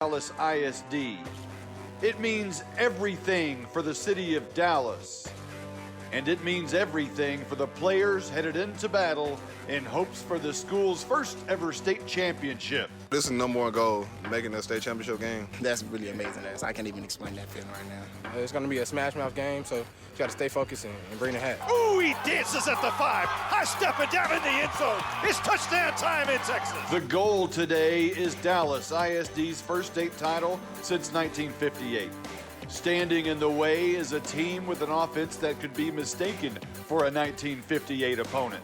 Dallas ISD. It means everything for the city of Dallas. And it means everything for the players headed into battle in hopes for the school's first ever state championship. This is no more goal, making a state championship game. That's really amazing. I can't even explain that feeling right now. It's going to be a smash-mouth game, so you got to stay focused and bring the hat. Ooh, he dances at the 5. High-stepping down in the end zone. It's touchdown time in Texas. The goal today is Dallas ISD's first state title since 1958. Standing in the way is a team with an offense that could be mistaken for a 1958 opponent.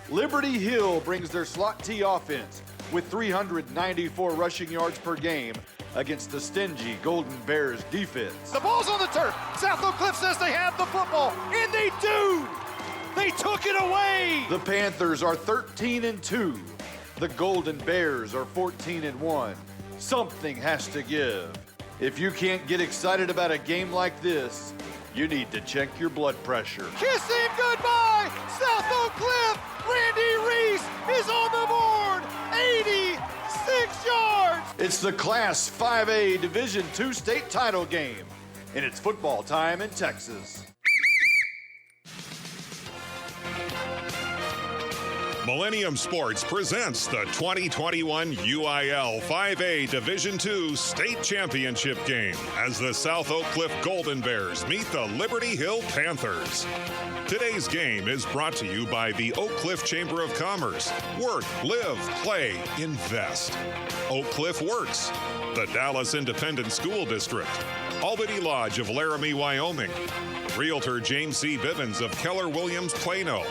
Liberty Hill brings their slot T offense with 394 rushing yards per game against the stingy Golden Bears defense. The ball's on the turf. South Oak Cliff says they have the football, and they do. They took it away. The Panthers are 13-2. The Golden Bears are 14-1. Something has to give. If you can't get excited about a game like this, you need to check your blood pressure. Kissing goodbye, South Oak Cliff. Randy Reese is on the board. 86 yards. It's the Class 5A Division II state title game, and it's football time in Texas. Millennium Sports presents the 2021 UIL 5A Division II State Championship game as the South Oak Cliff Golden Bears meet the Liberty Hill Panthers. Today's game is brought to you by the Oak Cliff Chamber of Commerce. Work, live, play, invest. Oak Cliff Works, the Dallas Independent School District, Albany Lodge of Laramie, Wyoming, Realtor James C. Bivens of Keller Williams, Plano,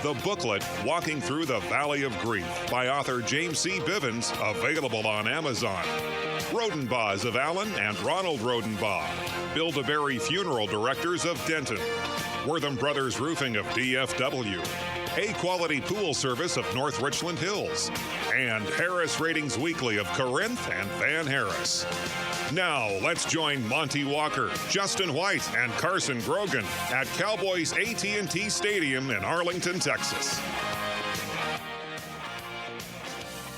the booklet, Walking Through the Valley of Grief, by author James C. Bivens, available on Amazon. Rodenbaughs of Allen and Ronald Rodenbaugh. Build-A-Berry Funeral Directors of Denton. Wortham Brothers Roofing of DFW. A-Quality Pool Service of North Richland Hills. And Harris Ratings Weekly of Corinth and Van Harris. Now, let's join Monty Walker, Justin White, and Carson Grogan at Cowboys AT&T Stadium in Arlington, Texas.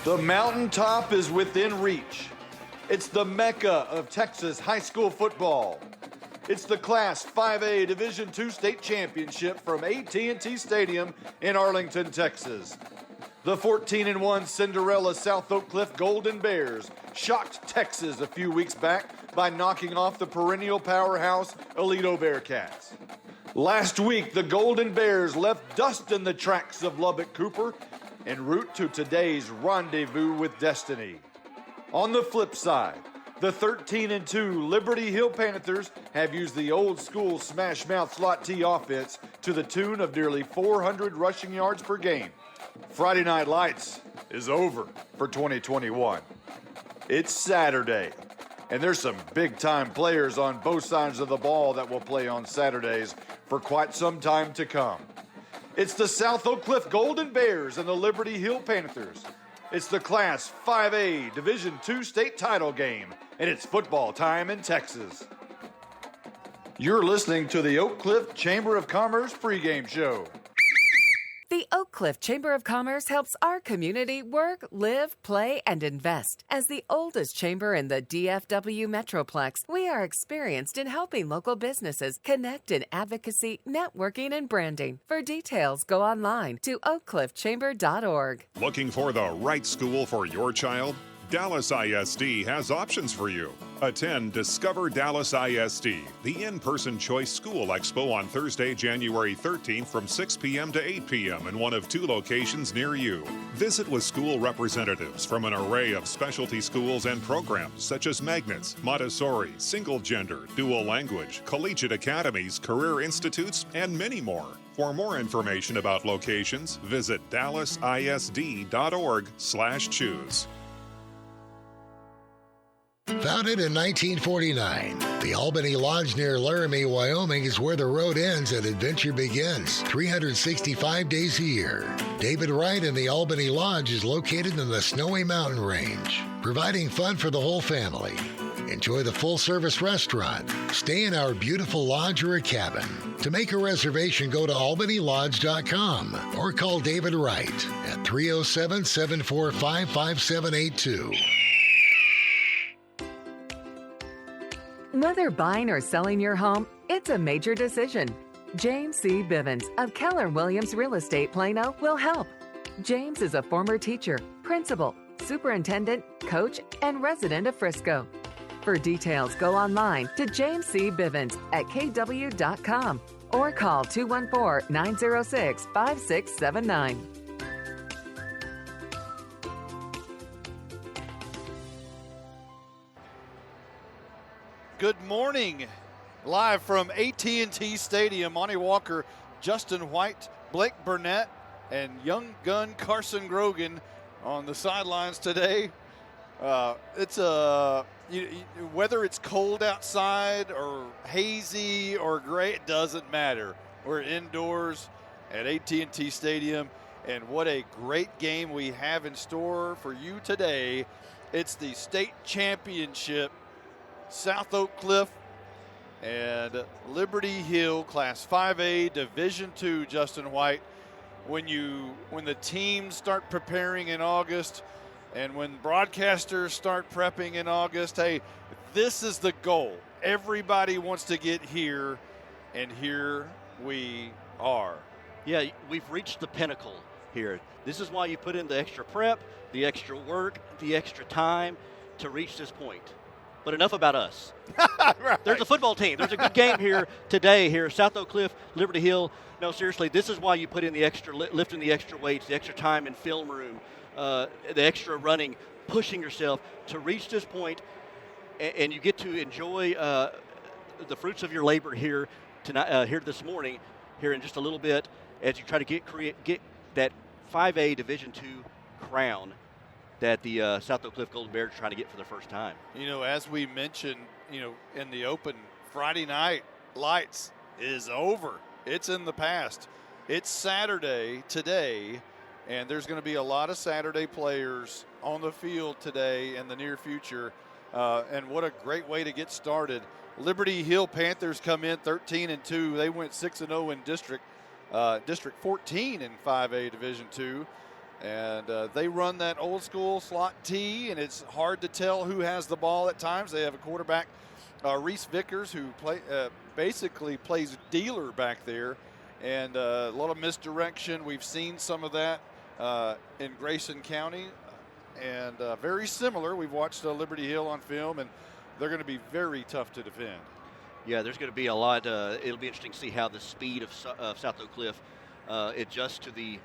The mountaintop is within reach. It's the Mecca of Texas high school football. It's the Class 5A Division II State Championship from AT&T Stadium in Arlington, Texas. The 14-1 Cinderella South Oak Cliff Golden Bears shocked Texas a few weeks back by knocking off the perennial powerhouse Aledo Bearcats. Last week, the Golden Bears left dust in the tracks of Lubbock Cooper en route to today's rendezvous with destiny. On the flip side, the 13-2 Liberty Hill Panthers have used the old school smash mouth slot T offense to the tune of nearly 400 rushing yards per game. Friday Night Lights is over for 2021. It's Saturday, and there's some big-time players on both sides of the ball that will play on Saturdays for quite some time to come. It's the South Oak Cliff Golden Bears and the Liberty Hill Panthers. It's the Class 5A Division II state title game, and it's football time in Texas. You're listening to the Oak Cliff Chamber of Commerce pregame show. The Oak Cliff Chamber of Commerce helps our community work, live, play, and invest. As the oldest chamber in the DFW Metroplex, we are experienced in helping local businesses connect in advocacy, networking, and branding. For details, go online to oakcliffchamber.org. Looking for the right school for your child? Dallas ISD has options for you. Attend Discover Dallas ISD, the in-person choice school expo on Thursday, January 13th from 6 p.m. to 8 p.m. in one of 2 locations near you. Visit with school representatives from an array of specialty schools and programs such as Magnets, Montessori, Single Gender, Dual Language, Collegiate Academies, Career Institutes, and many more. For more information about locations, visit dallasisd.org/choose. Founded in 1949, the Albany Lodge near Laramie, Wyoming is where the road ends and adventure begins, 365 days a year. David Wright and the Albany Lodge is located in the Snowy Mountain Range, providing fun for the whole family. Enjoy the full-service restaurant, stay in our beautiful lodge or a cabin. To make a reservation, go to albanylodge.com or call David Wright at 307-745-5782. Whether buying or selling your home, it's a major decision. James C. Bivens of Keller Williams Real Estate Plano will help. James is a former teacher, principal, superintendent, coach, and resident of Frisco. For details, go online to James C. Bivens at kw.com or call 214-906-5679. Good morning. Live from AT&T Stadium, Monty Walker, Justin White, Blake Burnett, and young gun Carson Grogan on the sidelines today. Whether it's cold outside or hazy or gray, it doesn't matter. We're indoors at AT&T Stadium, and what a great game we have in store for you today. It's the state championship. South Oak Cliff and Liberty Hill, Class 5A, Division II, Justin White. When the teams start preparing in August and when broadcasters start prepping in August, hey, this is the goal. Everybody wants to get here, and here we are. Yeah, we've reached the pinnacle here. This is why you put in the extra prep, the extra work, the extra time to reach this point. But enough about us. Right. There's a football team. There's a good game here today here. South Oak Cliff, Liberty Hill. No, seriously, this is why you put in the extra, lifting the extra weights, the extra time in film room, the extra running, pushing yourself to reach this point, and you get to enjoy the fruits of your labor here tonight, here this morning, here in just a little bit, as you try to get that 5A Division II crown that the South Oak Cliff Golden Bears are trying to get for the first time. You know, as we mentioned, in the open, Friday night lights is over. It's in the past. It's Saturday today, and there's going to be a lot of Saturday players on the field today in the near future. And what a great way to get started. Liberty Hill Panthers come in 13-2. They went 6-0 in District 14 in 5A Division II. And they run that old school slot T, and it's hard to tell who has the ball at times. They have a quarterback, Reese Vickers, who basically plays dealer back there, and a lot of misdirection. We've seen some of that in Grayson County, and very similar. We've watched Liberty Hill on film, and they're going to be very tough to defend. Yeah, there's going to be a lot. It'll be interesting to see how the speed of South Oak Cliff adjusts to the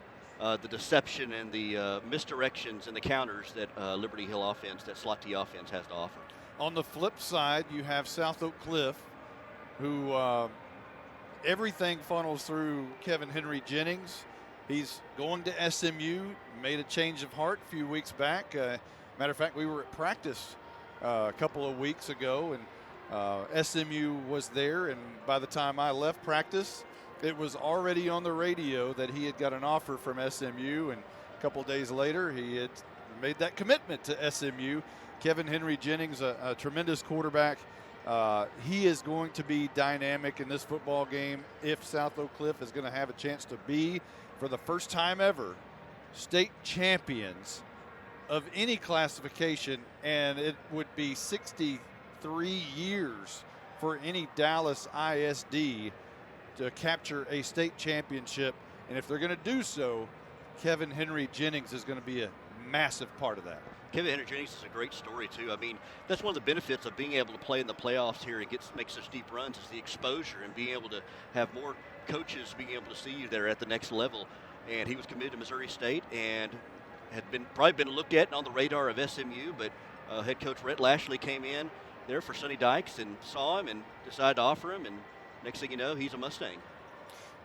deception and the misdirections and the counters that Liberty Hill offense, that slot T offense has to offer. On the flip side, you have South Oak Cliff, who everything funnels through Kevin Henry Jennings. He's going to SMU, made a change of heart a few weeks back. Matter of fact, we were at practice a couple of weeks ago, and SMU was there, and by the time I left practice, it was already on the radio that he had got an offer from SMU, and a couple days later he had made that commitment to SMU. Kevin Henry Jennings, a tremendous quarterback. He is going to be dynamic in this football game if South Oak Cliff is going to have a chance to be, for the first time ever, state champions of any classification, and it would be 63 years for any Dallas ISD to capture a state championship. And if they're going to do so, Kevin Henry Jennings is going to be a massive part of that. Kevin Henry Jennings is a great story, too. I mean, that's one of the benefits of being able to play in the playoffs here and make such deep runs is the exposure and being able to have more coaches being able to see you there at the next level. And he was committed to Missouri State and had probably been looked at on the radar of SMU, but head coach Rhett Lashley came in there for Sonny Dykes and saw him and decided to offer him, and next thing you know, he's a Mustang.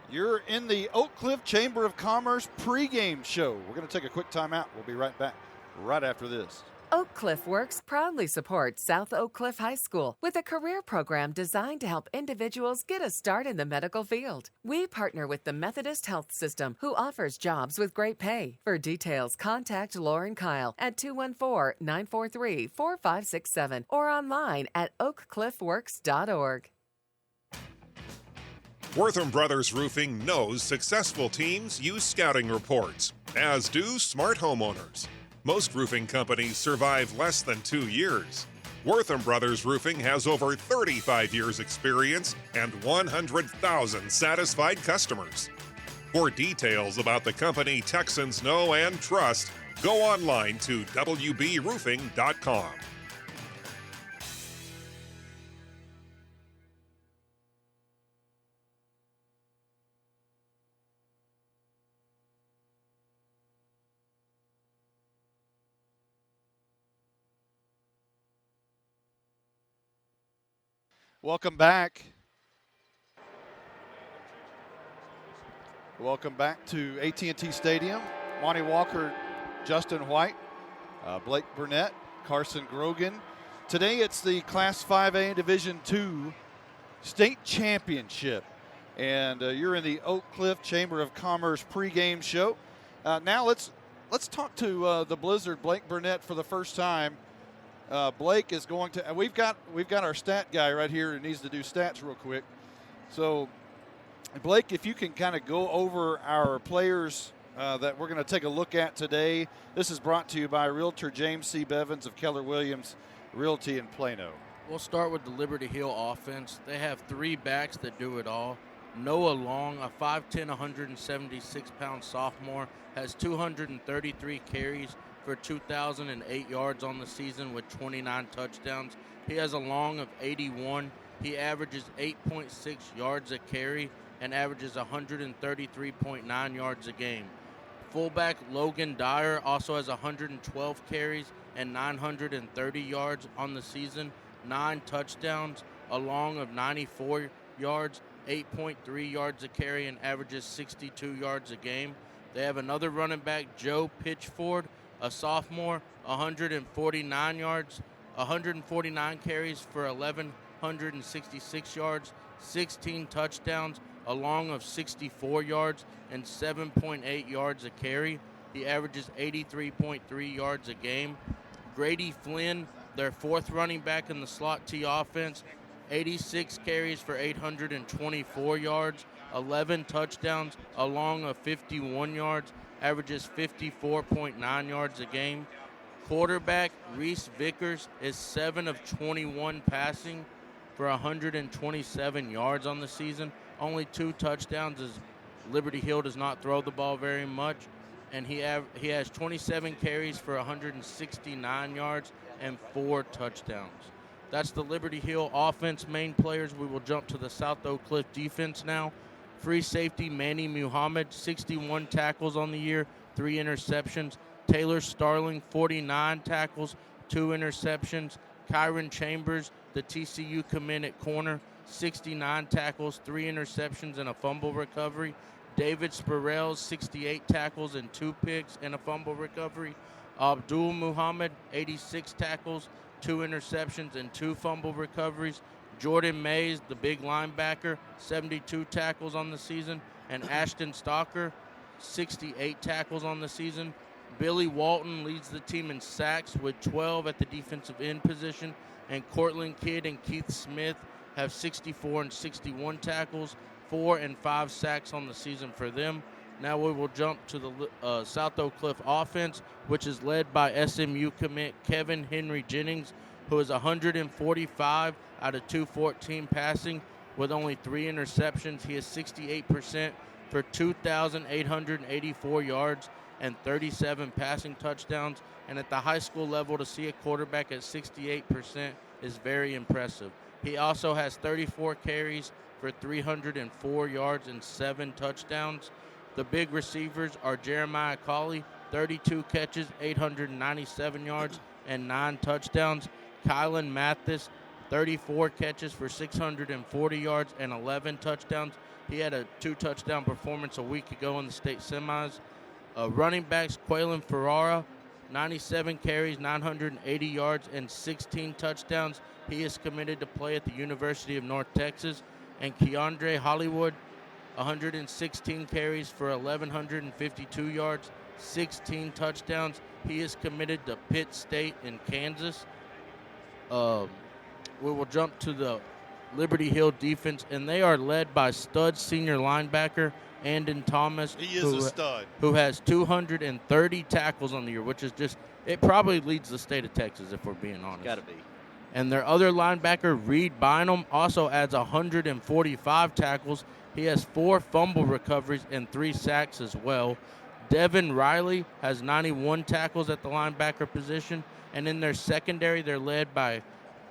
You're in the Oak Cliff Chamber of Commerce pregame show. We're going to take a quick timeout. We'll be right back right after this. Oak Cliff Works proudly supports South Oak Cliff High School with a career program designed to help individuals get a start in the medical field. We partner with the Methodist Health System, who offers jobs with great pay. For details, contact Lauren Kyle at 214-943-4567 or online at oakcliffworks.org. Wortham Brothers Roofing knows successful teams use scouting reports, as do smart homeowners. Most roofing companies survive less than 2 years. Wortham Brothers Roofing has over 35 years experience and 100,000 satisfied customers. For details about the company Texans know and trust, go online to wbroofing.com. Welcome back. Welcome back to AT&T Stadium. Monty Walker, Justin White, Blake Burnett, Carson Grogan. Today it's the Class 5A Division II State Championship. And you're in the Oak Cliff Chamber of Commerce pregame show. Now let's talk to the Blizzard, Blake Burnett, for the first time. Blake is going to, and we've got our stat guy right here who needs to do stats real quick. So, Blake, if you can kind of go over our players that we're going to take a look at today. This is brought to you by Realtor James C. Bevins of Keller Williams Realty in Plano. We'll start with the Liberty Hill offense. They have three backs that do it all. Noah Long, a 5'10", 176-pound sophomore, has 233 carries for 2,008 yards on the season with 29 touchdowns. He has a long of 81. He averages 8.6 yards a carry and averages 133.9 yards a game. Fullback Logan Dyer also has 112 carries and 930 yards on the season, 9 touchdowns, a long of 94 yards, 8.3 yards a carry, and averages 62 yards a game. They have another running back, Joe Pitchford, a sophomore, 149 yards, 149 carries for 1,166 yards, 16 touchdowns, a long of 64 yards, and 7.8 yards a carry. He averages 83.3 yards a game. Grady Flynn, their fourth running back in the slot T offense, 86 carries for 824 yards, 11 touchdowns, a long of 51 yards, averages 54.9 yards a game. Quarterback Reese Vickers is 7 of 21 passing for 127 yards on the season. Only 2 touchdowns, as Liberty Hill does not throw the ball very much. And he has 27 carries for 169 yards and 4 touchdowns. That's the Liberty Hill offense main players. We will jump to the South Oak Cliff defense now. Free safety Manny Muhammad, 61 tackles on the year, 3 interceptions. Taylor Starling, 49 tackles, 2 interceptions. Kyron Chambers, the TCU commit at corner, 69 tackles, 3 interceptions, and a fumble recovery. David Spurrell, 68 tackles and 2 picks and a fumble recovery. Abdul Muhammad, 86 tackles, 2 interceptions, and 2 fumble recoveries. Jordan Mays, the big linebacker, 72 tackles on the season. And Ashton Stalker, 68 tackles on the season. Billy Walton leads the team in sacks with 12 at the defensive end position. And Cortland Kidd and Keith Smith have 64 and 61 tackles, 4 and 5 sacks on the season for them. Now we will jump to the South Oak Cliff offense, which is led by SMU commit Kevin Henry Jennings, who is 145 out of 214 passing with only 3 interceptions. He is 68% for 2,884 yards and 37 passing touchdowns. And at the high school level, to see a quarterback at 68% is very impressive. He also has 34 carries for 304 yards and 7 touchdowns. The big receivers are Jeremiah Colley, 32 catches, 897 yards, and 9 touchdowns. Kylan Mathis, 34 catches for 640 yards and 11 touchdowns. He had a 2-touchdown performance a week ago in the state semis. Running backs, Quaylen Ferrara, 97 carries, 980 yards, and 16 touchdowns. He is committed to play at the University of North Texas. And Keandre Hollywood, 116 carries for 1,152 yards, 16 touchdowns. He is committed to Pitt State in Kansas. We will jump to the Liberty Hill defense, and they are led by stud senior linebacker Andon Thomas. He is a stud. Who has 230 tackles on the year, which is just, it probably leads the state of Texas if we're being honest. Got to be. And their other linebacker, Reed Bynum, also adds 145 tackles. He has 4 fumble recoveries and 3 sacks as well. Devin Riley has 91 tackles at the linebacker position. And in their secondary, they're led by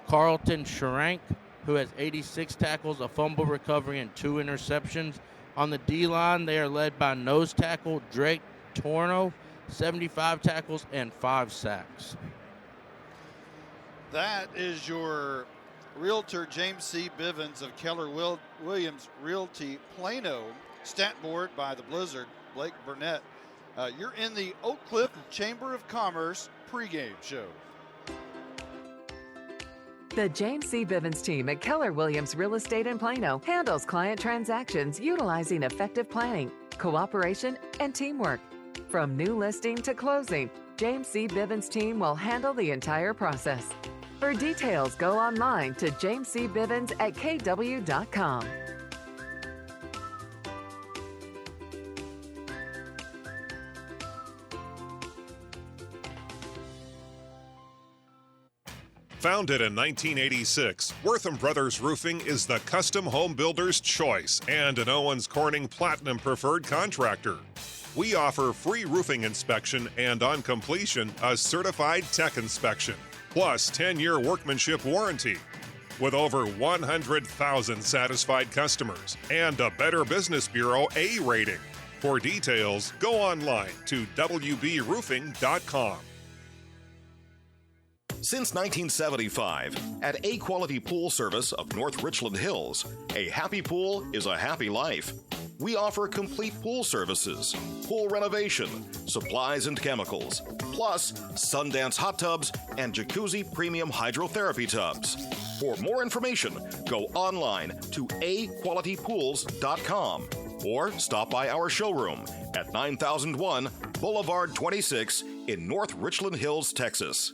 Carlton Schrank, who has 86 tackles, a fumble recovery, and 2 interceptions. On the D-line, they are led by nose tackle Drake Torno, 75 tackles and 5 sacks. That is your realtor, James C. Bivens of Keller Williams Realty Plano. Stat board by the Blizzard, Blake Burnett. You're in the Oak Cliff Chamber of Commerce pregame show. The James C. Bivens team at Keller Williams Real Estate in Plano handles client transactions utilizing effective planning, cooperation, and teamwork. From new listing to closing, James C. Bivens team will handle the entire process. For details, go online to jamescbivens@kw.com. Founded in 1986, Wortham Brothers Roofing is the custom home builder's choice and an Owens Corning Platinum preferred contractor. We offer free roofing inspection and, on completion, a certified tech inspection, plus 10-year workmanship warranty. With over 100,000 satisfied customers and a Better Business Bureau A rating. For details, go online to wbroofing.com. Since 1975, at A Quality Pool Service of North Richland Hills, a happy pool is a happy life. We offer complete pool services, pool renovation, supplies and chemicals, plus Sundance hot tubs and Jacuzzi premium hydrotherapy tubs. For more information, go online to aqualitypools.com or stop by our showroom at 9001 Boulevard 26 in North Richland Hills, Texas.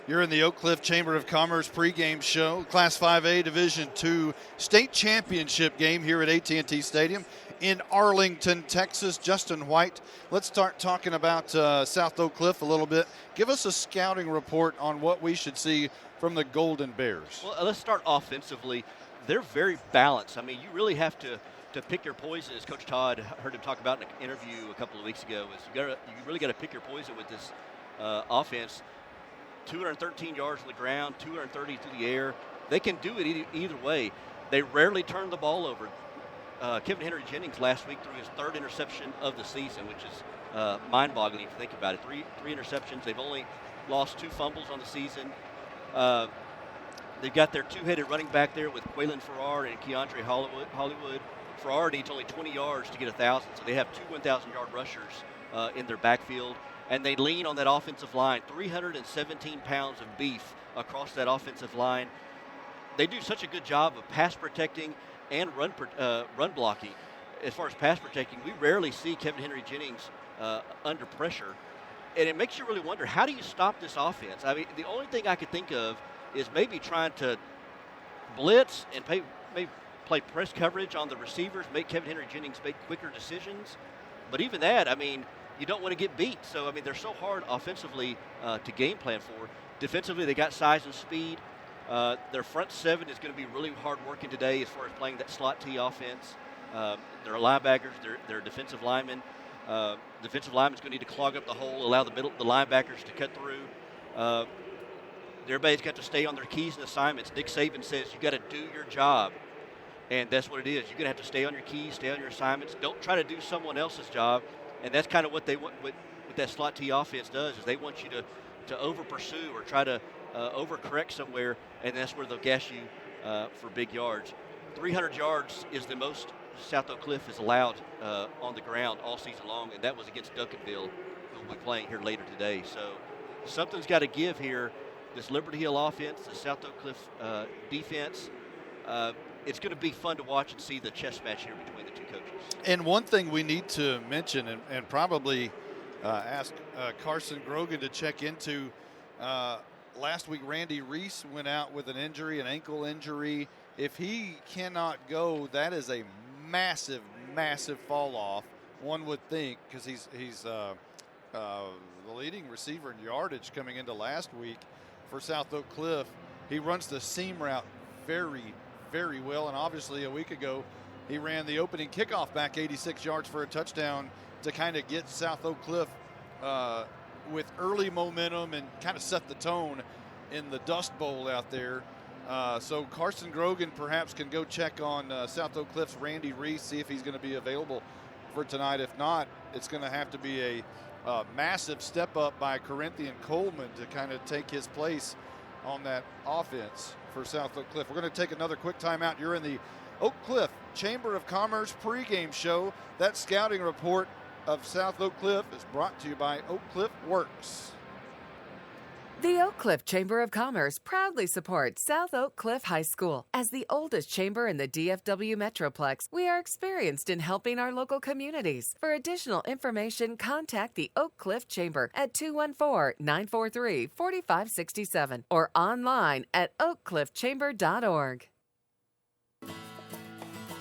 You're in the Oak Cliff Chamber of Commerce pregame show. Class 5A Division II state championship game here at AT&T Stadium in Arlington, Texas. Justin White, let's start talking about South Oak Cliff a little bit. Give us a scouting report on what we should see from the Golden Bears. Well, let's start offensively. They're very balanced. I mean, you really have to pick your poison, as Coach Todd heard him talk about in an interview a couple of weeks ago. You really got to pick your poison with this offense. 213 yards on the ground, 230 through the air. They can do it either way. They rarely turn the ball over. Kevin Henry Jennings last week threw his 3rd interception of the season, which is mind-boggling if you think about it. Three interceptions. They've only lost 2 fumbles on the season. They've got their 2-headed running back there with Quaylen Farrar and Keandre Hollywood. Farrar needs only 20 yards to get 1,000, so they have 2 1,000-yard rushers in their backfield. And they lean on that offensive line, 317 pounds of beef across that offensive line. They do such a good job of pass protecting and run blocking. As far as pass protecting, we rarely see Kevin Henry Jennings under pressure. And it makes you really wonder, how do you stop this offense? I mean, the only thing I could think of is maybe trying to blitz and maybe play press coverage on the receivers, make Kevin Henry Jennings make quicker decisions. But even that, I mean, you don't want to get beat. So, I mean, they're so hard offensively to game plan for. Defensively, they got size and speed. Their front 7 is going to be really hard working today as far as playing that slot T offense. Their linebackers, their defensive linemen. Defensive linemen's going to need to clog up the hole, allow the linebackers to cut through. Everybody's got to stay on their keys and assignments. Nick Saban says you got to do your job. And that's what it is. You're going to have to stay on your keys, stay on your assignments. Don't try to do someone else's job. And that's kind of what they want. What that slot T offense does is they want you to over pursue or try to overcorrect somewhere, and that's where they'll gas you for big yards. 300 yards is the most South Oak Cliff is allowed on the ground all season long, and that was against Duncanville, who will be playing here later today. So something's got to give here. This Liberty Hill offense, the South Oak Cliff defense. It's going to be fun to watch and see the chess match here between the two coaches. And one thing we need to mention and probably ask Carson Grogan to check into, last week Randy Reese went out with an injury, an ankle injury. If he cannot go, that is a massive, massive fall off, one would think, because he's the leading receiver in yardage coming into last week. for South Oak Cliff. He runs the seam route very, very well, and obviously a week ago he ran the opening kickoff back 86 yards for a touchdown to kind of get South Oak Cliff with early momentum and kind of set the tone in the Dust Bowl out there. So Carson Grogan perhaps can go check on South Oak Cliff's Randy Reese, see if he's going to be available for tonight. If not, it's going to have to be a massive step up by Corinthian Coleman to kind of take his place on that offense for South Oak Cliff. We're going to take another quick timeout. You're in the Oak Cliff Chamber of Commerce pregame show. That scouting report of South Oak Cliff is brought to you by Oak Cliff Works. The Oak Cliff Chamber of Commerce proudly supports South Oak Cliff High School. As the oldest chamber in the DFW Metroplex, we are experienced in helping our local communities. For additional information, contact the Oak Cliff Chamber at 214-943-4567 or online at oakcliffchamber.org.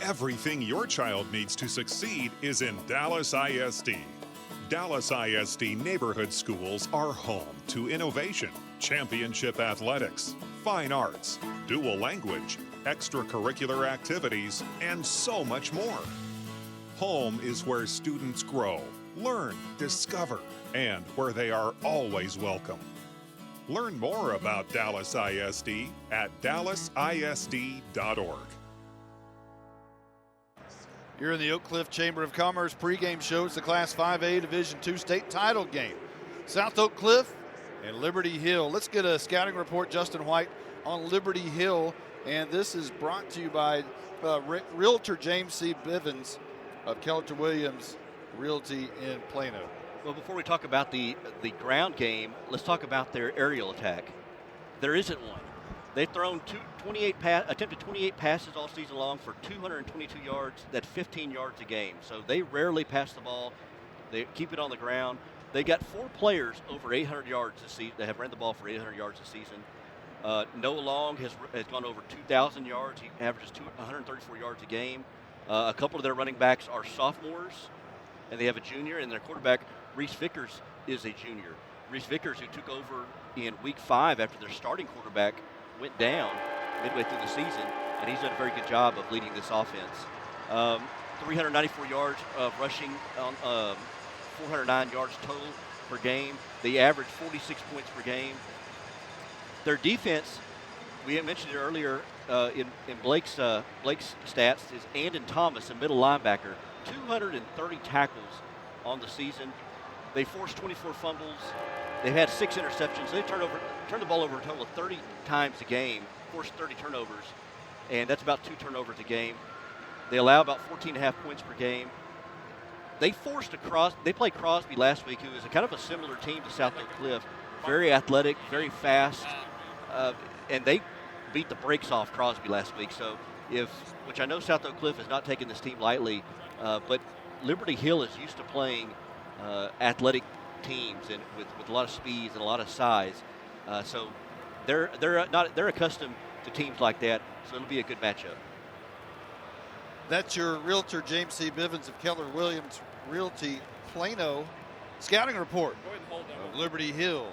Everything your child needs to succeed is in Dallas ISD. Dallas ISD neighborhood schools are home to innovation, championship athletics, fine arts, dual language, extracurricular activities, and so much more. Home is where students grow, learn, discover, and where they are always welcome. Learn more about Dallas ISD at dallasisd.org. You're in the Oak Cliff Chamber of Commerce pregame show. It's the Class 5A Division II state title game. South Oak Cliff and Liberty Hill. Let's get a scouting report, Justin White, on Liberty Hill. And this is brought to you by Realtor James C. Bivens of Keller Williams Realty in Plano. Well, before we talk about the ground game, let's talk about their aerial attack. There isn't one. They've thrown attempted 28 passes all season long for 222 yards. That's 15 yards a game. So they rarely pass the ball. They keep it on the ground. They got 4 players over 800 yards this season. They have ran the ball for 800 yards this season. Noah Long has gone over 2,000 yards. He averages 134 yards a game. A couple of their running backs are sophomores, and they have a junior, and their quarterback, Reese Vickers, is a junior. Reese Vickers, who took over in week 5 after their starting quarterback went down midway through the season, and he's done a very good job of leading this offense. 394 yards of rushing, 409 yards total per game. They average 46 points per game. Their defense, we had mentioned it earlier in Blake's stats, is Andon Thomas, a middle linebacker, 230 tackles on the season. They forced 24 fumbles. They've had 6 interceptions. They turn the ball over a total of 30 times a game, forced 30 turnovers, and that's about 2 turnovers a game. They allow about 14.5 points per game. They played Crosby last week, who is a kind of a similar team to South Oak Cliff. Very athletic, very fast, and they beat the brakes off Crosby last week. So which I know South Oak Cliff has not taken this team lightly, but Liberty Hill is used to playing athletic teams and with a lot of speeds and a lot of size, so they're accustomed to teams like that. So it'll be a good matchup. That's your Realtor James C. Bivens of Keller Williams Realty Plano scouting report of Liberty Hill.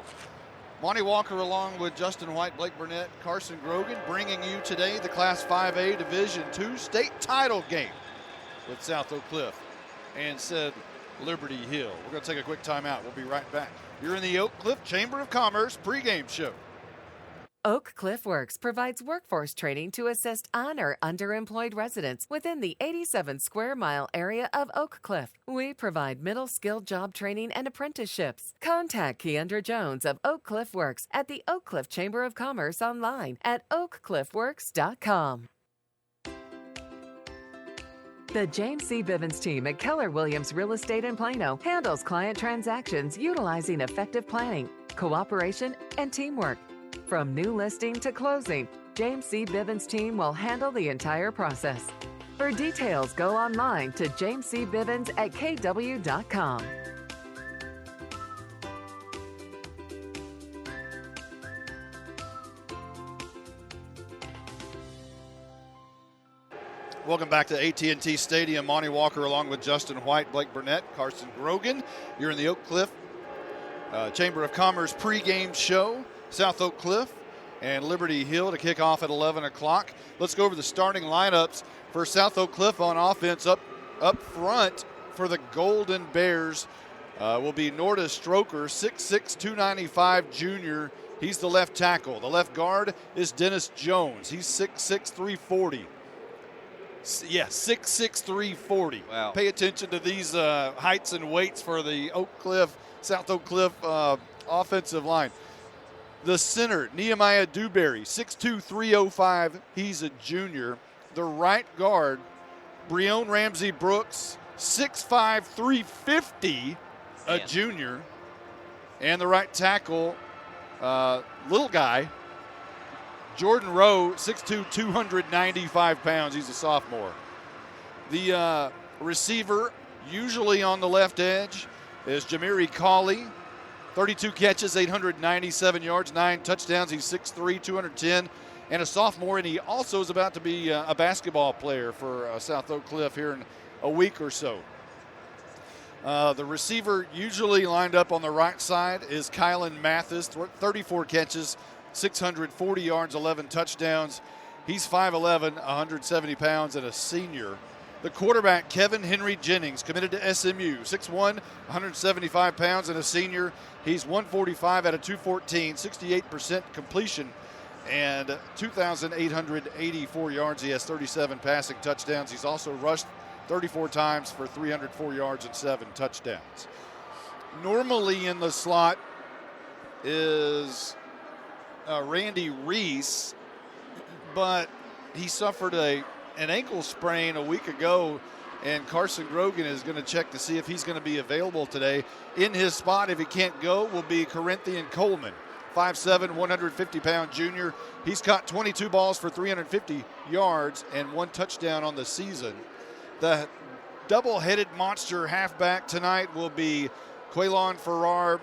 Monty Walker along with Justin White, Blake Burnett, Carson Grogan, bringing you today the Class 5A Division II state title game with South Oak Cliff and said Liberty Hill. We're going to take a quick timeout. We'll be right back. You're in the Oak Cliff Chamber of Commerce pregame show. Oak Cliff Works provides workforce training to assist on or underemployed residents within the 87 square mile area of Oak Cliff. We provide middle skilled job training and apprenticeships. Contact Keandra Jones of Oak Cliff Works at the Oak Cliff Chamber of Commerce online at oakcliffworks.com. The James C. Bivens team at Keller Williams Real Estate in Plano handles client transactions utilizing effective planning, cooperation, and teamwork. From new listing to closing, James C. Bivens team will handle the entire process. For details, go online to jamescbivens@kw.com. Welcome back to AT&T Stadium. Monty Walker along with Justin White, Blake Burnett, Carson Grogan. You're in the Oak Cliff Chamber of Commerce pregame show. South Oak Cliff and Liberty Hill to kick off at 11 o'clock. Let's go over the starting lineups for South Oak Cliff on offense. Up front for the Golden Bears will be Norda Stroker, 6'6", 295 junior. He's the left tackle. The left guard is Dennis Jones. He's 6'6", 340. Yeah, 6'6", 340. Wow. Pay attention to these heights and weights for the South Oak Cliff offensive line. The center, Nehemiah Dewberry, 6'2", 305. He's a junior. The right guard, Breon Ramsey Brooks, 6'5", 350, a junior. And the right tackle, little guy, Jordan Rowe, 6'2", 295 pounds. He's a sophomore. The receiver, usually on the left edge, is Jamiri Cawley. 32 catches, 897 yards, 9 touchdowns. He's 6'3", 210, and a sophomore, and he also is about to be a basketball player for South Oak Cliff here in a week or so. The receiver usually lined up on the right side is Kylan Mathis, 34 catches, 640 yards, 11 touchdowns. He's 5'11", 170 pounds, and a senior. The quarterback, Kevin Henry Jennings, committed to SMU, 6'1", 175 pounds, and a senior. He's 145 out of 214, 68% completion, and 2,884 yards. He has 37 passing touchdowns. He's also rushed 34 times for 304 yards and 7 touchdowns. Normally in the slot is Randy Reese, but he suffered an ankle sprain a week ago, and Carson Grogan is going to check to see if he's going to be available today. In his spot, if he can't go, will be Corinthian Coleman, 5'7", 150-pound junior. He's caught 22 balls for 350 yards and 1 touchdown on the season. The double-headed monster halfback tonight will be Quaylon Farrar,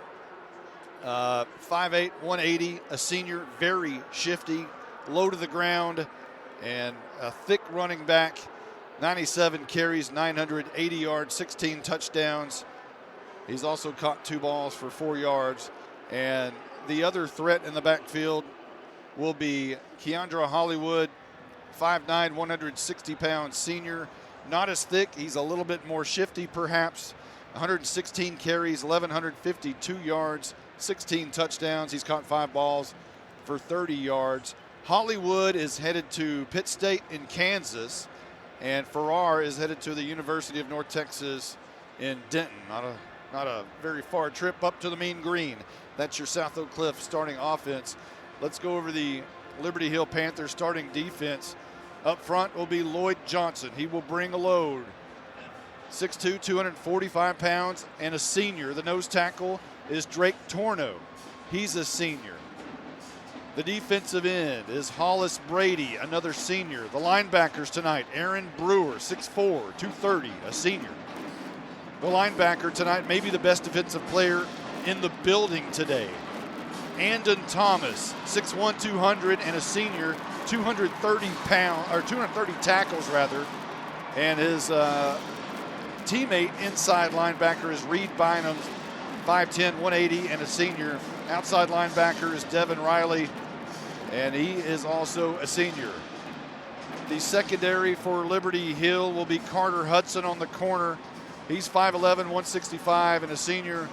5'8", 180, a senior, very shifty, low to the ground, and a thick running back, 97 carries, 980 yards, 16 touchdowns. He's also caught 2 balls for 4 yards. And the other threat in the backfield will be Keandra Hollywood, 5'9", 160-pound senior. Not as thick. He's a little bit more shifty, perhaps. 116 carries, 1,152 yards, 16 touchdowns. He's caught 5 balls for 30 yards. Hollywood is headed to Pitt State in Kansas, and Farrar is headed to the University of North Texas in Denton. Not a very far trip up to the Mean Green. That's your South Oak Cliff starting offense. Let's go over the Liberty Hill Panthers starting defense. Up front will be Lloyd Johnson. He will bring a load. 6'2", 245 pounds, and a senior. The nose tackle is Drake Torno. He's a senior. The defensive end is Hollis Brady, another senior. The linebackers tonight, Aaron Brewer, 6'4", 230, a senior. The linebacker tonight, maybe the best defensive player in the building today, Andon Thomas, 6'1", 200, and a senior, 230 tackles rather. And his teammate inside linebacker is Reed Bynum, 5'10", 180, and a senior. Outside linebacker is Devin Riley, and he is also a senior. The secondary for Liberty Hill will be Carter Hudson on the corner. He's 5'11", 165, and a senior.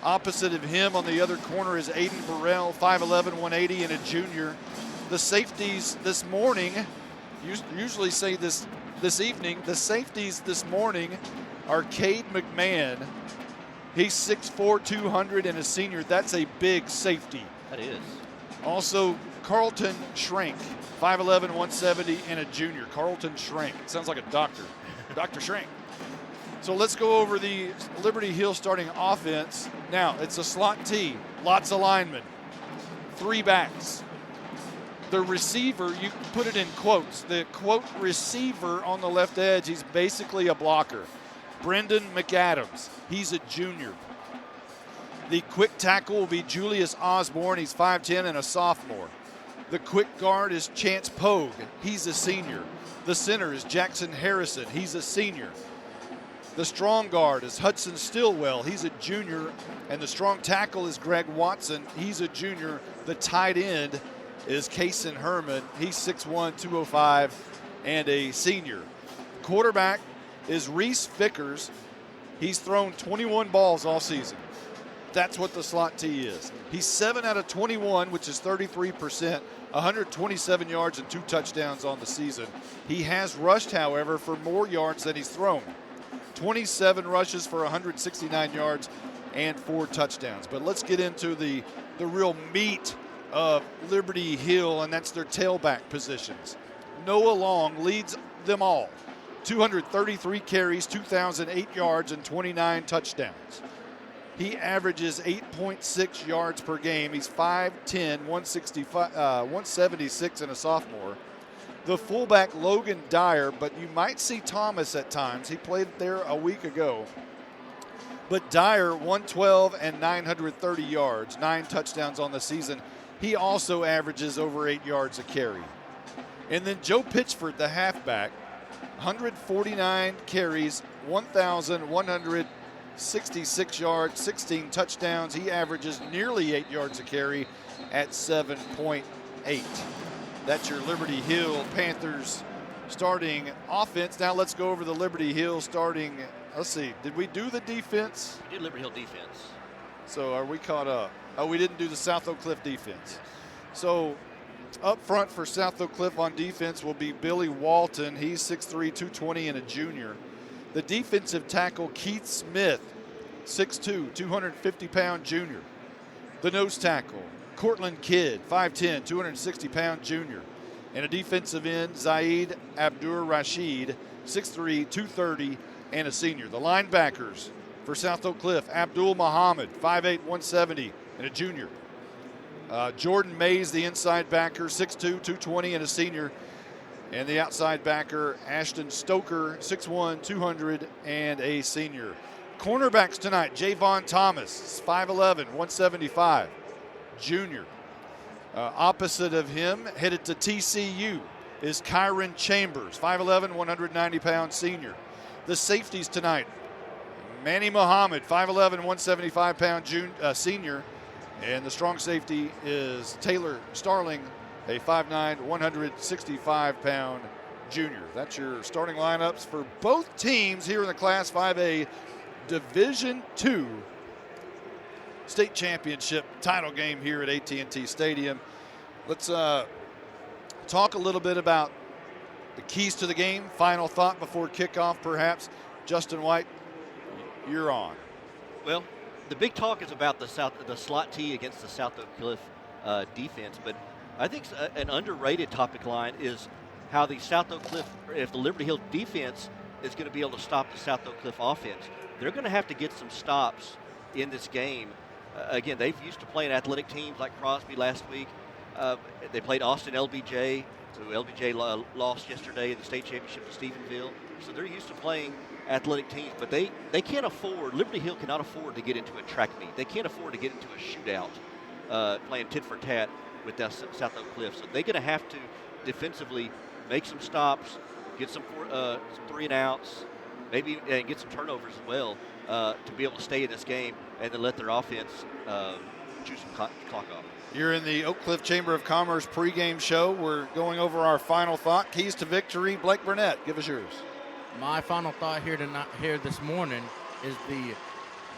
Opposite of him on the other corner is Aiden Burrell, 5'11", 180, and a junior. The safeties this morning, usually say this evening, the safeties this morning are Cade McMahon. He's 6'4", 200, and a senior. That's a big safety. That is. Also, Carlton Schrank, 5'11", 170, and a junior. Carlton Schrank. It sounds like a doctor. Dr. Schrank. So let's go over the Liberty Hill starting offense. Now, it's a slot T. Lots of linemen. 3 backs. The receiver, you put it in quotes. The quote receiver on the left edge, he's basically a blocker. Brendan McAdams, he's a junior. The quick tackle will be Julius Osborne. He's 5'10" and a sophomore. The quick guard is Chance Pogue. He's a senior. The center is Jackson Harrison. He's a senior. The strong guard is Hudson Stillwell. He's a junior. And the strong tackle is Greg Watson. He's a junior. The tight end is Kason Herman. He's 6'1", 205, and a senior. Quarterback is Reese Vickers. He's thrown 21 balls all season. That's what the slot T is. He's 7 out of 21, which is 33%, 127 yards and 2 touchdowns on the season. He has rushed, however, for more yards than he's thrown. 27 rushes for 169 yards and 4 touchdowns. But let's get into the real meat of Liberty Hill, and that's their tailback positions. Noah Long leads them all. 233 carries, 2,008 yards, and 29 touchdowns. He averages 8.6 yards per game. He's 5'10", 176, and a sophomore. The fullback, Logan Dyer, but you might see Thomas at times. He played there a week ago. But Dyer, 112 and 930 yards, 9 touchdowns on the season. He also averages over 8 yards a carry. And then Joe Pitchford, the halfback, 149 carries, 1,166 yards, 16 touchdowns. He averages nearly 8 yards a carry at 7.8. That's your Liberty Hill Panthers starting offense. Now let's go over the Liberty Hill starting. Let's see. Did we do the defense? We did Liberty Hill defense. So are we caught up? Oh, we didn't do the South Oak Cliff defense. So up front for South Oak Cliff on defense will be Billy Walton. He's 6'3", 220, and a junior. The defensive tackle, Keith Smith, 6'2", 250-pound junior. The nose tackle, Cortland Kidd, 5'10", 260-pound junior. And a defensive end, Zaid Abdur-Rashid, 6'3", 230, and a senior. The linebackers for South Oak Cliff, Abdul Muhammad, 5'8", 170, and a junior. Jordan Mays, the inside backer, 6'2", 220, and a senior. And the outside backer, Ashton Stoker, 6'1", 200, and a senior. Cornerbacks tonight, Javon Thomas, 5'11", 175, junior. Opposite of him, headed to TCU, is Kyron Chambers, 5'11", 190-pound senior. The safeties tonight, Manny Muhammad, 5'11", 175-pound senior. And the strong safety is Taylor Starling, a 5'9", 165-pound junior. That's your starting lineups for both teams here in the Class 5A Division II state championship title game here at AT&T Stadium. Let's talk a little bit about the keys to the game. Final thought before kickoff, perhaps. Justin White, you're on. Well, the big talk is about the slot T against the South Oak Cliff defense, but I think an underrated topic line is how the South Oak Cliff, if the Liberty Hill defense is going to be able to stop the South Oak Cliff offense, they're going to have to get some stops in this game. Again, they've used to playing athletic teams like Crosby last week. They played Austin LBJ, who LBJ lost yesterday in the state championship to Stephenville. So they're used to playing athletic teams, but they can't afford, Liberty Hill cannot afford to get into a track meet. They can't afford to get into a shootout playing tit for tat with that South Oak Cliff. So they're going to have to defensively make some stops, get some 3 and outs, maybe and get some turnovers as well to be able to stay in this game and then let their offense chew some clock off. You're in the Oak Cliff Chamber of Commerce pregame show. We're going over our final thought, keys to victory. Blake Burnett, give us yours. My final thought here this morning is the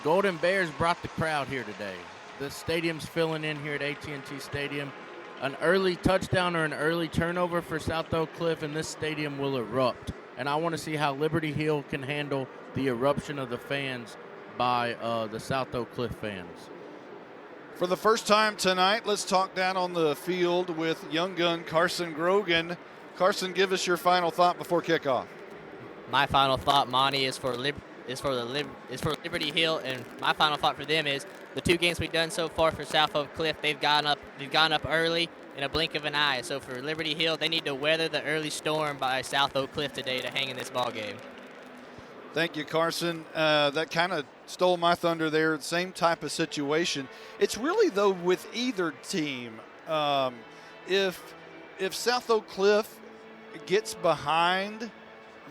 Golden Bears brought the crowd here today. The stadium's filling in here at AT&T Stadium. An early touchdown or an early turnover for South Oak Cliff, and this stadium will erupt. And I want to see how Liberty Hill can handle the eruption of the fans by the South Oak Cliff fans. For the first time tonight, let's talk down on the field with young gun Carson Grogan. Carson, give us your final thought before kickoff. My final thought, Monty, is for Liberty Hill, and my final thought for them is the 2 games we've done so far for South Oak Cliff, they've gone up early in a blink of an eye. So for Liberty Hill, they need to weather the early storm by South Oak Cliff today to hang in this ball game. Thank you, Carson. That kind of stole my thunder there. Same type of situation. It's really, though, with either team. If South Oak Cliff gets behind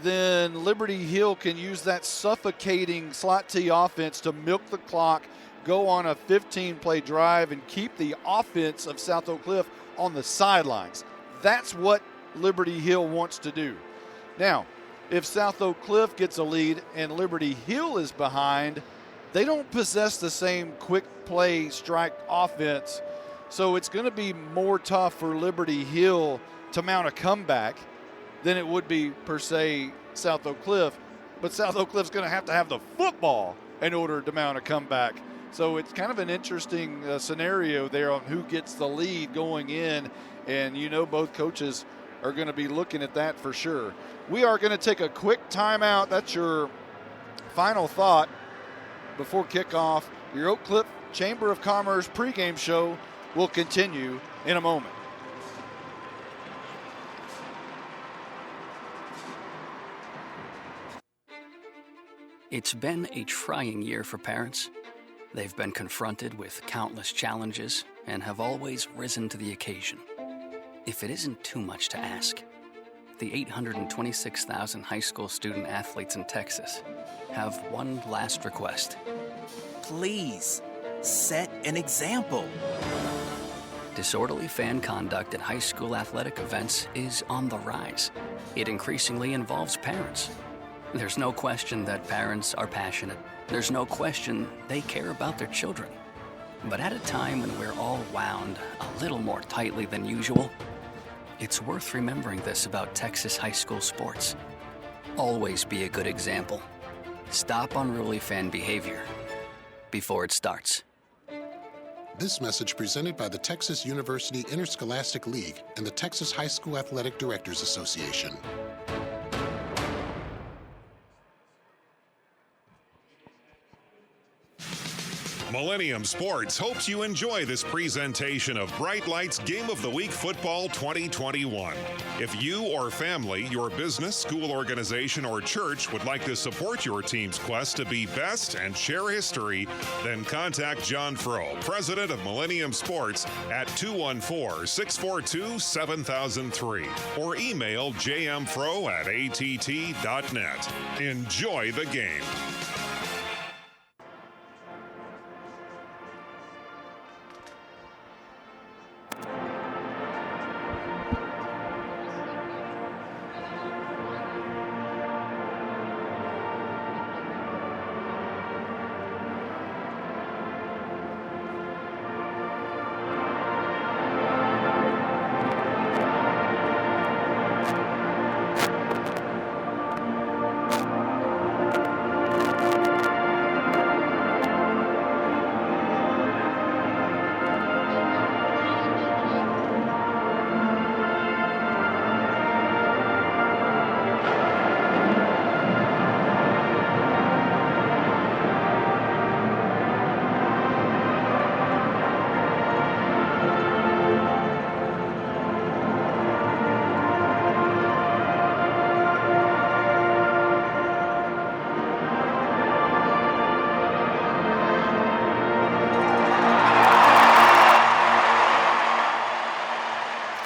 then Liberty Hill can use that suffocating slot T offense to milk the clock, go on a 15-play drive, and keep the offense of South Oak Cliff on the sidelines. That's what Liberty Hill wants to do. Now, if South Oak Cliff gets a lead and Liberty Hill is behind, they don't possess the same quick play strike offense, so it's going to be more tough for Liberty Hill to mount a comeback than it would be, per se, South Oak Cliff. But South Oak Cliff's going to have the football in order to mount a comeback. So it's kind of an interesting scenario there on who gets the lead going in, and both coaches are going to be looking at that for sure. We are going to take a quick timeout. That's your final thought before kickoff. Your Oak Cliff Chamber of Commerce pregame show will continue in a moment. It's been a trying year for parents. They've been confronted with countless challenges and have always risen to the occasion. If it isn't too much to ask, the 826,000 high school student athletes in Texas have one last request. Please, set an example. Disorderly fan conduct at high school athletic events is on the rise. It increasingly involves parents. There's no question that parents are passionate. There's no question they care about their children. But at a time when we're all wound a little more tightly than usual, it's worth remembering this about Texas high school sports. Always be a good example. Stop unruly fan behavior before it starts. This message presented by the Texas University Interscholastic League and the Texas High School Athletic Directors Association. Millennium Sports hopes you enjoy this presentation of Bright Lights Game of the Week Football 2021. If you or family, your business, school organization, or church would like to support your team's quest to be best and share history, then contact John Froh, president of Millennium Sports, at 214-642-7003 or email jmfro@att.net. Enjoy the game.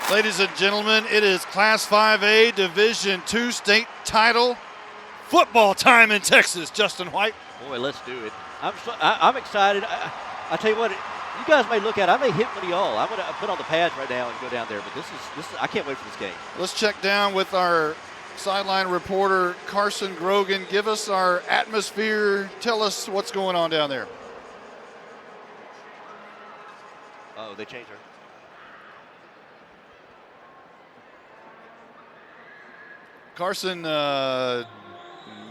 Ladies and gentlemen, it is Class 5A Division II state title football time in Texas. Justin White. Boy, let's do it. I'm excited. I tell you what, you guys may look at it. I may hit one of y'all. I'm going to put on the pads right now and go down there. But this is I can't wait for this game. Let's check down with our sideline reporter, Carson Grogan. Give us our atmosphere. Tell us what's going on down there. Oh, they changed her. Carson,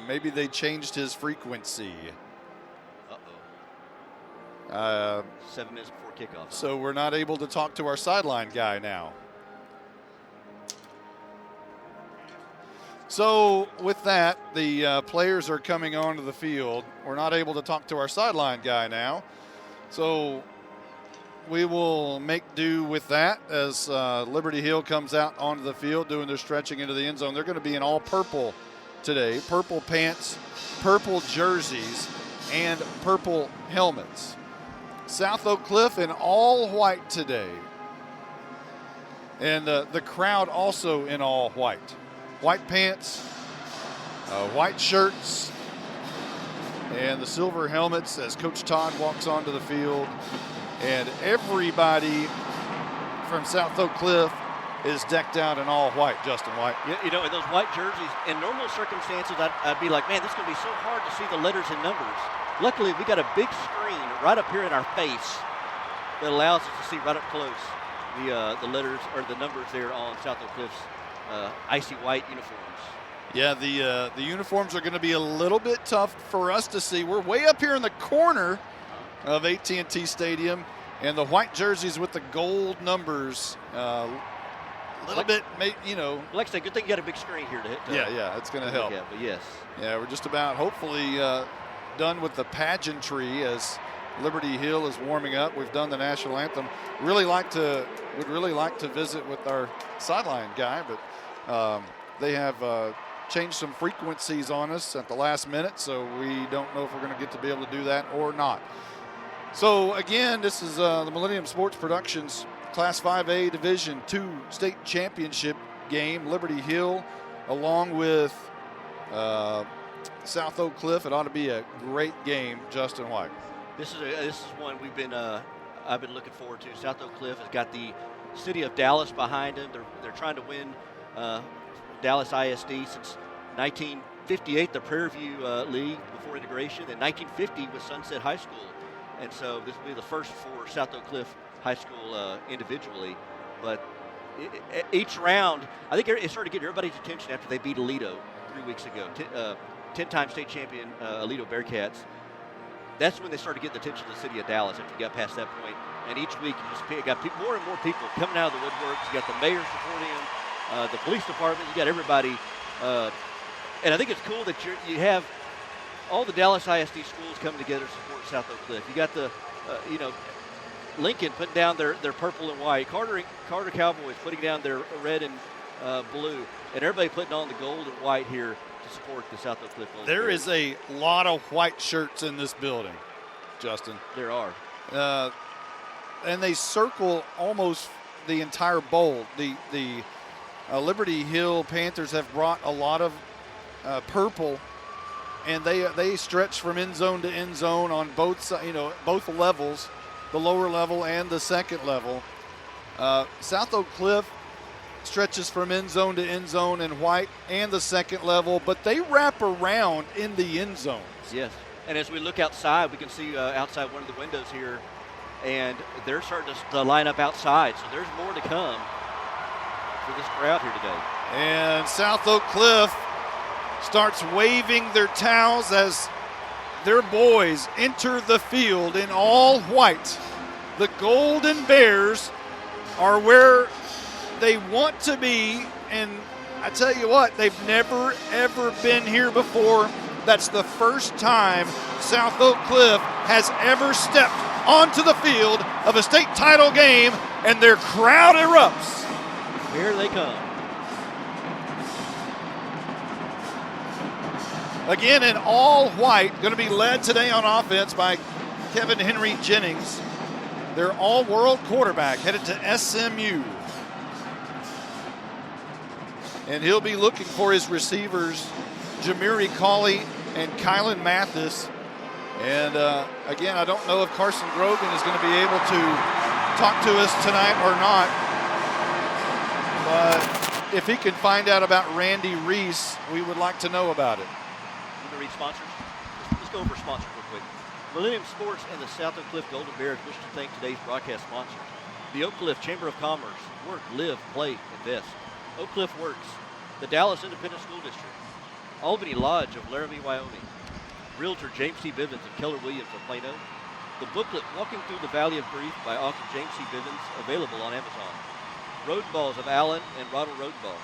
maybe they changed his frequency. Uh-oh. 7 minutes before kickoff. So we're not able to talk to our sideline guy now. So with that, the players are coming onto the field. We're not able to talk to our sideline guy now. So we will make do with that as Liberty Hill comes out onto the field doing their stretching into the end zone. They're going to be in all purple today. Purple pants, purple jerseys, and purple helmets. South Oak Cliff in all white today. And the crowd also in all white. White pants, white shirts and the silver helmets as Coach Todd walks onto the field. And everybody from South Oak Cliff is decked out in all white, Justin White. You know, in those white jerseys, in normal circumstances, I'd be like, man, this is going to be so hard to see the letters and numbers. Luckily, we got a big screen right up here in our face that allows us to see right up close the letters or the numbers there on South Oak Cliff's icy white uniforms. Yeah, the uniforms are going to be a little bit tough for us to see. We're way up here in the corner of AT&T Stadium, and the white jerseys with the gold numbers, a little bit, you know. Like I said, good thing you got a big screen here to hit. Yeah, it's going to help. Yeah, but yes. Yeah, we're just about hopefully done with the pageantry as Liberty Hill is warming up. We've done the national anthem. Would really like to visit with our sideline guy, but they have changed some frequencies on us at the last minute, so we don't know if we're going to get to be able to do that or not. So again, this is the Millennium Sports Productions Class 5A Division II State Championship game. Liberty Hill along with South Oak Cliff. It ought to be a great game, Justin White. This is one I've been looking forward to. South Oak Cliff has got the city of Dallas behind them. They're trying to win Dallas ISD since 1958, the Prairie View League before integration, and 1950 with Sunset High School. And so this will be the first for South Oak Cliff High School individually. But each round, I think it started getting everybody's attention after they beat Aledo 3 weeks ago. 10-time state champion Aledo Bearcats. That's when they started getting the attention of the city of Dallas after you got past that point. And each week you just got more and more people coming out of the woodworks. You got the mayor supporting them, the police department. You got everybody. And I think it's cool that you have all the Dallas ISD schools coming together to support South Oak Cliff. You got the, Lincoln putting down their purple and white. Carter Cowboys putting down their red and blue. And everybody putting on the gold and white here to support the South Oak Cliff. There is a lot of white shirts in this building, Justin. There are. And they circle almost the entire bowl. The Liberty Hill Panthers have brought a lot of purple, and they stretch from end zone to end zone on both both levels, the lower level and the second level. South Oak Cliff stretches from end zone to end zone in white and the second level, but they wrap around in the end zones. Yes, and as we look outside, we can see outside one of the windows here, and they're starting to line up outside, so there's more to come for this crowd here today. And South Oak Cliff starts waving their towels as their boys enter the field in all white. The Golden Bears are where they want to be, and I tell you what, they've never, ever been here before. That's the first time South Oak Cliff has ever stepped onto the field of a state title game, and their crowd erupts. Here they come. Again, in all white, going to be led today on offense by Kevin Henry Jennings, their all-world quarterback, headed to SMU. And he'll be looking for his receivers, Jamiri Cawley and Kylan Mathis. And again, I don't know if Carson Grogan is going to be able to talk to us tonight or not. But if he can find out about Randy Reese, we would like to know about it. To read sponsors. Let's go over sponsors real quick. Millennium Sports and the South Oak Cliff Golden Bears wish to thank today's broadcast sponsors. The Oak Cliff Chamber of Commerce. Work, live, play, invest. Oak Cliff Works. The Dallas Independent School District. Albany Lodge of Laramie, Wyoming. Realtor James C. Bivens of Keller Williams of Plano. The booklet Walking Through the Valley of Grief by author James C. Bivens, available on Amazon. Road Balls of Allen and Ronald Roadball.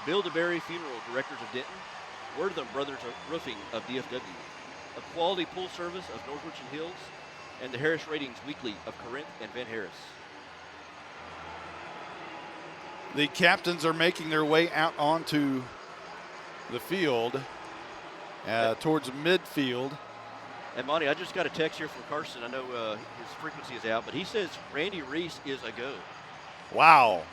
Bill DeBerry Funeral Directors of Denton. Wortham Brothers Roofing of DFW, a quality pool service of Northwich and Hills, and the Harris Ratings Weekly of Corinth and Van Harris. The captains are making their way out onto the field towards midfield. And Monty, I just got a text here from Carson. I know his frequency is out, but he says Randy Reese is a go. Wow.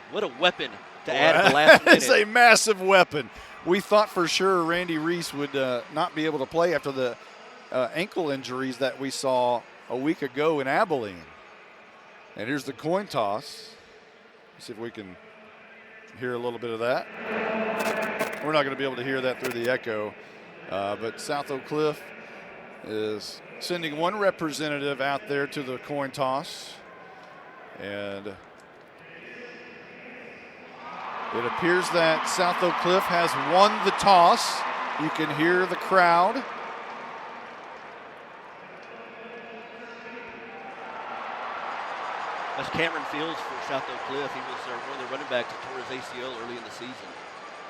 What a weapon to add at the last minute. It's a massive weapon. we thought for sure Randy Reese would not be able to play after the ankle injuries that we saw a week ago in Abilene. And here's the coin toss. Let's see if we can hear a little bit of that. We're not going to be able to hear that through the echo, but South Oak Cliff is sending one representative out there to the coin toss. And it appears that South Oak Cliff has won the toss. You can hear the crowd. That's Cameron Fields for South Oak Cliff. He was one of the running backs that tore his ACL early in the season,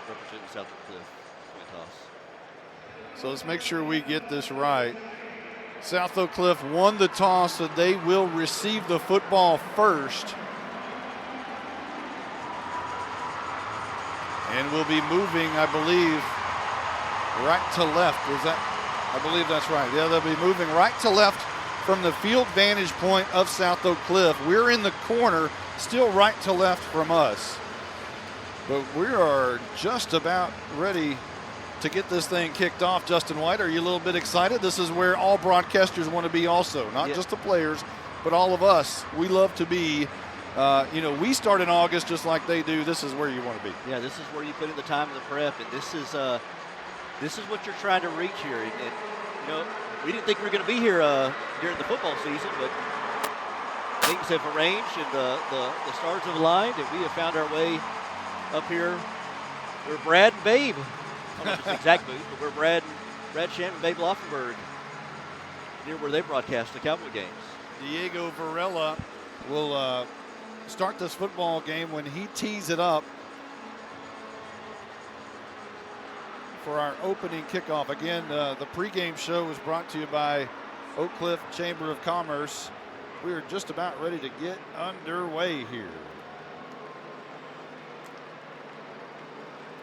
representing South Oak Cliff. Coin toss. So let's make sure we get this right. South Oak Cliff won the toss, so they will receive the football first. And will be moving, I believe, right to left. Is that? I believe that's right. Yeah, they'll be moving right to left from the field vantage point of South Oak Cliff. We're in the corner, still right to left from us. But we are just about ready to get this thing kicked off. Justin White, are you a little bit excited? This is where all broadcasters want to be also, not just the players, but all of us. We love to be, we start in August just like they do. This is where you want to be. Yeah, this is where you put in the time of the prep, and this is what you're trying to reach here. And we didn't think we were going to be here during the football season, but things have arranged and the stars have aligned, and we have found our way up here. We're Brad and Babe. I don't know if it's the exact move, but we're Brad Shannon and Babe Laufenberg near where they broadcast the Cowboy games. Diego Varela will start this football game when he tees it up for our opening kickoff. Again, the pregame show was brought to you by Oak Cliff Chamber of Commerce. We are just about ready to get underway here.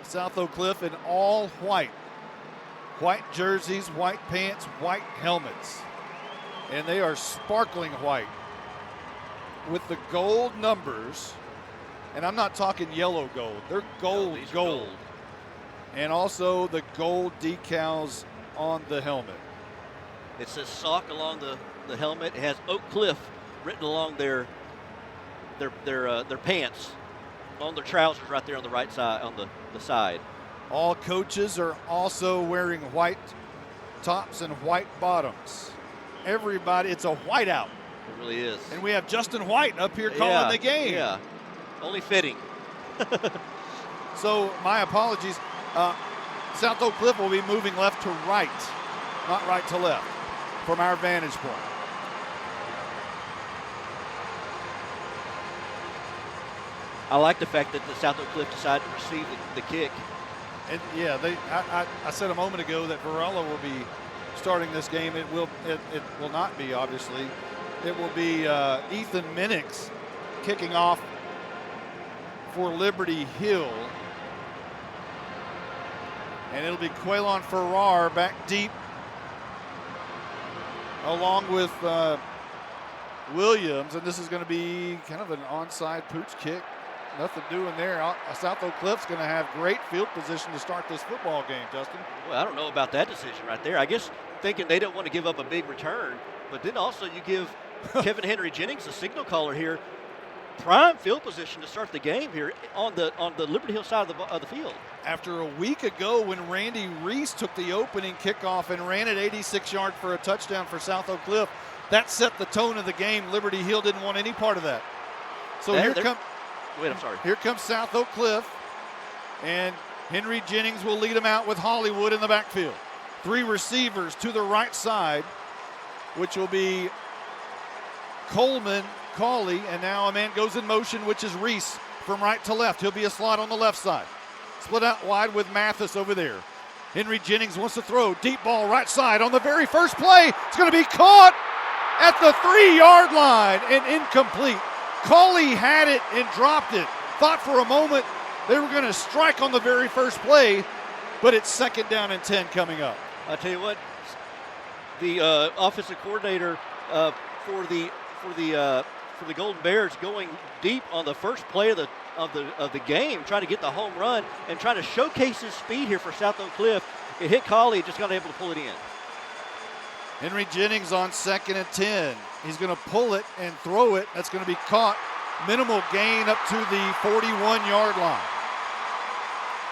South Oak Cliff in all white. White jerseys, white pants, white helmets. And they are sparkling white with the gold numbers. And I'm not talking yellow gold. They're gold. And also the gold decals on the helmet. It says sock along the helmet. It has Oak Cliff written along their pants, on their trousers right there on the right side, on the side. All coaches are also wearing white tops and white bottoms. Everybody, it's a whiteout. It really is. And we have Justin White up here calling the game. Yeah, only fitting. So my apologies. South Oak Cliff will be moving left to right, not right to left, from our vantage point. I like the fact that the South Oak Cliff decided to receive the kick. And yeah, I said a moment ago that Varela will be starting this game. It will not be, obviously. It will be Ethan Minix kicking off for Liberty Hill. And it'll be Quaylon Farrar back deep along with Williams. And this is going to be kind of an onside pooch kick. Nothing doing there. South Oak Cliff's going to have great field position to start this football game, Justin. Well, I don't know about that decision right there. I guess thinking they don't want to give up a big return, but then also you give Kevin Henry Jennings, the signal caller here, prime field position to start the game here on the Liberty Hill side of the field. After a week ago when Randy Reese took the opening kickoff and ran it 86 yards for a touchdown for South Oak Cliff, that set the tone of the game. Liberty Hill didn't want any part of that. So here comes South Oak Cliff, and Henry Jennings will lead them out with Hollywood in the backfield. 3 receivers to the right side, which will be Coleman, Cauley, and now a man goes in motion, which is Reese from right to left. He'll be a slot on the left side. Split out wide with Mathis over there. Henry Jennings wants to throw. Deep ball right side on the very first play. It's going to be caught at the 3-yard line and incomplete. Cauley had it and dropped it. Thought for a moment they were going to strike on the very first play, but it's 2nd down and 10 coming up. I'll tell you what, the offensive coordinator for the Golden Bears going deep on the first play of of the game, trying to get the home run and trying to showcase his speed here for South Oak Cliff. It hit Colley, just got able to pull it in. Henry Jennings on 2nd and 10. He's going to pull it and throw it. That's going to be caught. Minimal gain up to the 41-yard line.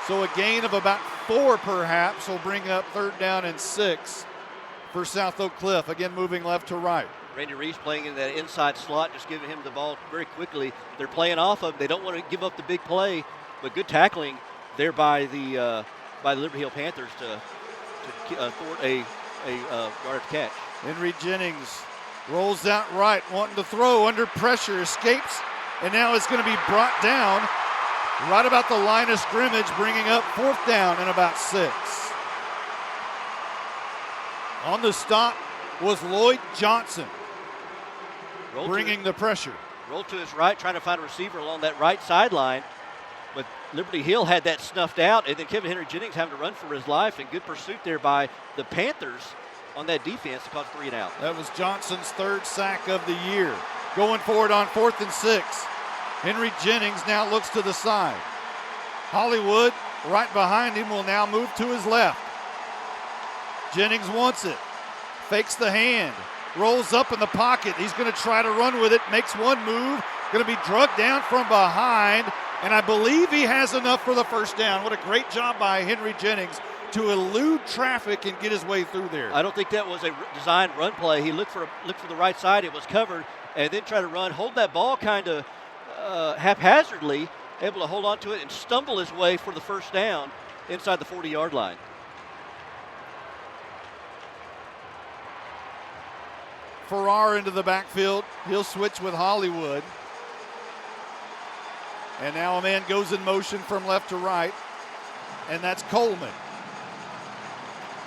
So a gain of about 4 perhaps will bring up 3rd down and 6 for South Oak Cliff. Again, moving left to right. Randy Reese playing in that inside slot, just giving him the ball very quickly. They're playing off of him. They don't want to give up the big play, but good tackling there by the Liberty Hill Panthers to thwart a yard catch. Henry Jennings rolls out right, wanting to throw under pressure, escapes, and now it's going to be brought down right about the line of scrimmage, bringing up 4th down and about 6. On the stop was Lloyd Johnson, bringing the pressure. Rolled to his right, trying to find a receiver along that right sideline, but Liberty Hill had that snuffed out, and then Kevin Henry Jennings having to run for his life, and good pursuit there by the Panthers on that defense to cause 3 and out. That was Johnson's 3rd sack of the year. Going forward on 4th and 6. Henry Jennings now looks to the side. Hollywood right behind him will now move to his left. Jennings wants it. Fakes the hand. Rolls up in the pocket. He's going to try to run with it. Makes one move. Going to be drugged down from behind. And I believe he has enough for the 1st down. What a great job by Henry Jennings to elude traffic and get his way through there. I don't think that was a designed run play. He looked for the right side. It was covered, and then tried to run, hold that ball kind of haphazardly, able to hold on to it and stumble his way for the 1st down inside the 40-yard line. Farrar into the backfield. He'll switch with Hollywood. And now a man goes in motion from left to right, and that's Coleman.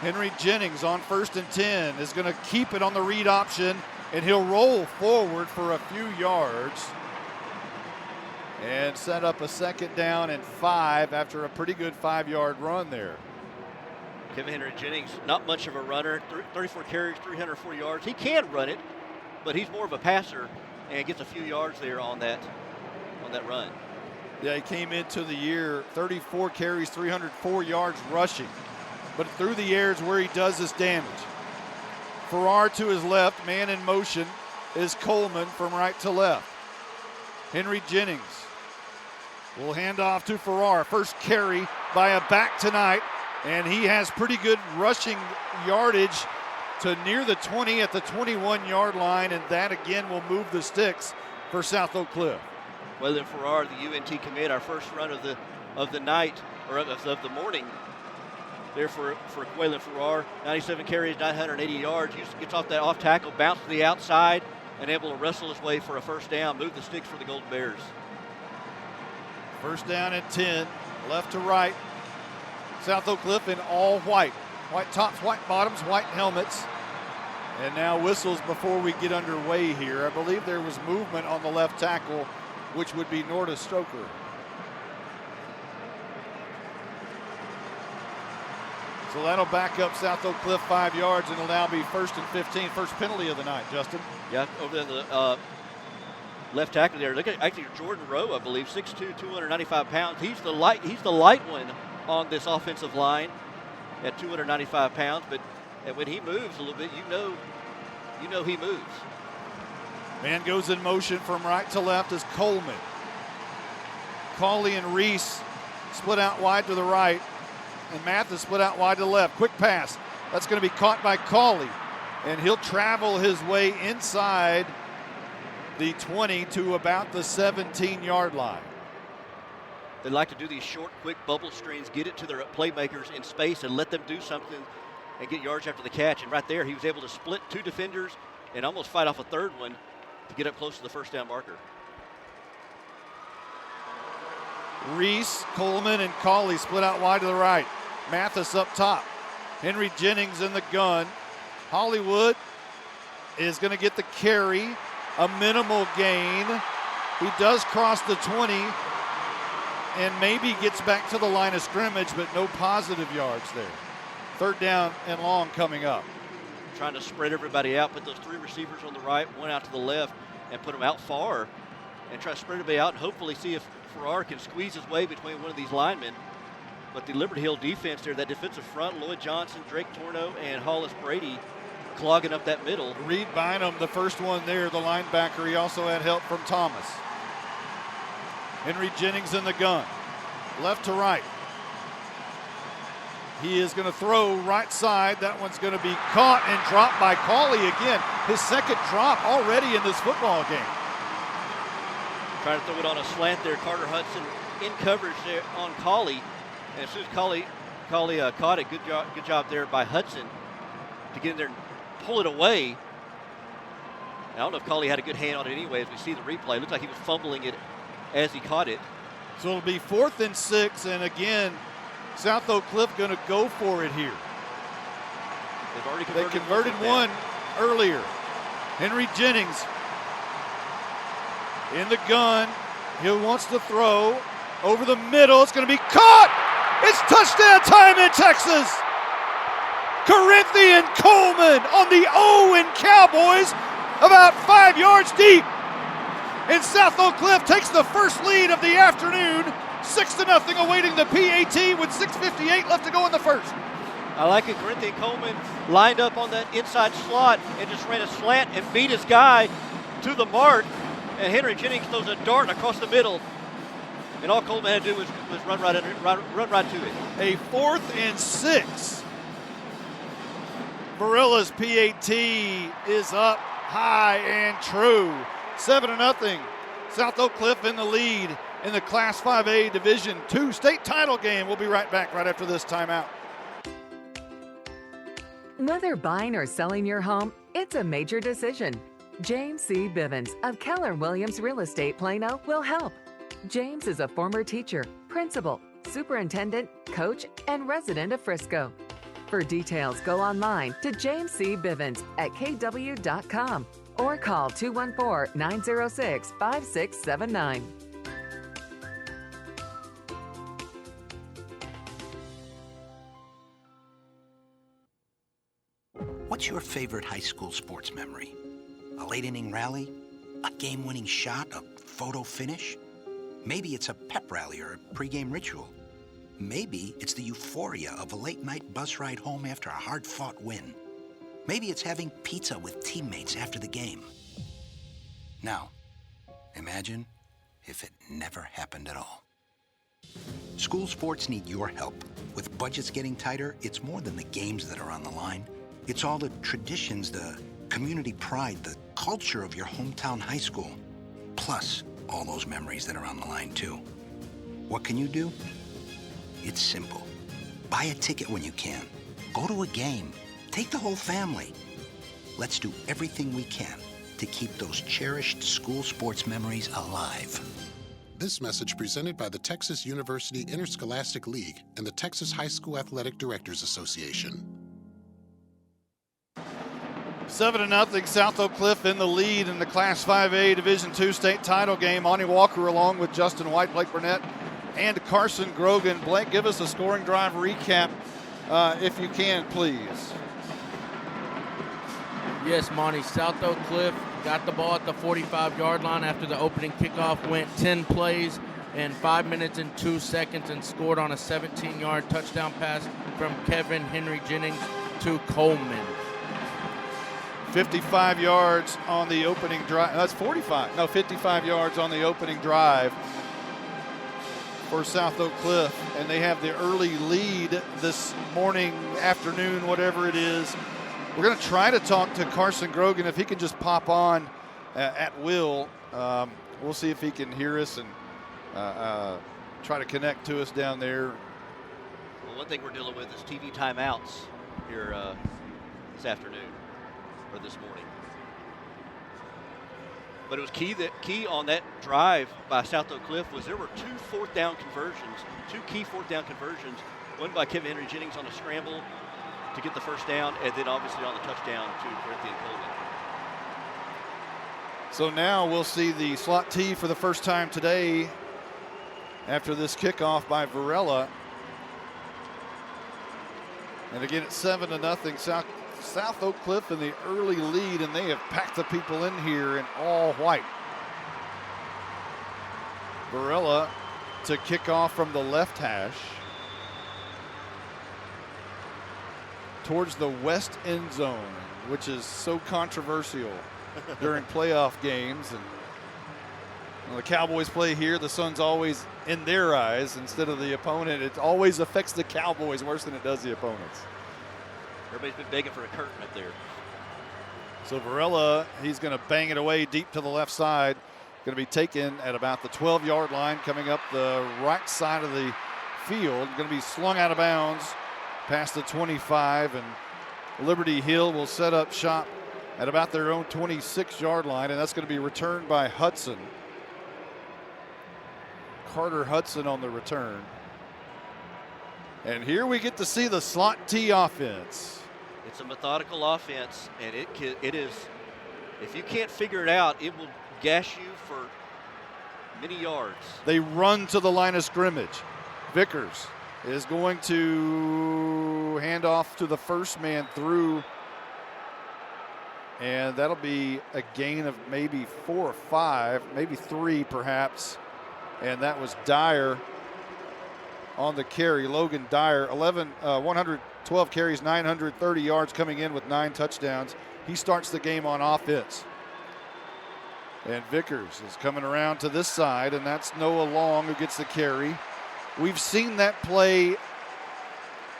Henry Jennings on 1st and 10 is going to keep it on the read option, and he'll roll forward for a few yards and set up a 2nd down and 5 after a pretty good 5-yard run there. Kevin Henry Jennings, not much of a runner, 34 carries, 304 yards. He can run it, but he's more of a passer and gets a few yards there on that run. Yeah, he came into the year 34 carries, 304 yards rushing. But through the air is where he does his damage. Farrar to his left, man in motion is Coleman from right to left. Henry Jennings will hand off to Farrar. First carry by a back tonight, and he has pretty good rushing yardage to near the 20 at the 21-yard line, and that again will move the sticks for South Oak Cliff. Waylon Farrar, the UNT commit, our first run of the night, or of the morning there for Waylon Farrar. 97 carries, 980 yards. He gets off that off tackle, bounces to the outside, and able to wrestle his way for a 1st down, move the sticks for the Golden Bears. 1st down and 10, left to right. South Oak Cliff in all white. White tops, white bottoms, white helmets. And now whistles before we get underway here. I believe there was movement on the left tackle, which would be Norda Stoker. So that'll back up South Oak Cliff 5 yards, and it'll now be 1st and 15, first penalty of the night, Justin. Yeah, over there the left tackle there. Look at actually Jordan Rowe, I believe, 6'2", 295 pounds. He's the light one on this offensive line at 295 pounds, but when he moves a little bit, you know he moves. Man goes in motion from right to left is Coleman. Colley and Reese split out wide to the right, and Mathis split out wide to the left. Quick pass. That's going to be caught by Colley, and he'll travel his way inside the 20 to about the 17-yard line. They like to do these short, quick bubble screens, get it to their playmakers in space and let them do something and get yards after the catch. And right there, he was able to split 2 defenders and almost fight off a 3rd one to get up close to the 1st down marker. Reese, Coleman, and Colley split out wide to the right. Mathis up top. Henry Jennings in the gun. Hollywood is going to get the carry, a minimal gain. He does cross the 20 and maybe gets back to the line of scrimmage, but no positive yards there. 3rd down and long coming up. Trying to spread everybody out, put those 3 receivers on the right, 1 out to the left, and put them out far and try to spread everybody out and hopefully see if Farrar can squeeze his way between one of these linemen. But the Liberty Hill defense there, that defensive front, Lloyd Johnson, Drake Torno, and Hollis Brady clogging up that middle. Reed Bynum, the first one there, the linebacker. He also had help from Thomas. Henry Jennings in the gun, left to right. He is going to throw right side. That one's going to be caught and dropped by Cauley again. His second drop already in this football game. Trying to throw it on a slant there. Carter Hudson in coverage there on Cauley. And as soon as Cauley caught it, good job there by Hudson to get in there and pull it away. I don't know if Cauley had a good hand on it anyway as we see the replay. It looks like he was fumbling it as he caught it. So it'll be 4th and 6, and again, South Oak Cliff going to go for it here. They've already converted one earlier. Henry Jennings in the gun. He wants to throw over the middle. It's going to be caught. It's touchdown time in Texas. Corinthian Coleman on the Owen Cowboys, about 5 yards deep. And South Oak Cliff takes the first lead of the afternoon, 6-0, awaiting the PAT with 6:58 left to go in the first. I like it. Corinthian Coleman lined up on that inside slot and just ran a slant and beat his guy to the mark. And Henry Jennings throws a dart across the middle. And all Coleman had to do was run right to it. A 4th and 6. Varilla's PAT is up high and true. 7-0. South Oak Cliff in the lead in the Class 5A Division II state title game. We'll be right back right after this timeout. Whether buying or selling your home, it's a major decision. James C. Bivens of Keller Williams Real Estate Plano will help. James is a former teacher, principal, superintendent, coach, and resident of Frisco. For details, go online to James C. Bivens at kw.com or call 214-906-5679. What's your favorite high school sports memory? A late inning rally? A game-winning shot? A photo finish? Maybe it's a pep rally or a pregame ritual. Maybe it's the euphoria of a late-night bus ride home after a hard-fought win. Maybe it's having pizza with teammates after the game. Now, imagine if it never happened at all. School sports need your help. With budgets getting tighter, it's more than the games that are on the line. It's all the traditions, the community pride, the culture of your hometown high school. Plus, all those memories that are on the line, too. What can you do? It's simple. Buy a ticket when you can. Go to a game. Take the whole family. Let's do everything we can to keep those cherished school sports memories alive. This message presented by the Texas University Interscholastic League and the Texas High School Athletic Directors Association. 7-0, South Oak Cliff in the lead in the Class 5A Division II state title game. Monty Walker along with Justin White, Blake Burnett, and Carson Grogan. Blake, give us a scoring drive recap if you can, please. Yes, Monty. South Oak Cliff got the ball at the 45-yard line after the opening kickoff, went 10 plays in 5 minutes and 2 seconds and scored on a 17-yard touchdown pass from Kevin Henry Jennings to Coleman. 55 yards on the opening drive. That's 45. No, 55 yards on the opening drive for South Oak Cliff. And they have the early lead this morning, afternoon, whatever it is. We're going to try to talk to Carson Grogan if he can just pop on at will. We'll see if he can hear us and try to connect to us down there. Well, one thing we're dealing with is TV timeouts here this afternoon. Or this morning. But it was key on that drive by South Oak Cliff was there were two key fourth down conversions, one by Kevin Henry Jennings on a scramble to get the first down, and then obviously on the touchdown to Corinthian Coleman. So now we'll see the slot T for the first time today after this kickoff by Varela. And again, it's 7-0 South Oak Cliff in the early lead, and they have packed the people in here in all white. Varela to kick off from the left hash towards the west end zone, which is so controversial during playoff games. And when the Cowboys play here, the sun's always in their eyes instead of the opponent. It always affects the Cowboys worse than it does the opponents. Everybody's been begging for a curtain up there. So Varela, he's going to bang it away deep to the left side. Going to be taken at about the 12-yard line, coming up the right side of the field. Going to be slung out of bounds past the 25, and Liberty Hill will set up shop at about their own 26-yard line, and that's going to be returned by Hudson. Carter Hudson on the return. And here we get to see the slot T offense. It's a methodical offense, and it is, if you can't figure it out, it will gash you for many yards. They run to the line of scrimmage. Vickers is going to hand off to the first man through, and that'll be a gain of maybe 4 or 5, maybe 3 perhaps, and that was Dyer on the carry. Logan Dyer, 112 carries, 930 yards, coming in with 9 touchdowns. He starts the game on offense. And Vickers is coming around to this side, and that's Noah Long who gets the carry. We've seen that play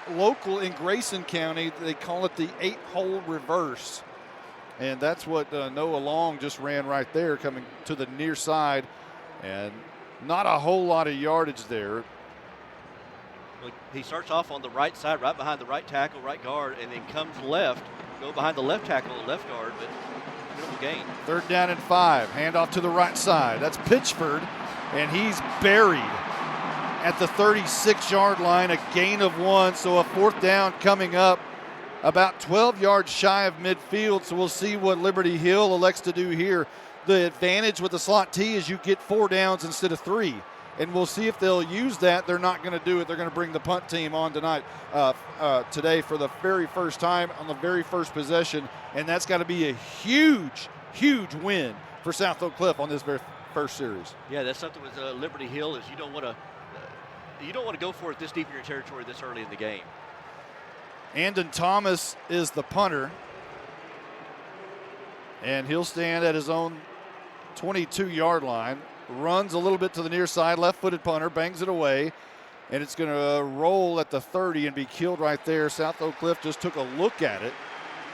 local in Grayson County. They call it the 8-hole reverse. And that's what Noah Long just ran right there, coming to the near side. And not a whole lot of yardage there. He starts off on the right side, right behind the right tackle, right guard, and then comes left, go behind the left tackle, left guard, but minimal gain. 3rd down and 5. Handoff to the right side. That's Pitchford, and he's buried at the 36-yard line, a gain of 1. So a 4th down coming up about 12 yards shy of midfield. So we'll see what Liberty Hill elects to do here. The advantage with the slot T is you get 4 downs instead of 3. And we'll see if they'll use that. They're not going to do it. They're going to bring the punt team on today for the very first time on the very first possession. And that's got to be a huge, huge win for South Oak Cliff on this very first series. Yeah, that's something with Liberty Hill is you don't want to go for it this deep in your territory this early in the game. Andon Thomas is the punter. And he'll stand at his own 22-yard line. Runs a little bit to the near side, left-footed punter, bangs it away, and it's going to roll at the 30 and be killed right there. South Oak Cliff just took a look at it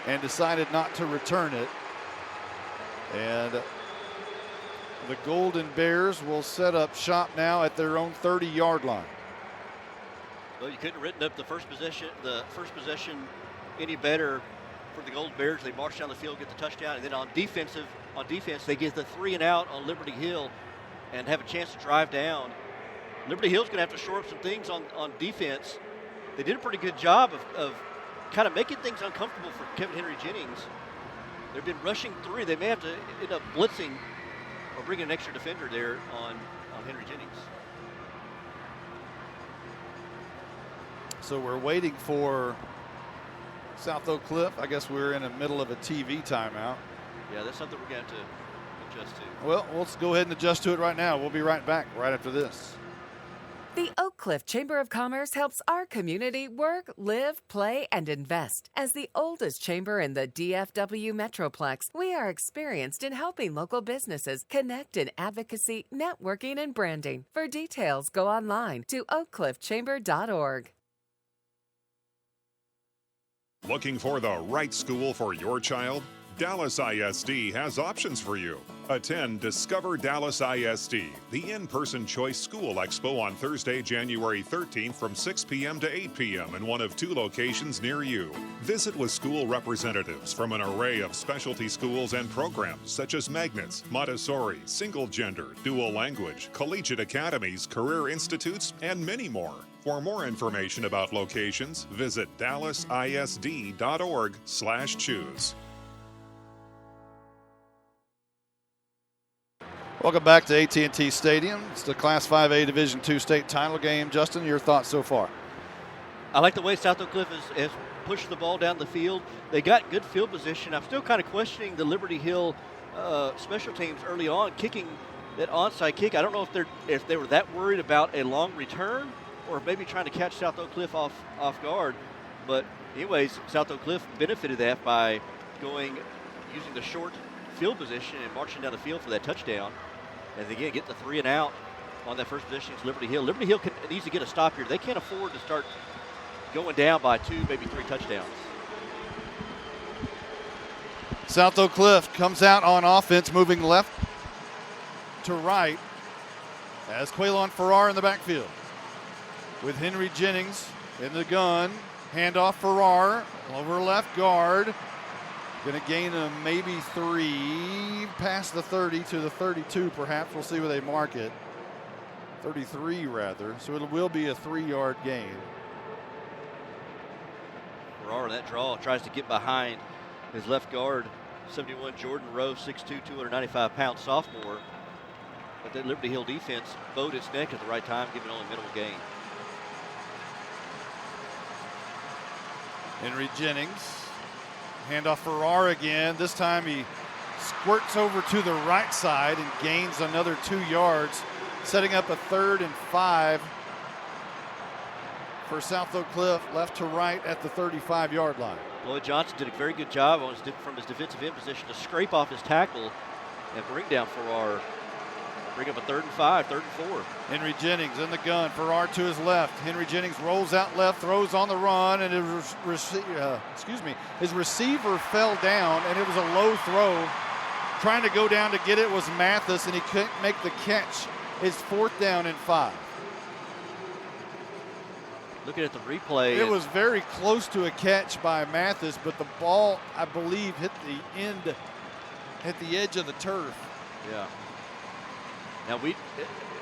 and decided not to return it. And the Golden Bears will set up shop now at their own 30-yard line. Well, you couldn't have written up the first possession any better for the Golden Bears. They march down the field, get the touchdown, and then on defense, they get the 3 and out on Liberty Hill and have a chance to drive down. Liberty Hill's going to have to shore up some things on defense. They did a pretty good job of kind of making things uncomfortable for Kevin Henry Jennings. They've been rushing 3. They may have to end up blitzing or bringing an extra defender there on Henry Jennings. So we're waiting for South Oak Cliff. I guess we're in the middle of a TV timeout. Yeah, that's something we're going to have to adjust to. Well, let's go ahead and adjust to it right now. We'll be right back right after this. The Oak Cliff Chamber of Commerce helps our community work, live, play, and invest. As the oldest chamber in the DFW Metroplex, we are experienced in helping local businesses connect in advocacy, networking, and branding. For details, go online to oakcliffchamber.org. Looking for the right school for your child? Dallas ISD has options for you. Attend Discover Dallas ISD, the in-person choice school expo on Thursday, January 13th from 6 p.m. to 8 p.m. in one of 2 locations near you. Visit with school representatives from an array of specialty schools and programs such as Magnets, Montessori, Single Gender, Dual Language, Collegiate Academies, Career Institutes, and many more. For more information about locations, visit dallasisd.org/choose. Welcome back to AT&T Stadium. It's the Class 5A Division II state title game. Justin, your thoughts so far? I like the way South Oak Cliff has pushed the ball down the field. They got good field position. I'm still kind of questioning the Liberty Hill special teams early on, kicking that onside kick, I don't know if they were that worried about a long return or maybe trying to catch South Oak Cliff off guard. But anyways, South Oak Cliff benefited that by using the short field position and marching down the field for that touchdown. And again, get the 3 and out on that first position is Liberty Hill. Liberty Hill needs to get a stop here. They can't afford to start going down by 2, maybe 3 touchdowns. South Oak Cliff comes out on offense, moving left to right as Quaylon Farrar in the backfield with Henry Jennings in the gun. Handoff Farrar over left guard. Going to gain maybe 3 past the 30 to the 32 perhaps. We'll see where they mark it. 33 rather. So it will be a 3-yard gain. Farrar in that draw tries to get behind his left guard, 71 Jordan Rowe, 6'2", 295-pound sophomore. But the Liberty Hill defense bowed its neck at the right time, giving only minimal gain. Henry Jennings. Handoff Farrar again. This time he squirts over to the right side and gains another 2 yards, setting up a 3rd and 5 for South Oak Cliff, left to right at the 35-yard line. Lloyd Johnson did a very good job from his defensive end position to scrape off his tackle and bring down Farrar. Bring up a 3rd and 5, 3rd and 4. Henry Jennings in the gun. Farrar to his left. Henry Jennings rolls out left, throws on the run, and his receiver fell down, and it was a low throw. Trying to go down to get it was Mathis, and he couldn't make the catch. It's 4th down and 5. Looking at the replay. It was very close to a catch by Mathis, but the ball, I believe, hit the edge of the turf. Yeah. Now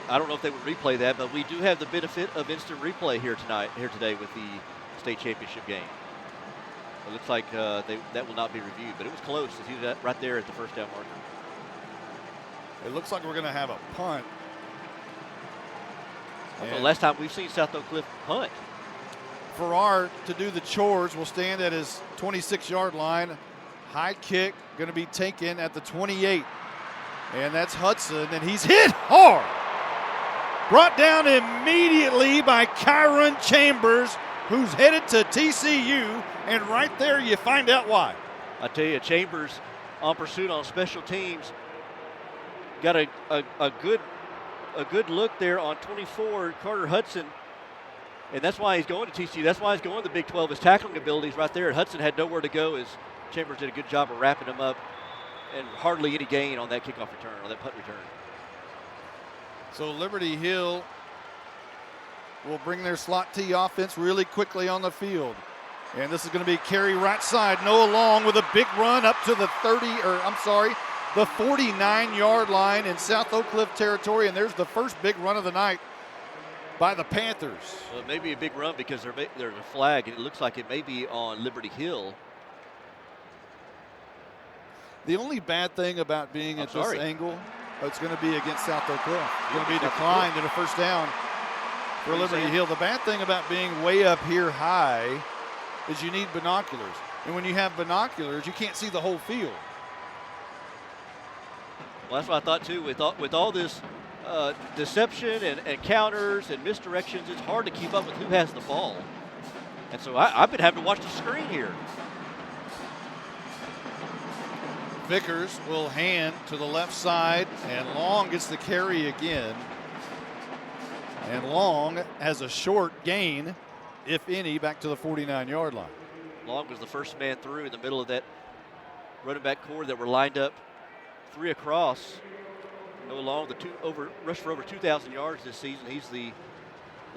I don't know if they would replay that, but we do have the benefit of instant replay here today with the state championship game. It looks like that will not be reviewed, but it was close. You see that right there at the 1st down marker. It looks like we're going to have a punt. The last time we've seen South Oak Cliff punt. Farrar, to do the chores, will stand at his 26-yard line. High kick going to be taken at the 28. And that's Hudson, and he's hit hard. Brought down immediately by Kyron Chambers, who's headed to TCU, and right there you find out why. I tell you, Chambers on pursuit on special teams got a good look there on 24, Carter Hudson, and that's why he's going to TCU. That's why he's going to the Big 12. His tackling abilities right there. And Hudson had nowhere to go as Chambers did a good job of wrapping him up, and hardly any gain on that kickoff return, on that punt return. So Liberty Hill will bring their slot T offense really quickly on the field. And this is going to be carry right side. Noah Long with a big run up to the 49-yard line in South Oak Cliff territory. And there's the first big run of the night by the Panthers. Well, it may be a big run because there's a flag, and it looks like it may be on Liberty Hill. The only bad thing about being at this angle, it's going to be against South Oak Cliff. It's going to be declined in a 1st down for Liberty Hill. The bad thing about being way up here high is you need binoculars. And when you have binoculars, you can't see the whole field. Well, that's what I thought too. With all this deception and counters and misdirections, it's hard to keep up with who has the ball. And so I've been having to watch the screen here. Vickers will hand to the left side, and Long gets the carry again. And Long has a short gain, if any, back to the 49-yard line. Long was the first man through in the middle of that running back core that were lined up 3 across. Noah Long, rushed for over 2,000 yards this season. He's the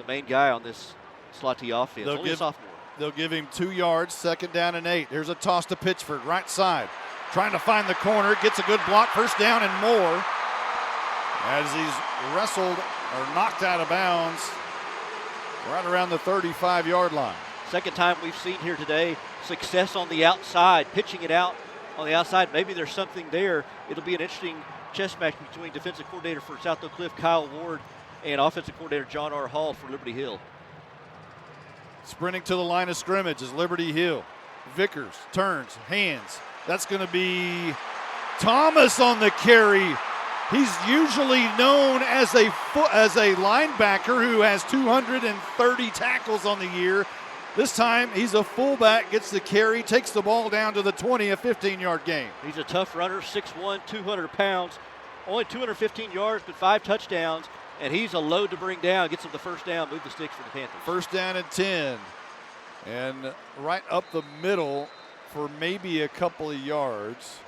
main guy on this slot T offense. Only a sophomore. They'll give him 2 yards, 2nd down and 8. Here's a toss to Pitchford, right side. Trying to find the corner, gets a good block, 1st down and more. As he's wrestled or knocked out of bounds right around the 35-yard line. Second time we've seen here today, success on the outside, pitching it out on the outside. Maybe there's something there. It'll be an interesting chess match between defensive coordinator for South Oak Cliff, Kyle Ward, and offensive coordinator John R. Hall for Liberty Hill. Sprinting to the line of scrimmage is Liberty Hill. Vickers turns, hands. That's going to be Thomas on the carry He's usually known as a linebacker who has 230 tackles on the year. This time, he's a fullback, gets the carry, takes the ball down to the 20, a 15-yard gain. He's a tough runner, 6'1", 200 pounds, only 215 yards, but 5 touchdowns, and he's a load to bring down. Gets him the first down, move the sticks for the Panthers. First down and 10, and right up the middle for maybe a couple of yards.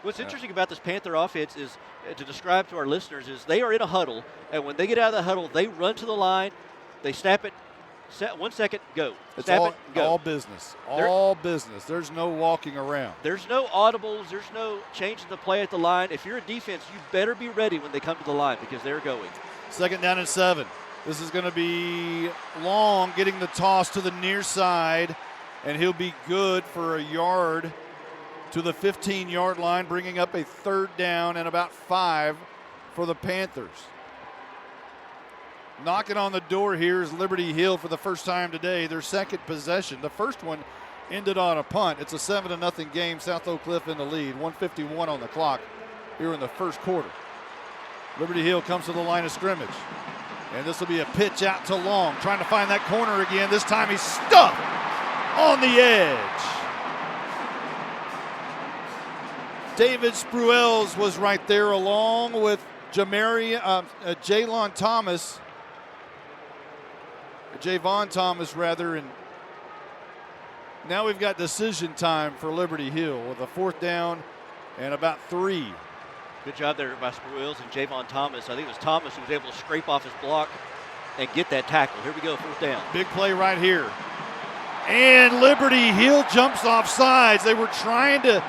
What's interesting about this Panther offense is, to describe to our listeners, is they are in a huddle, and when they get out of the huddle, they run to the line, they snap it, 1 second, go. It's snap all, it, go. all business. All business. There's no walking around. There's no audibles. There's no changing the play at the line. If you're a defense, you better be ready when they come to the line because they're going. Second down and 7. This is going to be Long getting the toss to the near side, and he'll be good for a yard to the 15-yard line, bringing up a third down and about 5 for the Panthers. Knocking on the door here is Liberty Hill for the first time today, their second possession. The first one ended on a punt. It's a 7-0 game, South Oak Cliff in the lead, 1:51 on the clock here in the first quarter. Liberty Hill comes to the line of scrimmage, and this will be a pitch out to Long, trying to find that corner again. This time he's stuck on the edge. David Spruels was right there along with Javon Thomas, and now we've got decision time for Liberty Hill with a fourth down and about 3. Good job there by Spruels and Javon Thomas. I think it was Thomas who was able to scrape off his block and get that tackle. Here we go, fourth down. Big play right here. And Liberty Hill jumps off sides. They were trying to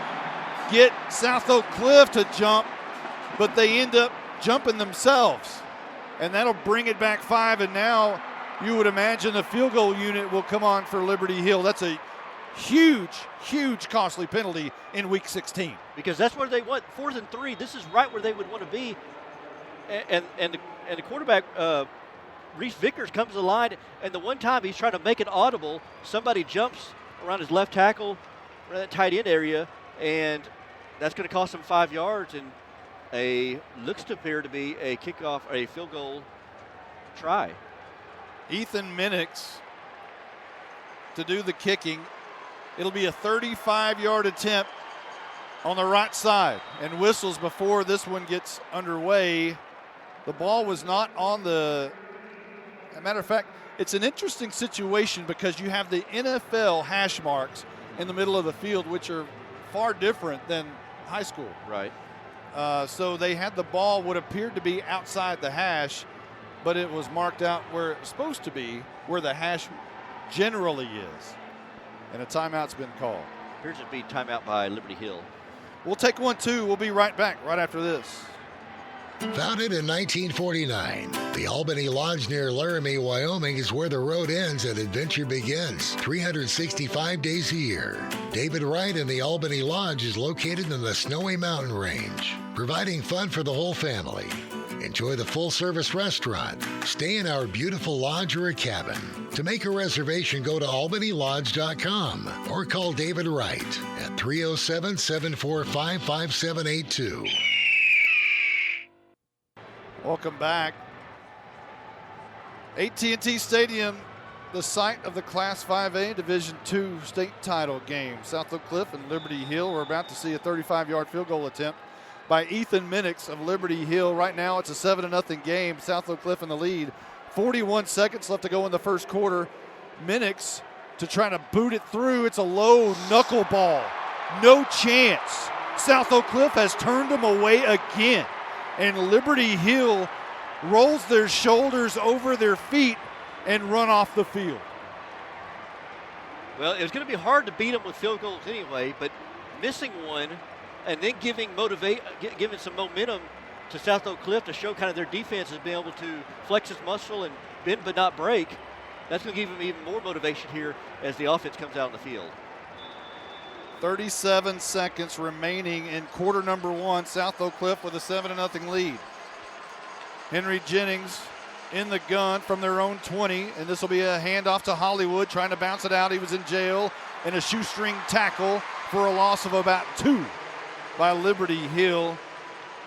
get South Oak Cliff to jump, but they end up jumping themselves. And that'll bring it back 5, and now you would imagine the field goal unit will come on for Liberty Hill. That's a huge, huge costly penalty in Week 16. Because that's where they want, 4th and 3. This is right where they would want to be. And the quarterback, Reese Vickers, comes to the line, and the one time he's trying to make it audible, somebody jumps around his left tackle, around that tight end area, and that's going to cost him 5 yards, and looks to appear to be a kickoff, a field goal try. Ethan Minix to do the kicking. It'll be a 35-yard attempt on the right side, and whistles before this one gets underway. The ball was not on the, as a matter of fact, it's an interesting situation because you have the NFL hash marks in the middle of the field, which are far different than high school. Right. So they had the ball what appeared to be outside the hash, but it was marked out where it's supposed to be, where the hash generally is. And a timeout's been called. Appears to be timeout by Liberty Hill. We'll take 1, 2. We'll be right back right after this. Founded in 1949, the Albany Lodge near Laramie, Wyoming is where the road ends and adventure begins, 365 days a year. David Wright and the Albany Lodge is located in the Snowy Mountain Range, providing fun for the whole family. Enjoy the full-service restaurant, stay in our beautiful lodge or a cabin. To make a reservation, go to albanylodge.com or call David Wright at 307-745-5782. Welcome back. AT&T Stadium, the site of the Class 5A Division II state title game. South Oak Cliff and Liberty Hill. We're about to see a 35-yard field goal attempt by Ethan Minix of Liberty Hill. Right now it's a 7-0 game. South Oak Cliff in the lead. 41 seconds left to go in the first quarter. Minix to try to boot it through. It's a low knuckleball. No chance. South Oak Cliff has turned them away again. And Liberty Hill rolls their shoulders over their feet and run off the field. Well, it was going to be hard to beat them with field goals anyway, but missing one and then giving some momentum to South Oak Cliff to show kind of their defense has been able to flex its muscle and bend but not break. That's going to give them even more motivation here as the offense comes out on the field. 37 seconds remaining in quarter number 1. South Oak Cliff with a 7-0 lead. Henry Jennings in the gun from their own 20, and this will be a handoff to Hollywood, trying to bounce it out. He was in jail, and a shoestring tackle for a loss of about 2 by Liberty Hill.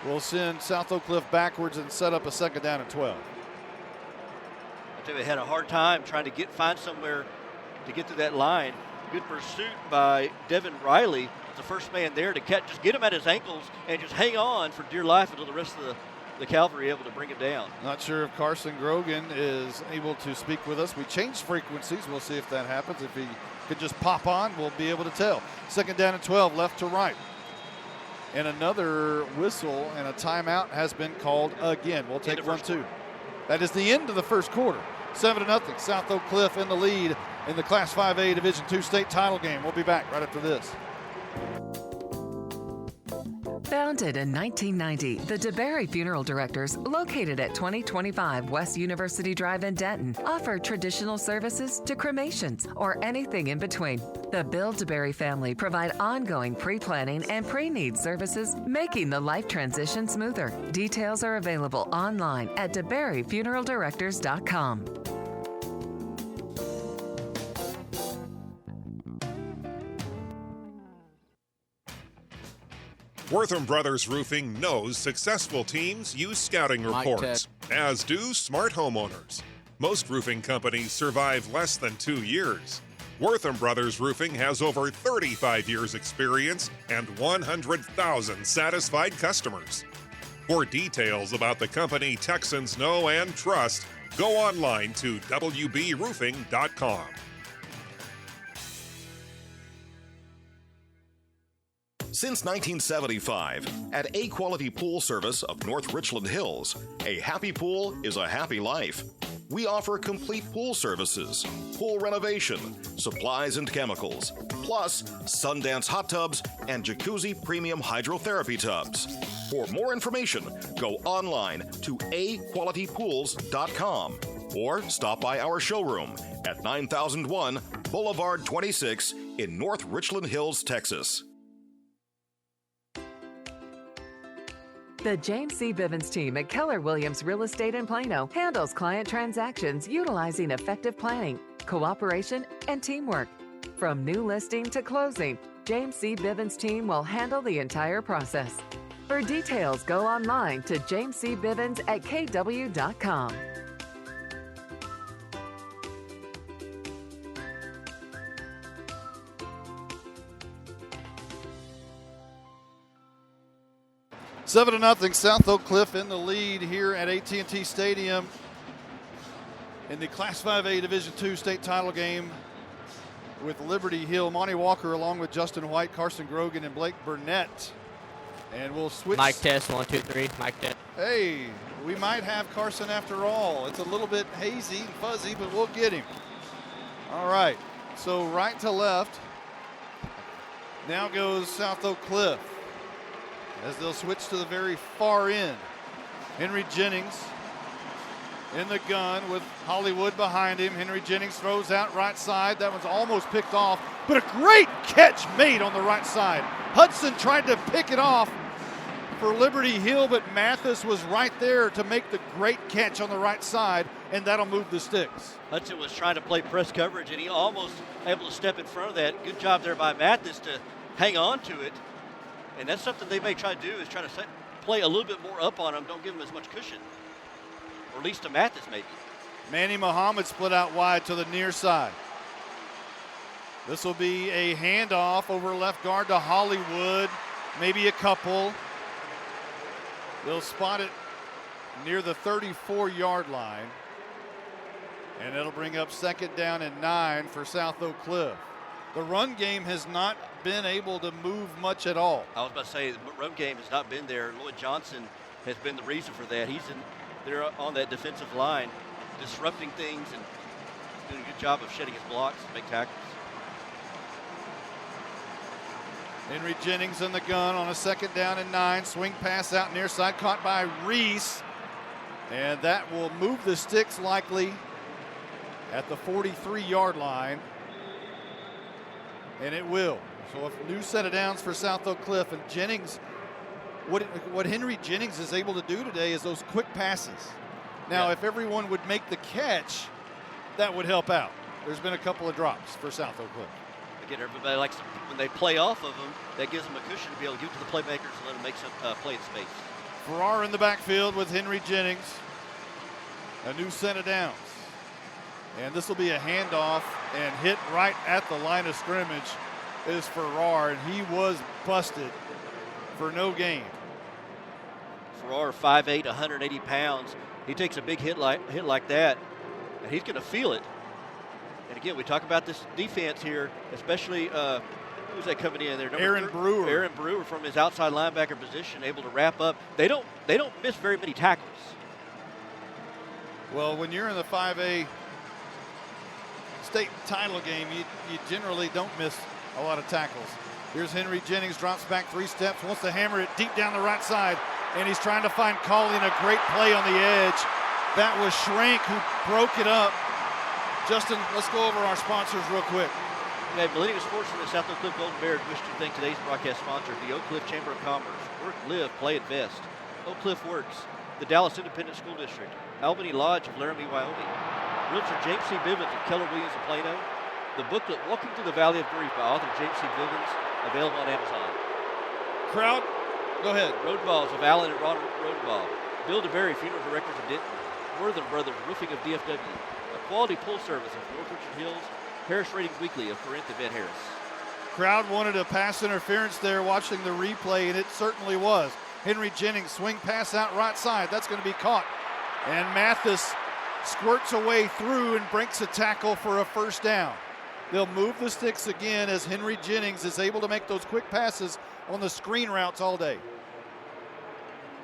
will send South Oak Cliff backwards and set up a 2nd down and 12. I tell you, they had a hard time trying to find somewhere to get to that line. Good pursuit by Devin Riley, the first man there to just get him at his ankles and just hang on for dear life until the rest of the cavalry able to bring it down. Not sure if Carson Grogan is able to speak with us. We changed frequencies. We'll see if that happens. If he could just pop on, we'll be able to tell. 2nd down and 12, left to right. And another whistle and a timeout has been called again. We'll take 1-2. That is the end of the first quarter. 7-0. South Oak Cliff in the lead in the Class 5A Division II state title game. We'll be back right after this. Founded in 1990, the DeBerry Funeral Directors, located at 2025 West University Drive in Denton, offer traditional services to cremations or anything in between. The Bill DeBerry family provide ongoing pre-planning and pre-need services, making the life transition smoother. Details are available online at DeBerryFuneralDirectors.com. Wortham Brothers Roofing knows successful teams use scouting reports, as do smart homeowners. Most roofing companies survive less than 2 years. Wortham Brothers Roofing has over 35 years experience and 100,000 satisfied customers. For details about the company Texans know and trust, go online to wbroofing.com. Since 1975, at A-Quality Pool Service of North Richland Hills, a happy pool is a happy life. We offer complete pool services, pool renovation, supplies and chemicals, plus Sundance hot tubs and Jacuzzi premium hydrotherapy tubs. For more information, go online to aqualitypools.com or stop by our showroom at 9001 Boulevard 26 in North Richland Hills, Texas. The James C. Bivens team at Keller Williams Real Estate in Plano handles client transactions utilizing effective planning, cooperation, and teamwork. From new listing to closing, James C. Bivens team will handle the entire process. For details, go online to jamescbivens@kw.com. Seven to nothing. South Oak Cliff in the lead here at AT&T Stadium in the Class 5A Division II state title game with Liberty Hill. Monty Walker along with Justin White, Carson Grogan, and Blake Burnett. And we'll switch. Mic test, 1, 2, 3. Mic test. Hey, we might have Carson after all. It's a little bit hazy and fuzzy, but we'll get him. All right. So right to left. Now goes South Oak Cliff, as they'll switch to the very far end. Henry Jennings in the gun with Hollywood behind him. Henry Jennings throws out right side. That one's almost picked off, but a great catch made on the right side. Hudson tried to pick it off for Liberty Hill, but Mathis was right there to make the great catch on the right side, and that'll move the sticks. Hudson was trying to play press coverage, and he almost able to step in front of that. Good job there by Mathis to hang on to it. And that's something they may try to do, is try to play a little bit more up on him. Don't give him as much cushion. Or at least to Mathis, maybe. Manny Muhammad split out wide to the near side. This will be a handoff over left guard to Hollywood. Maybe a couple. They'll spot it near the 34-yard line. And it'll bring up 2nd down and 9 for South Oak Cliff. The run game has not been able to move much at all. I was about to say, the run game has not been there. Lloyd Johnson has been the reason for that. He's in there on that defensive line, disrupting things and doing a good job of shedding his blocks and make tackles. Henry Jennings in the gun on a 2nd down and 9. Swing pass out near side, caught by Reese. And that will move the sticks likely at the 43-yard line. And it will. So a new set of downs for South Oak Cliff. And Jennings, what Henry Jennings is able to do today is those quick passes. Now, if everyone would make the catch, that would help out. There's been a couple of drops for South Oak Cliff. Again, everybody likes when they play off of them, that gives them a cushion to be able to get to the playmakers and let them make some play in space. Farrar in the backfield with Henry Jennings. A new set of downs. And this will be a handoff, and hit right at the line of scrimmage is Farrar, and he was busted for no gain. Farrar, 5'8", 180 pounds. He takes a big hit like that, and he's going to feel it. And again, we talk about this defense here, especially who's that coming in there? Aaron Brewer. Aaron Brewer from his outside linebacker position, able to wrap up. They don't miss very many tackles. Well, when you're in the 5A state title game, you generally don't miss a lot of tackles. Here's Henry Jennings, drops back 3 steps, wants to hammer it deep down the right side, and he's trying to find Colleen, a great play on the edge. That was Schrank who broke it up. Justin, let's go over our sponsors real quick. Okay, Millennium Sports and the South Oak Cliff Golden Bears wish to thank today's broadcast sponsor, the Oak Cliff Chamber of Commerce. Work, live, play, invest. Oak Cliff Works, the Dallas Independent School District, Albany Lodge of Laramie, Wyoming, Realtor James C. Bivens of Keller Williams of Plano, the booklet Walking Through the Valley of Grief by author James C. Bivens, available on Amazon. Crowd, go ahead. Roadballs of Allen and Ronald Roadball, Bill DeBerry, Funeral Directors of Denton, Wortham Brothers Roofing of DFW, a quality pool service of North Richland Hills, Harris Ratings Weekly of Corinth and Van Harris. Crowd wanted a pass interference there watching the replay, and it certainly was. Henry Jennings, swing pass out right side. That's going to be caught. And Mathis squirts away through and breaks a tackle for a first down. They'll move the sticks again as Henry Jennings is able to make those quick passes on the screen routes all day.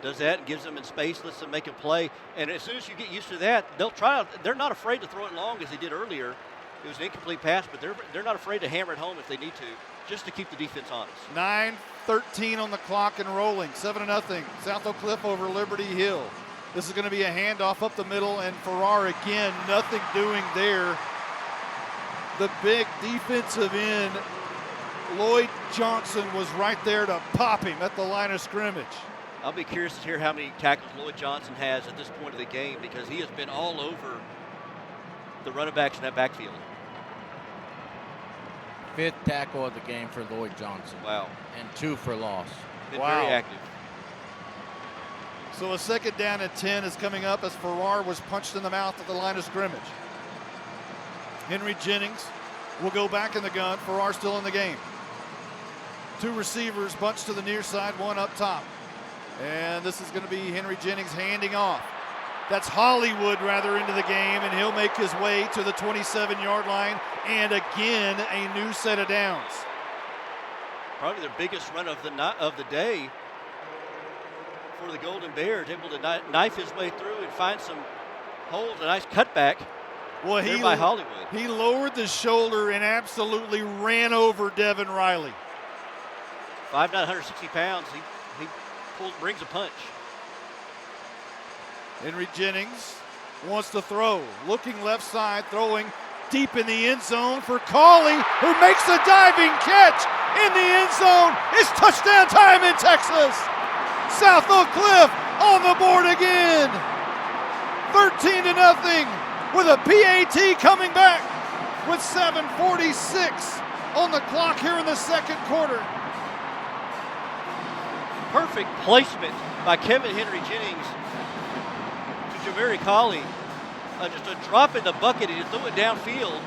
Does that and gives them in space, lets them make a play. And as soon as you get used to that, they'll try. They're not afraid to throw it long as they did earlier. It was an incomplete pass, but they're not afraid to hammer it home if they need to, just to keep the defense honest. 9:13 on the clock and rolling. 7-0. South Oak Cliff over Liberty Hill. This is going to be a handoff up the middle, and Farrar again, nothing doing there. The big defensive end, Lloyd Johnson, was right there to pop him at the line of scrimmage. I'll be curious to hear how many tackles Lloyd Johnson has at this point of the game, because he has been all over the running backs in that backfield. 5th tackle of the game for Lloyd Johnson. Wow. And 2 for loss. Been very active. So a 2nd down and 10 is coming up as Farrar was punched in the mouth at the line of scrimmage. Henry Jennings will go back in the gun. Farrar still in the game. 2 receivers bunched to the near side, 1 up top. And this is going to be Henry Jennings handing off. That's Hollywood rather into the game, and he'll make his way to the 27-yard line, and again a new set of downs. Probably their biggest run of the day for the Golden Bears, able to knife his way through and find some holes. A nice cutback. Well, by Hollywood. He lowered the shoulder and absolutely ran over Devin Riley. 5'9", 160 pounds. He brings a punch. Henry Jennings wants to throw. Looking left side, throwing deep in the end zone for Cawley, who makes a diving catch in the end zone. It's touchdown time in Texas. South Oak Cliff on the board again. 13-0 with a PAT coming back with 7:46 on the clock here in the 2nd quarter. Perfect placement by Kevin Henry Jennings to Jamari Cawley. Just a drop in the bucket, and he threw it downfield.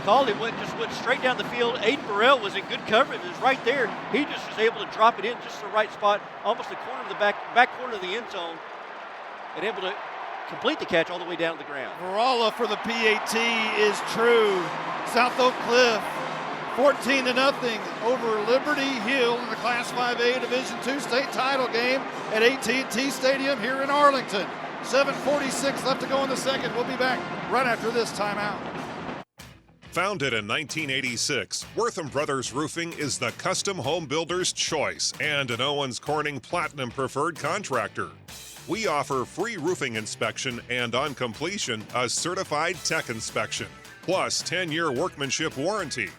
Cawley went straight down the field. Aiden Burrell was in good coverage. It was right there. He just was able to drop it in just the right spot, almost the corner of the back corner of the end zone, and able to complete the catch all the way down to the ground. Varala for the PAT is true. South Oak Cliff 14-0 over Liberty Hill in the Class 5A Division II state title game at AT&T Stadium here in Arlington. 7:46 left to go in the 2nd. We'll be back right after this timeout. Founded in 1986, Wortham Brothers Roofing is the custom home builder's choice and an Owens Corning Platinum preferred contractor. We offer free roofing inspection and, on completion, a certified tech inspection, plus 10-year workmanship warranty.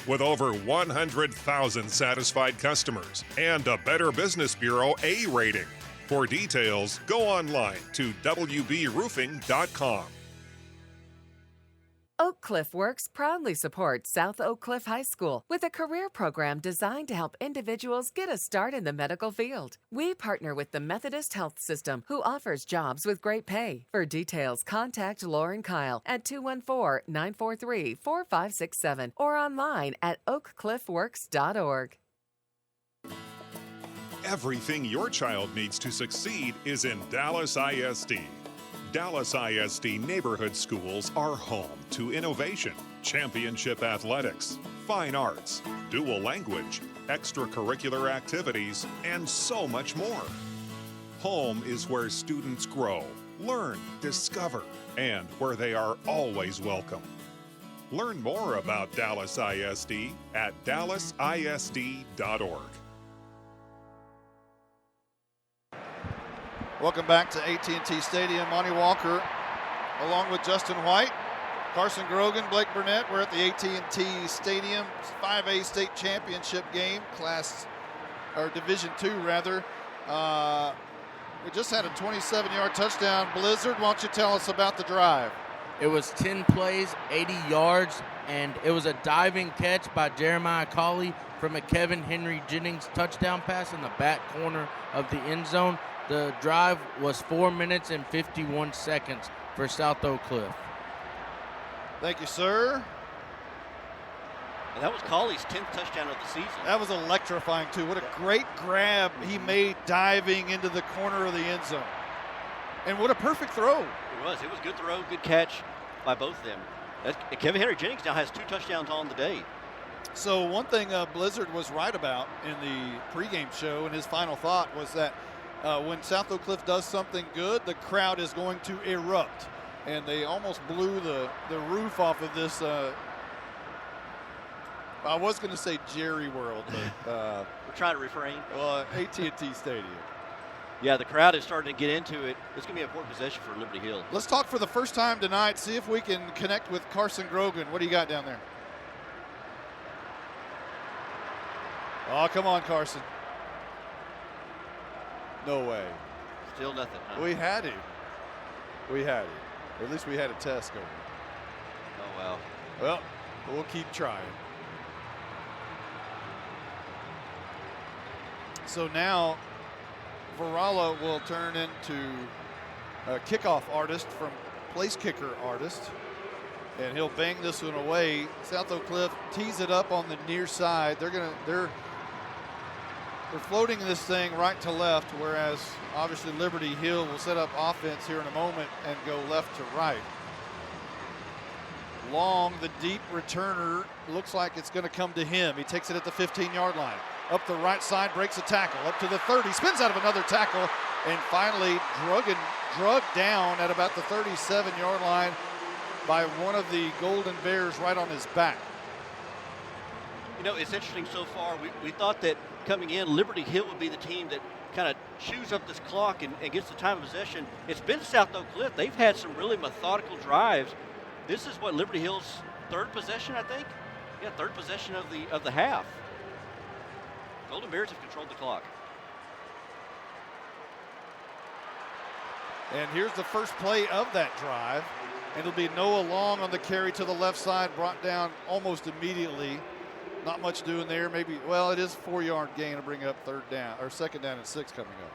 With over 100,000 satisfied customers and a Better Business Bureau A rating. For details, go online to wbroofing.com. Oak Cliff Works proudly supports South Oak Cliff High School with a career program designed to help individuals get a start in the medical field. We partner with the Methodist Health System, who offers jobs with great pay. For details, contact Lauren Kyle at 214-943-4567 or online at oakcliffworks.org. Everything your child needs to succeed is in Dallas ISD. Dallas ISD neighborhood schools are home to innovation, championship athletics, fine arts, dual language, extracurricular activities, and so much more. Home is where students grow, learn, discover, and where they are always welcome. Learn more about Dallas ISD at dallasisd.org. Welcome back to AT&T Stadium. Monty Walker, along with Justin White, Carson Grogan, Blake Burnett. We're at the AT&T Stadium 5A state championship game, Division II rather. We just had a 27-yard touchdown. Blizzard, why don't you tell us about the drive? It was 10 plays, 80 yards, and it was a diving catch by Jeremiah Colley from a Kevin Henry Jennings touchdown pass in the back corner of the end zone. The drive was 4 minutes and 51 seconds for South Oak Cliff. Thank you, sir. And that was Colley's 10th touchdown of the season. That was electrifying, too. What a great grab he made diving into the corner of the end zone. And what a perfect throw. It was a good throw, good catch by both of them. Kevin Henry Jennings now has 2 touchdowns on the day. So one thing Blizzard was right about in the pregame show, and his final thought was that when South Oak Cliff does something good, the crowd is going to erupt. And they almost blew the roof off of this. I was going to say Jerry World, but we're trying to refrain. Well, AT&T Stadium. Yeah, the crowd is starting to get into it. It's going to be an important possession for Liberty Hill. Let's talk for the first time tonight. See if we can connect with Carson Grogan. What do you got down there? Oh, come on, Carson. No way. Still nothing, huh? We had him. Or at least we had a test going. Oh, well. Well, we'll keep trying. So now Varala will turn into a kickoff artist from place kicker artist. And he'll bang this one away. South Oak Cliff tees it up on the near side. They're floating this thing right to left, whereas obviously Liberty Hill will set up offense here in a moment and go left to right. Long, the deep returner, looks like it's going to come to him. He takes it at the 15-yard line. Up the right side, breaks a tackle. Up to the 30, spins out of another tackle, and finally drugged down at about the 37-yard line by one of the Golden Bears right on his back. You know, it's interesting so far. We thought that coming in, Liberty Hill would be the team that kind of chews up this clock and gets the time of possession. It's been South Oak Cliff. They've had some really methodical drives. This is what Liberty Hill's third possession, I think. Yeah, third possession of the half. Golden Bears have controlled the clock. And here's the first play of that drive. It'll be Noah Long on the carry to the left side, brought down almost immediately. Not much doing there. Maybe, well, it is a 4-yard gain to bring up second down and 6 coming up.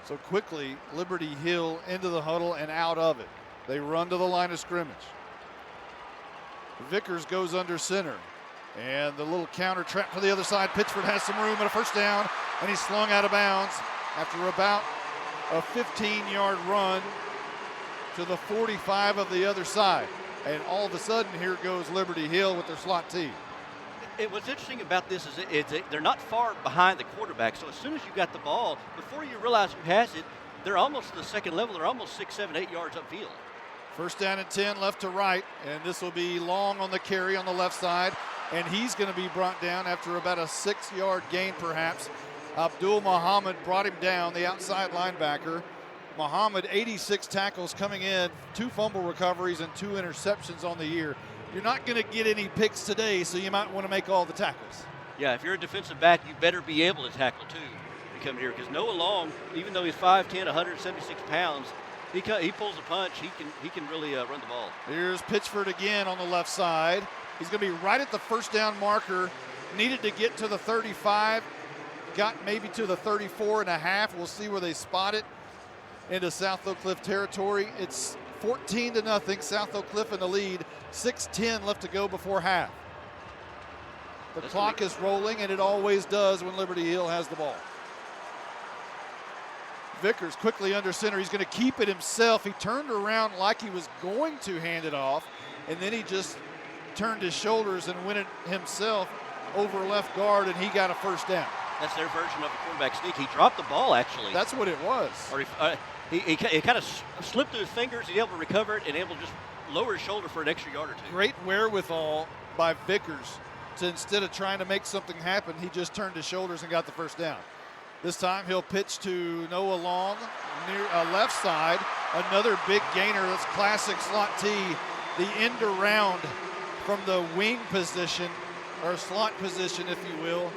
So quickly, Liberty Hill into the huddle and out of it. They run to the line of scrimmage. Vickers goes under center. And the little counter trap to the other side. Pittsford has some room and a first down, and he's slung out of bounds after about a 15-yard run to the 45 of the other side. And all of a sudden, here goes Liberty Hill with their slot T. What's interesting about this is they're not far behind the quarterback. So as soon as you got the ball, before you realize who has it, they're almost to the second level. They're almost 6, 7, 8 yards upfield. First down and 10, left to right. And this will be Long on the carry on the left side. And he's going to be brought down after about a 6-yard gain, perhaps. Abdul Muhammad brought him down, the outside linebacker. Muhammad, 86 tackles coming in, 2 fumble recoveries and 2 interceptions on the year. You're not going to get any picks today, so you might want to make all the tackles. Yeah, if you're a defensive back, you better be able to tackle too to come here, because Noah Long, even though he's 5'10", 176 pounds, He pulls a punch. He can really run the ball. Here's Pitchford again on the left side. He's going to be right at the first down marker. Needed to get to the 35. Got maybe to the 34.5. We'll see where they spot it into South Oak Cliff territory. It's 14-0. South Oak Cliff in the lead. 6:10 left to go before half. The clock is rolling, and it always does when Liberty Hill has the ball. Vickers quickly under center. He's going to keep it himself. He turned around like he was going to hand it off, and then he just turned his shoulders and went it himself over left guard, and he got a first down. That's their version of a quarterback sneak. He dropped the ball, actually. That's what it was. Or he kind of slipped through his fingers. He's able to recover it and able to just lower his shoulder for an extra yard or two. Great wherewithal by Vickers to, instead of trying to make something happen, he just turned his shoulders and got the first down. This time he'll pitch to Noah Long near left side. Another big gainer. That's classic slot T. The end around from the wing position, or slot position, if you will,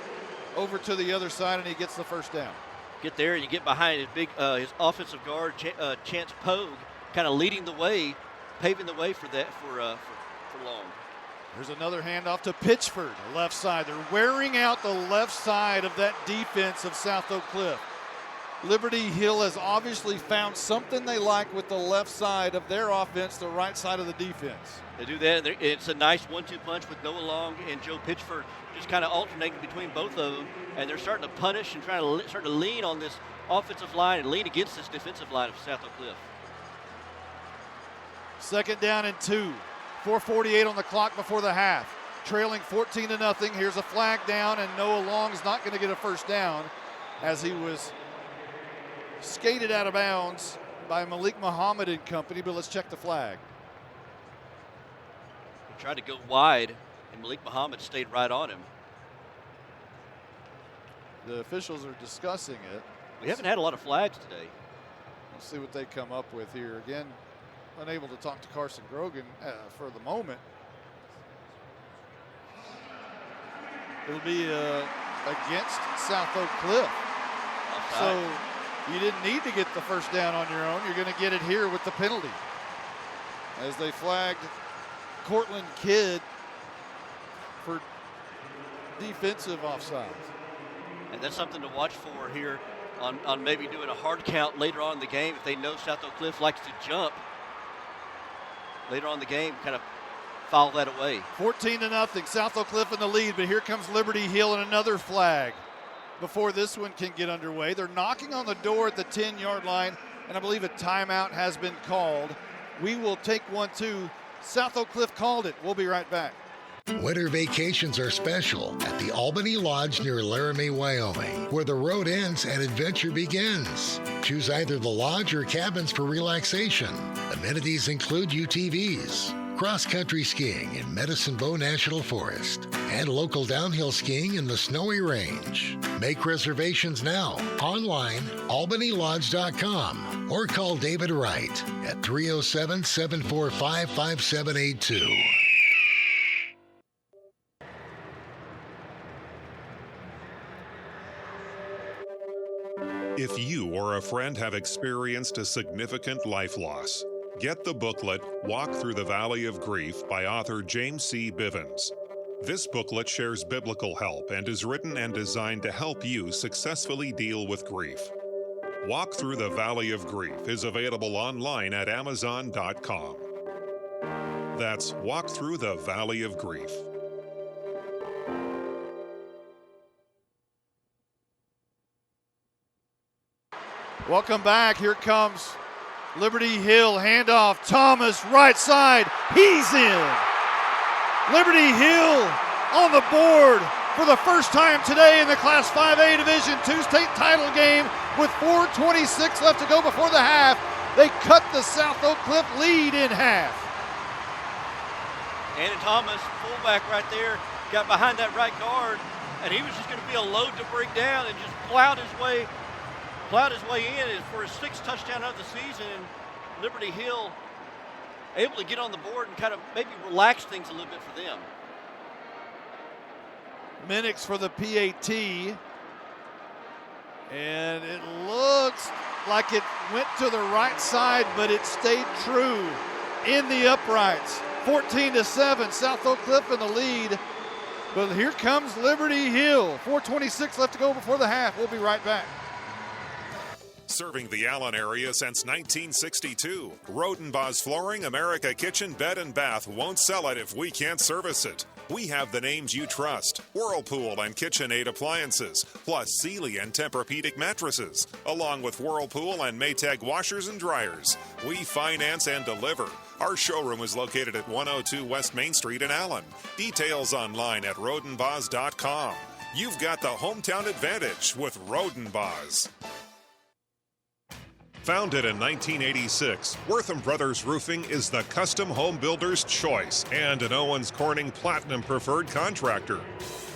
over to the other side, and he gets the first down. Get there, and you get behind his offensive guard, Chance Pogue, kind of leading the way, paving the way for Long. There's another handoff to Pitchford, left side. They're wearing out the left side of that defense of South Oak Cliff. Liberty Hill has obviously found something they like with the left side of their offense, the right side of the defense. They do that. It's a nice 1-2 punch with Noah Long and Joe Pitchford, just kind of alternating between both of them, and they're starting to punish and starting to lean on this offensive line and lean against this defensive line of South Oak Cliff. 2nd down and 2. 4:48 on the clock before the half. Trailing 14-0. Here's a flag down, and Noah Long's not going to get a first down as he was skated out of bounds by Malik Muhammad and company, but let's check the flag. He tried to go wide, and Malik Muhammad stayed right on him. The officials are discussing it. We haven't had a lot of flags today. Let's see what they come up with here. Again, unable to talk to Carson Grogan for the moment. It'll be against South Oak Cliff. So you didn't need to get the first down on your own. You're going to get it here with the penalty. As they flagged Cortland Kidd for defensive offsides. And that's something to watch for here on maybe doing a hard count later on in the game. If they know South Oak Cliff likes to jump later on in the game, kind of foul that away. 14-0. South Oak Cliff in the lead, but here comes Liberty Hill and another flag before this one can get underway. They're knocking on the door at the 10-yard line, and I believe a timeout has been called. We will take one too. South Oak Cliff called it. We'll be right back. Winter vacations are special at the Albany Lodge near Laramie, Wyoming, where the road ends and adventure begins. Choose either the lodge or cabins for relaxation. Amenities include UTVs, cross-country skiing in Medicine Bow National Forest, and local downhill skiing in the Snowy Range. Make reservations now, online, albanylodge.com, or call David Wright at 307-745-5782. If you or a friend have experienced a significant life loss, get the booklet Walk Through the Valley of Grief by author James C. Bivens. This booklet shares biblical help and is written and designed to help you successfully deal with grief. Walk Through the Valley of Grief is available online at Amazon.com. That's Walk Through the Valley of Grief. Welcome back. Here comes Liberty Hill. Handoff. Thomas, right side. He's in. Liberty Hill on the board for the first time today in the Class 5A Division II state title game with 4:26 left to go before the half. They cut the South Oak Cliff lead in half. Andy Thomas, fullback right there, got behind that right guard, and he was just going to be a load to bring down and just plowed his way in for his 6th touchdown of the season. Liberty Hill able to get on the board and kind of maybe relax things a little bit for them. Minix for the PAT. And it looks like it went to the right side, but it stayed true in the uprights. 14-7, South Oak Cliff in the lead. But here comes Liberty Hill. 4:26 left to go before the half. We'll be right back. Serving the Allen area since 1962. Rodenbaugh's Flooring America Kitchen Bed and Bath won't sell it if we can't service it. We have the names you trust: Whirlpool and KitchenAid appliances, plus Sealy and Tempur-Pedic mattresses, along with Whirlpool and Maytag washers and dryers. We finance and deliver. Our showroom is located at 102 West Main Street in Allen. Details online at rodenbaughs.com. You've got the hometown advantage with Rodenbaughs. Founded in 1986, Wortham Brothers Roofing is the custom home builder's choice and an Owens Corning Platinum preferred contractor.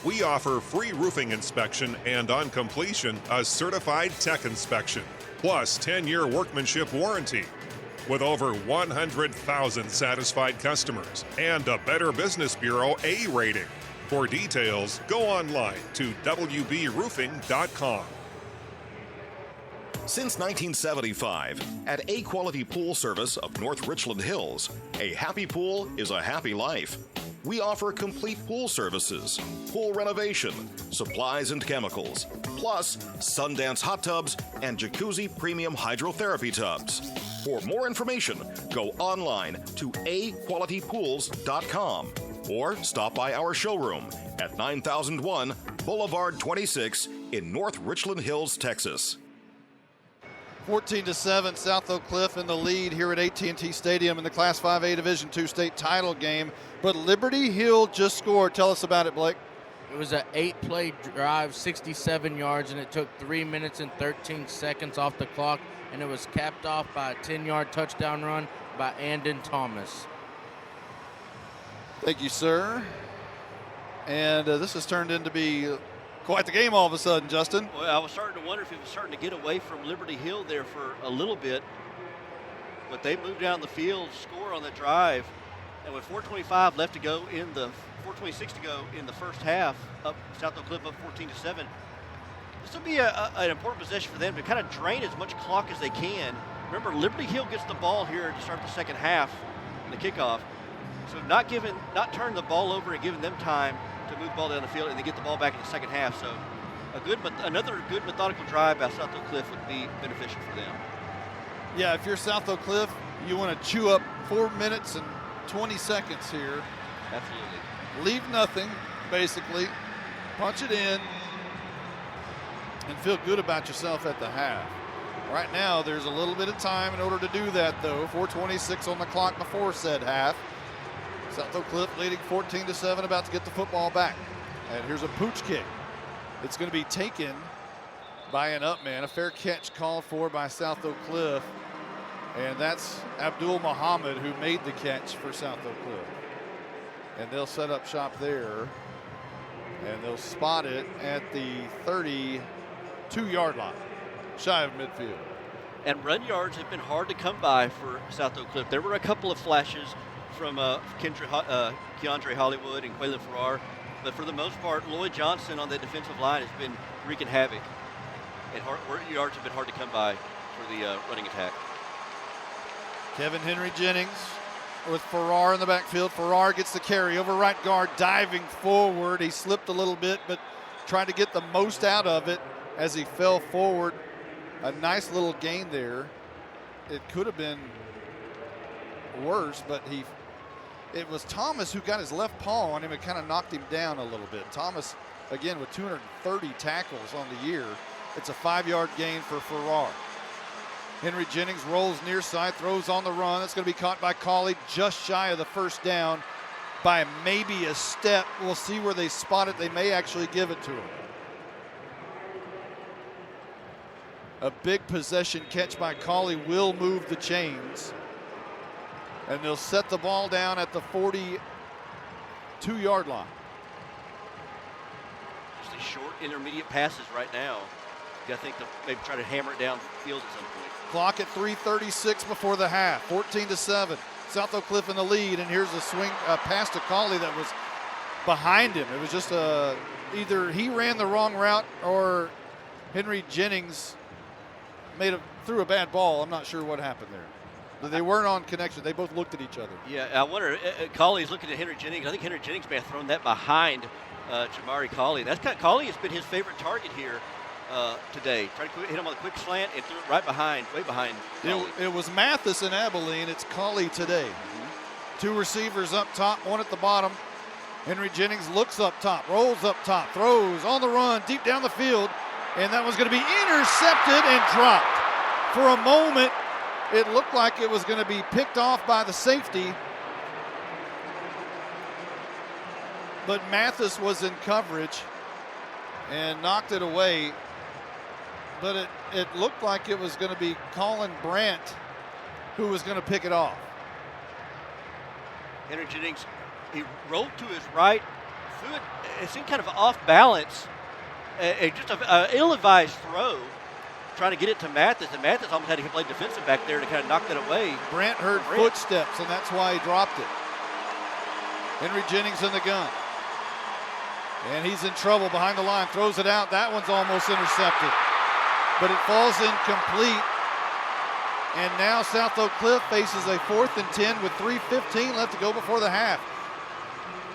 We offer free roofing inspection and, on completion, a certified tech inspection, plus 10-year workmanship warranty. With over 100,000 satisfied customers and a Better Business Bureau A rating. For details, go online to wbroofing.com. Since 1975, at A Quality Pool Service of North Richland Hills, a happy pool is a happy life. We offer complete pool services, pool renovation, supplies and chemicals, plus Sundance hot tubs and Jacuzzi premium hydrotherapy tubs. For more information, go online to aqualitypools.com or stop by our showroom at 9001 Boulevard 26 in North Richland Hills, Texas. 14-7, South Oak Cliff in the lead here at AT&T Stadium in the Class 5A Division II state title game. But Liberty Hill just scored. Tell us about it, Blake. It was an 8-play drive, 67 yards, and it took 3 minutes and 13 seconds off the clock, and it was capped off by a 10-yard touchdown run by Andon Thomas. Thank you, sir. And this has turned into be quite the game all of a sudden, Justin. Well, I was starting to wonder if it was starting to get away from Liberty Hill there for a little bit. But they moved down the field, score on the drive. And with 4:25 left to go in the 4:26 to go in the first half, up South Oak Cliff up 14-7. This will be an important possession for them to kind of drain as much clock as they can. Remember, Liberty Hill gets the ball here to start the second half, the kickoff. So not turning the ball over and giving them time to move the ball down the field and then get the ball back in the second half. So another good methodical drive by South Oak Cliff would be beneficial for them. Yeah, if you're South Oak Cliff, you want to chew up 4 minutes and 20 seconds here. Absolutely. Leave nothing, basically. Punch it in and feel good about yourself at the half. Right now, there's a little bit of time in order to do that, though. 4:26 on the clock before said half. South Oak Cliff leading 14-7, about to get the football back. And here's a pooch kick. It's going to be taken by an up man. A fair catch called for by South Oak Cliff. And that's Abdul Muhammad who made the catch for South Oak Cliff. And they'll set up shop there. And they'll spot it at the 32-yard line, shy of midfield. And run yards have been hard to come by for South Oak Cliff. There were a couple of flashes from Keandre Hollywood and Quaylen Farrar. But for the most part, Lloyd Johnson on the defensive line has been wreaking havoc. And yards have been hard to come by for the running attack. Kevin Henry Jennings with Farrar in the backfield. Farrar gets the carry over right guard, diving forward. He slipped a little bit, but tried to get the most out of it as he fell forward. A nice little gain there. It could have been worse, but it was Thomas who got his left paw on him and kind of knocked him down a little bit. Thomas, again, with 230 tackles on the year. It's a 5-yard gain for Farrar. Henry Jennings rolls near side, throws on the run. It's going to be caught by Cauley just shy of the first down by maybe a step. We'll see where they spot it. They may actually give it to him. A big possession catch by Cauley will move the chains. And they'll set the ball down at the 42-yard line. Just these short intermediate passes right now. I think they'll maybe try to hammer it down field at some point. Clock at 3:36 before the half. 14-7. South Oak Cliff in the lead, and here's a swing pass to Cauley that was behind him. It was just either he ran the wrong route or Henry Jennings threw a bad ball. I'm not sure what happened there. They weren't on connection. They both looked at each other. Yeah, I wonder, Cauley's looking at Henry Jennings. I think Henry Jennings may have thrown that behind Jamari Cauley. Cauley has been his favorite target here today. Tried to hit him on the quick slant and threw it right behind, way behind Cauley. It was Mathis and Abilene. It's Cauley today. Mm-hmm. Two receivers up top, one at the bottom. Henry Jennings looks up top, rolls up top, throws on the run, deep down the field, and that was going to be intercepted and dropped. For a moment, it looked like it was going to be picked off by the safety, but Mathis was in coverage and knocked it away. But it looked like it was going to be Colin Brandt who was going to pick it off. Henry Jennings, he rolled to his right, threw it. It seemed kind of off balance, just an ill-advised throw, trying to get it to Mathis, and Mathis almost had to play defensive back there to kind of knock that away. Brandt heard footsteps, and that's why he dropped it. Henry Jennings in the gun. And he's in trouble behind the line, throws it out. That one's almost intercepted, but it falls incomplete. And now South Oak Cliff faces a 4th and 10 with 3:15 left to go before the half.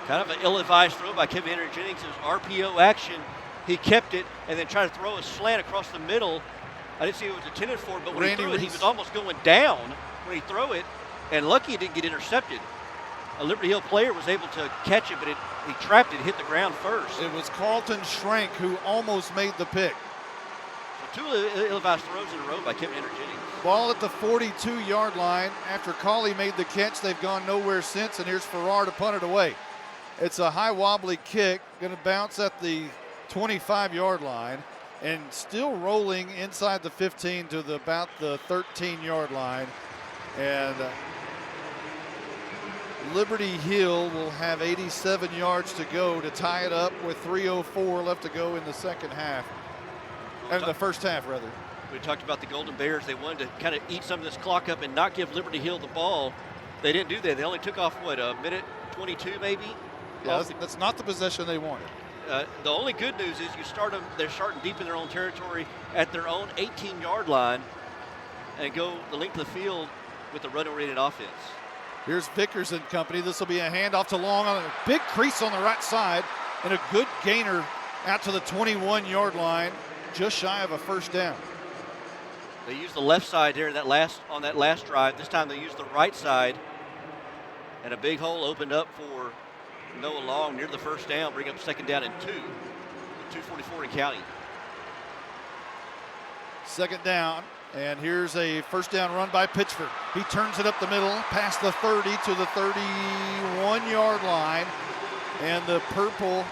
Kind of an ill-advised throw by Kevin Henry Jennings. It was RPO action. He kept it and then tried to throw a slant across the middle. I didn't see it was intended for, but when he threw it, he was almost going down when he threw it, and lucky it didn't get intercepted. A Liberty Hill player was able to catch it, but he trapped it, hit the ground first. It was Carlton Schrank who almost made the pick. So 2 ill-advised throws in a row by Kevin Henry Jennings. Ball at the 42-yard line. After Cauley made the catch, they've gone nowhere since, and here's Farrar to punt it away. It's a high wobbly kick, going to bounce at the 25-yard line, and still rolling inside the 15 to about the 13-yard line. And Liberty Hill will have 87 yards to go to tie it up with 3:04 left to go in the second half. And the first half, rather. We talked about the Golden Bears. They wanted to kind of eat some of this clock up and not give Liberty Hill the ball. They didn't do that. They only took off, a minute 22 maybe? Yeah, that's not the possession they wanted. The only good news is they're starting deep in their own territory at their own 18-yard line and go the length of the field with the run-oriented offense. Here's Vickers and company. This will be a handoff to Long on a big crease on the right side and a good gainer out to the 21-yard line, just shy of a first down. They used the left side here on that last drive. This time they used the right side, and a big hole opened up for Noah Long near the first down, bring up second down and 2 with 2:44 in counting. Second down, and here's a first down run by Pitchford. He turns it up the middle, past the 30 to the 31-yard line, and the purple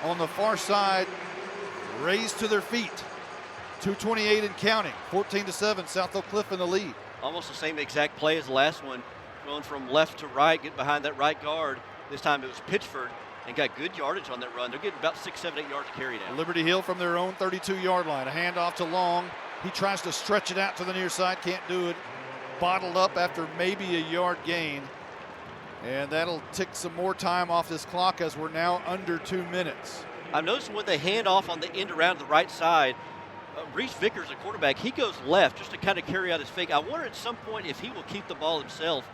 on the far side raised to their feet. 2:28 and counting, 14-7, South Oak Cliff in the lead. Almost the same exact play as the last one, going from left to right, get behind that right guard. This time it was Pitchford, and got good yardage on that run. They're getting about 6, 7, 8 yards to carry now. Liberty Hill from their own 32-yard line. A handoff to Long. He tries to stretch it out to the near side, can't do it. Bottled up after maybe a yard gain. And that'll tick some more time off this clock as we're now under 2 minutes. I'm noticing when they hand off on the end around to the right side, Reese Vickers, the quarterback, he goes left just to kind of carry out his fake. I wonder at some point if he will keep the ball himself,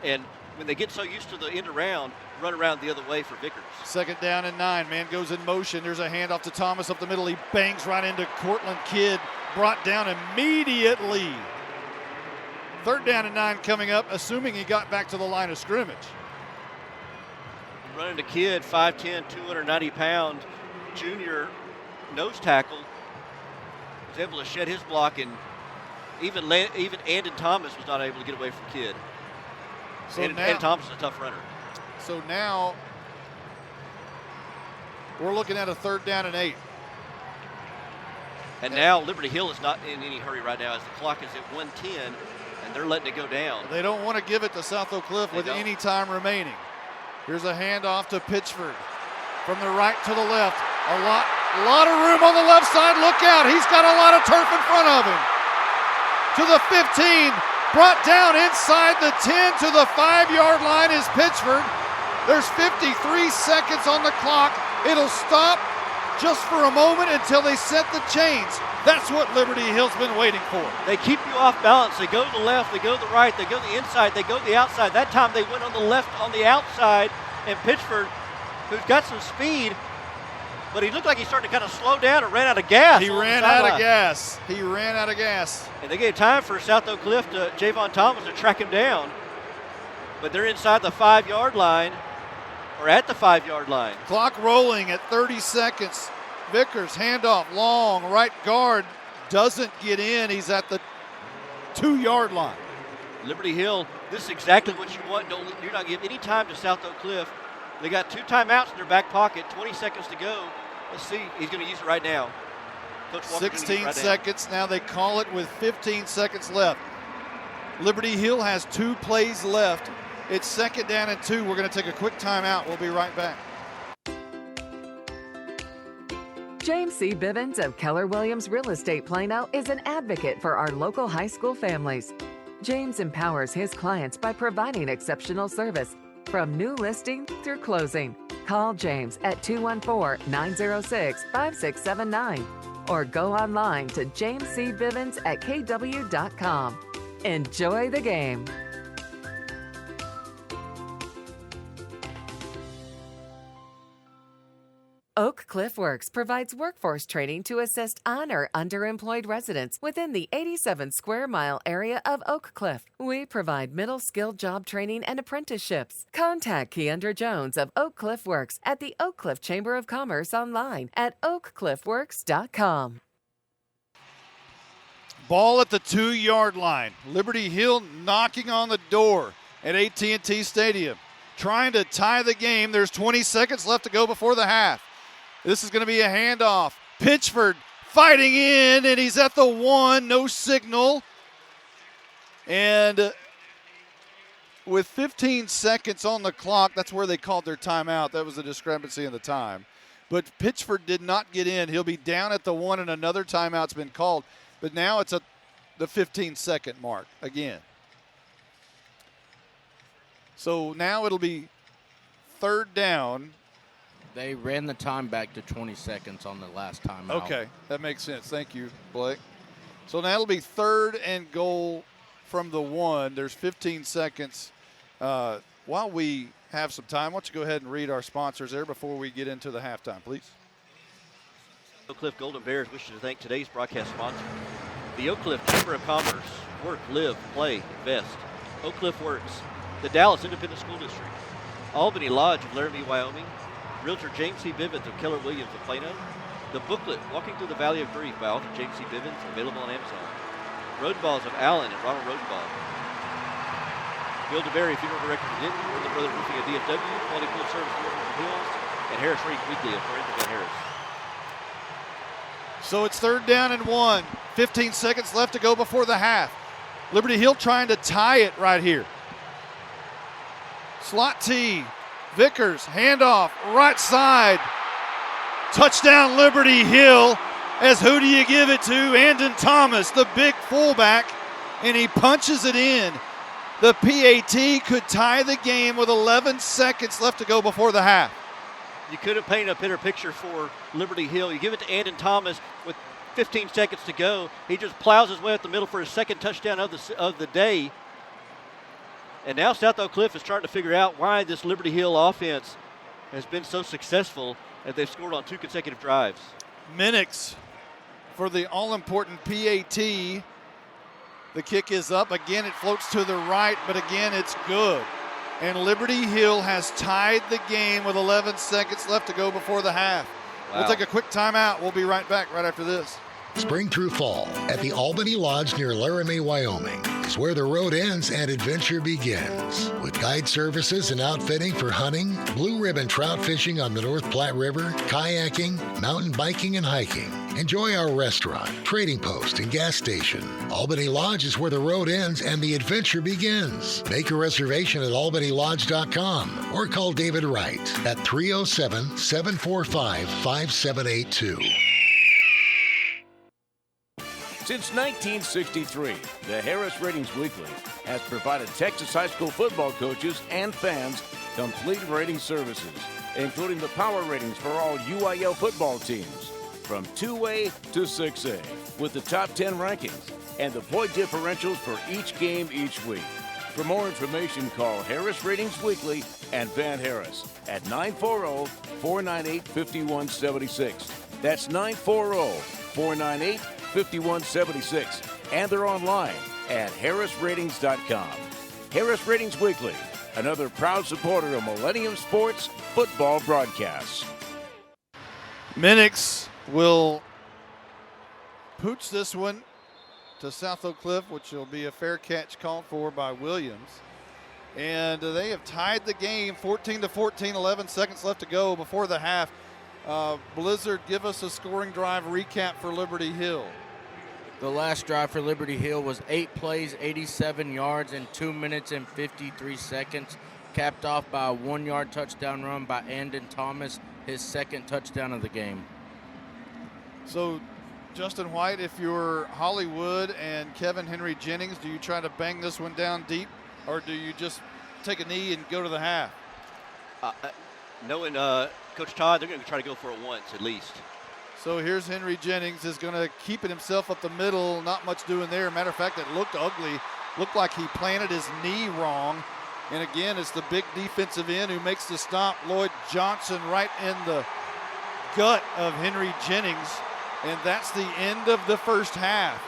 and when they get so used to the end around, run around the other way for Vickers. Second down and 9. Man goes in motion. There's a handoff to Thomas up the middle. He bangs right into Cortland Kidd, brought down immediately. Third down and 9 coming up, assuming he got back to the line of scrimmage. Running to Kidd, 5'10", 290-pound junior nose tackle. Was able to shed his block, and even Andon Thomas was not able to get away from Kidd. So Andon Thomas is a tough runner. So now we're looking at a third down and 8. And now Liberty Hill is not in any hurry right now as the clock is at 1:10, and they're letting it go down. They don't want to give it to South Oak Cliff with any time remaining. Here's a handoff to Pitchford from the right to the left. A lot of room on the left side. Look out. He's got a lot of turf in front of him. To the 15. Brought down inside the 10 to the 5-yard line is Pitchford. There's 53 seconds on the clock. It'll stop just for a moment until they set the chains. That's what Liberty Hill's been waiting for. They keep you off balance. They go to the left, they go to the right, they go to the inside, they go to the outside. That time they went on the left on the outside, and Pitchford, who's got some speed, but he looked like he started to kind of slow down and ran out of gas. He ran out of gas. He ran out of gas. And they gave time for South Oak Cliff to Javon Thomas to track him down. But they're inside the 5-yard line, or at the 5-yard line. Clock rolling at 30 seconds. Vickers, handoff, long, right guard, doesn't get in. He's at the 2-yard line. Liberty Hill, this is exactly what you want. You're not giving any time to South Oak Cliff. They got 2 timeouts in their back pocket, 20 seconds to go. Let's see, he's going to use it right now. Coach Walker's 16 right seconds, now they call it with 15 seconds left. Liberty Hill has 2 plays left. It's 2nd down and 2. We're going to take a quick timeout. We'll be right back. James C. Bivens of Keller Williams Real Estate Plano is an advocate for our local high school families. James empowers his clients by providing exceptional service from new listing through closing. Call James at 214-906-5679 or go online to jamescbivens@kw.com. Enjoy the game. Oak Cliff Works provides workforce training to assist on or underemployed residents within the 87-square-mile area of Oak Cliff. We provide middle-skilled job training and apprenticeships. Contact Keandra Jones of Oak Cliff Works at the Oak Cliff Chamber of Commerce online at oakcliffworks.com. Ball at the 2-yard line. Liberty Hill knocking on the door at AT&T Stadium, trying to tie the game. There's 20 seconds left to go before the half. This is going to be a handoff. Pitchford fighting in, and he's at the 1. No signal. And with 15 seconds on the clock, that's where they called their timeout. That was a discrepancy in the time. But Pitchford did not get in. He'll be down at the 1, and another timeout's been called. But now it's at the 15-second mark again. So now it'll be 3rd down. They ran the time back to 20 seconds on the last timeout. Okay, that makes sense. Thank you, Blake. So now it'll be 3rd and goal from the 1. There's 15 seconds. While we have some time, why don't you go ahead and read our sponsors there before we get into the halftime, please. Oak Cliff Golden Bears wishes to thank today's broadcast sponsor, the Oak Cliff Chamber of Commerce. Work, live, play, invest. Oak Cliff Works, the Dallas Independent School District, Albany Lodge of Laramie, Wyoming, Realtor James C. Bivens of Keller Williams of Plano, the booklet Walking Through the Valley of Grief by author James C. Bivens, available on Amazon, Rodenballs of Allen and Ronald Rodenball, Bill DeBerry, Funeral Director of Denton, Worthen Brothers Roofing of DFW, Quality Pool Service of Northern Hills, and Harris Reed Weekly of Forensic and Harris. So it's 3rd down and 1. 15 seconds left to go before the half. Liberty Hill trying to tie it right here. Slot T. Vickers, handoff, right side. Touchdown Liberty Hill. As who do you give it to? Andon Thomas, the big fullback, and he punches it in. The PAT could tie the game with 11 seconds left to go before the half. You couldn't paint a better picture for Liberty Hill. You give it to Andon Thomas with 15 seconds to go. He just plows his way up the middle for his 2nd touchdown of the day. And now South Oak Cliff is trying to figure out why this Liberty Hill offense has been so successful as they've scored on 2 consecutive drives. Minix for the all-important PAT. The kick is up. Again, it floats to the right, but again, it's good. And Liberty Hill has tied the game with 11 seconds left to go before the half. Wow. We'll take a quick timeout. We'll be right back right after this. Spring through fall at the Albany Lodge near Laramie, Wyoming is where the road ends and adventure begins. With guide services and outfitting for hunting, blue ribbon trout fishing on the North Platte River, kayaking, mountain biking, and hiking. Enjoy our restaurant, trading post, and gas station. Albany Lodge is where the road ends and the adventure begins. Make a reservation at albanylodge.com or call David Wright at 307-745-5782. Since 1963, the Harris Ratings Weekly has provided Texas high school football coaches and fans complete rating services. including the power ratings for all UIL football teams, from 2A to 6A, with the top 10 rankings and the point differentials for each game each week. For more information, call Harris Ratings Weekly and Van Harris at 940-498-5176. That's 940-498-5176. And they're online at harrisratings.com. Harris Ratings Weekly, another proud supporter of Millennium Sports football broadcasts. Minix will pooch this one to South Oak Cliff, which will be a fair catch called for by Williams. And they have tied the game 14-14, 11 seconds left to go before the half. Blizzard, give us a scoring drive recap for Liberty Hill. The last drive for Liberty Hill was 8 plays, 87 yards in 2 minutes and 53 seconds, capped off by a 1-yard touchdown run by Andon Thomas, his second touchdown of the game. So, Justin White, if you're Hollywood and Kevin Henry Jennings, do you try to bang this one down deep, or do you just take a knee and go to the half? Knowing Coach Todd, they're going to try to go for it once at least. So here's Henry Jennings is going to keep it himself up the middle, not much doing there. Matter of fact, it looked ugly. Looked like he planted his knee wrong. And again, it's the big defensive end who makes the stop. Lloyd Johnson right in the gut of Henry Jennings. And that's the end of the first half.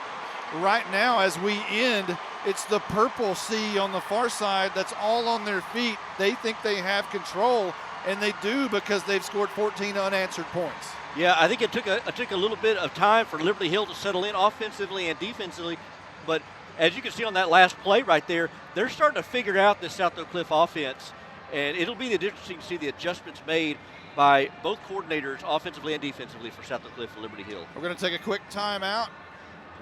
Right now, as we end, it's the Purple Sea on the far side that's all on their feet. They think they have control, and they do because they've scored 14 unanswered points. Yeah, I think it took a little bit of time for Liberty Hill to settle in offensively and defensively. But as you can see on that last play right there, they're starting to figure out this South Oak Cliff offense. And it'll be interesting to see the adjustments made by both coordinators, offensively and defensively, for South Oak Cliff and Liberty Hill. We're going to take a quick timeout.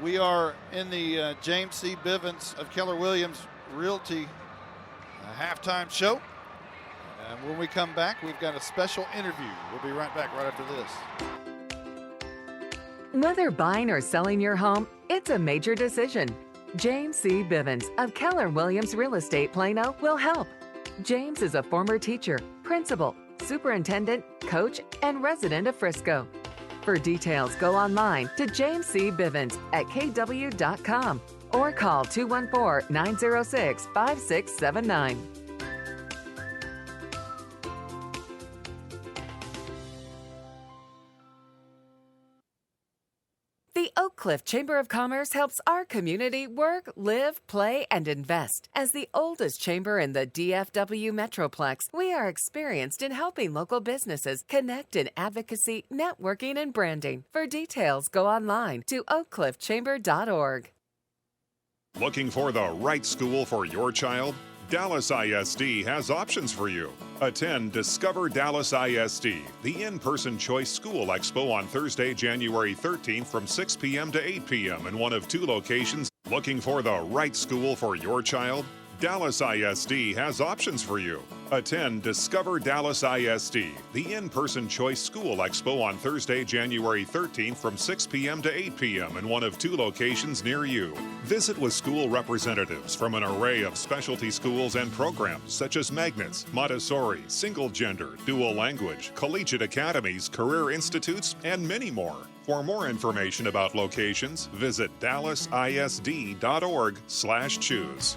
We are in the James C. Bivens of Keller Williams Realty halftime show. And when we come back, we've got a special interview. We'll be right back right after this. Whether buying or selling your home, it's a major decision. James C. Bivens of Keller Williams Real Estate Plano will help. James is a former teacher, principal, superintendent, coach, and resident of Frisco. For details, go online to James C. Bivens at kw.com or call 214-906-5679. The Oak Cliff Chamber of Commerce helps our community work, live, play, and invest. As the oldest chamber in the DFW Metroplex, we are experienced in helping local businesses connect in advocacy, networking, and branding. For details, go online to oakcliffchamber.org. Looking for the right school for your child? Dallas ISD has options for you. Attend Discover Dallas ISD, the in-person choice school expo on Thursday, January 13th from 6 p.m. to 8 p.m. in one of 2 locations. Looking for the right school for your child? Dallas ISD has options for you. Attend Discover Dallas ISD, the in-person choice school expo on Thursday, January 13th from 6 p.m. to 8 p.m. in one of 2 locations near you. Visit with school representatives from an array of specialty schools and programs such as Magnets, Montessori, single gender, dual language, collegiate academies, career institutes, and many more. For more information about locations, visit dallasisd.org/choose.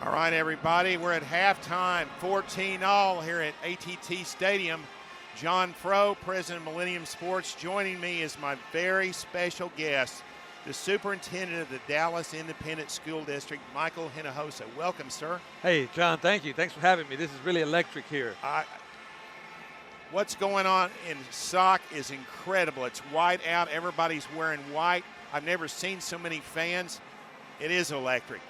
All right, everybody, we're at halftime, 14-all here at AT&T Stadium. John Froh, president of Millennium Sports, joining me is my very special guest, the superintendent of the Dallas Independent School District, Michael Hinojosa. Welcome, sir. Hey, John, thank you. Thanks for having me. This is really electric here. What's going on in SOC is incredible. It's white out. Everybody's wearing white. I've never seen so many fans. It is electric.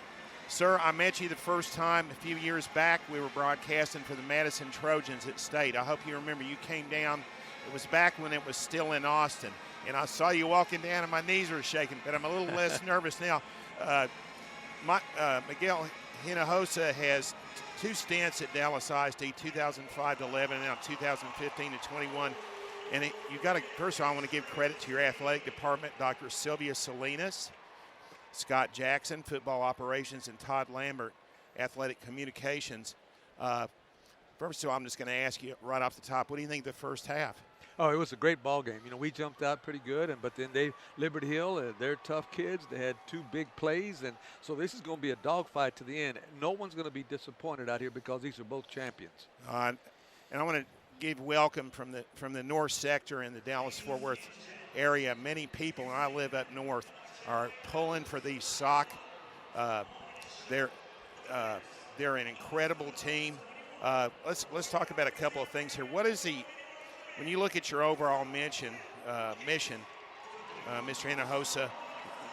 Sir, I met you the first time a few years back. We were broadcasting for the Madison Trojans at State. I hope you remember you came down. It was back when it was still in Austin. And I saw you walking down and my knees were shaking, but I'm a little less nervous now. Miguel Hinojosa has 2 stints at Dallas ISD, 2005 to 11, and now 2015 to 21. And first of all, I want to give credit to your athletic department, Dr. Sylvia Salinas, Scott Jackson, football operations, and Todd Lambert, athletic communications. First of all, I'm just going to ask you right off the top, what do you think of the first half? Oh, it was a great ball game. We jumped out pretty good, but then Liberty Hill, they're tough kids. They had 2 big plays, and so this is going to be a dogfight to the end. No one's going to be disappointed out here because these are both champions. And I want to give welcome from the north sector in the Dallas-Fort Worth area. Many people, and I live up north, are pulling for these Sock. They're an incredible team. Let's talk about a couple of things here. What is when you look at your overall mission, Mr. Hinojosa,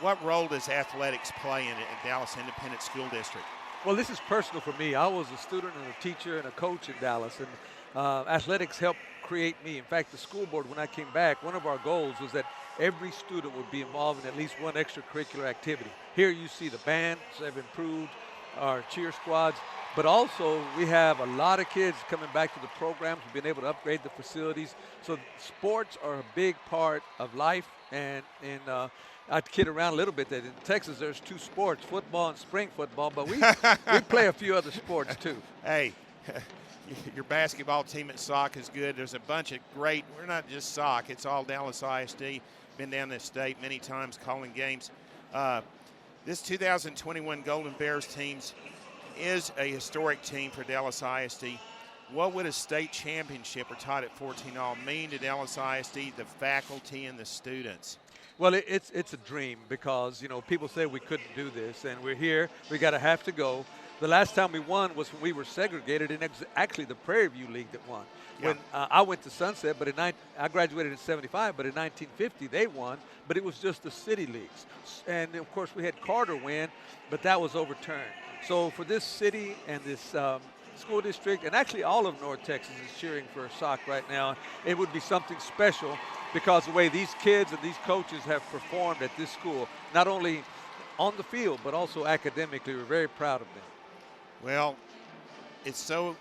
what role does athletics play in Dallas Independent School District? Well, this is personal for me. I was a student and a teacher and a coach in Dallas, and athletics helped create me. In fact, the school board, when I came back, one of our goals was that every student would be involved in at least one extracurricular activity. Here you see the bands have improved, our cheer squads, but also we have a lot of kids coming back to the programs. We've been able to upgrade the facilities. So sports are a big part of life, and I kid around a little bit that in Texas there's 2 sports, football and spring football, but we play a few other sports too. Hey, your basketball team at Sock is good. There's a bunch of great, we're not just Sock, it's all Dallas ISD. Been down this state many times calling games. This 2021 Golden Bears teams is a historic team for Dallas ISD. What would a state championship or tied at 14-all mean to Dallas ISD, the faculty, and the students? Well, it's a dream because, people say we couldn't do this, and we're here. We got to have to go. The last time we won was when we were segregated, and actually the Prairie View League that won. Yeah. When I went to Sunset, but I graduated in 75, but in 1950 they won, but it was just the city leagues. And, of course, we had Carter win, but that was overturned. So for this city and this school district, and actually all of North Texas is cheering for Sock right now, it would be something special because the way these kids and these coaches have performed at this school, not only on the field but also academically, we're very proud of them. Well, it's so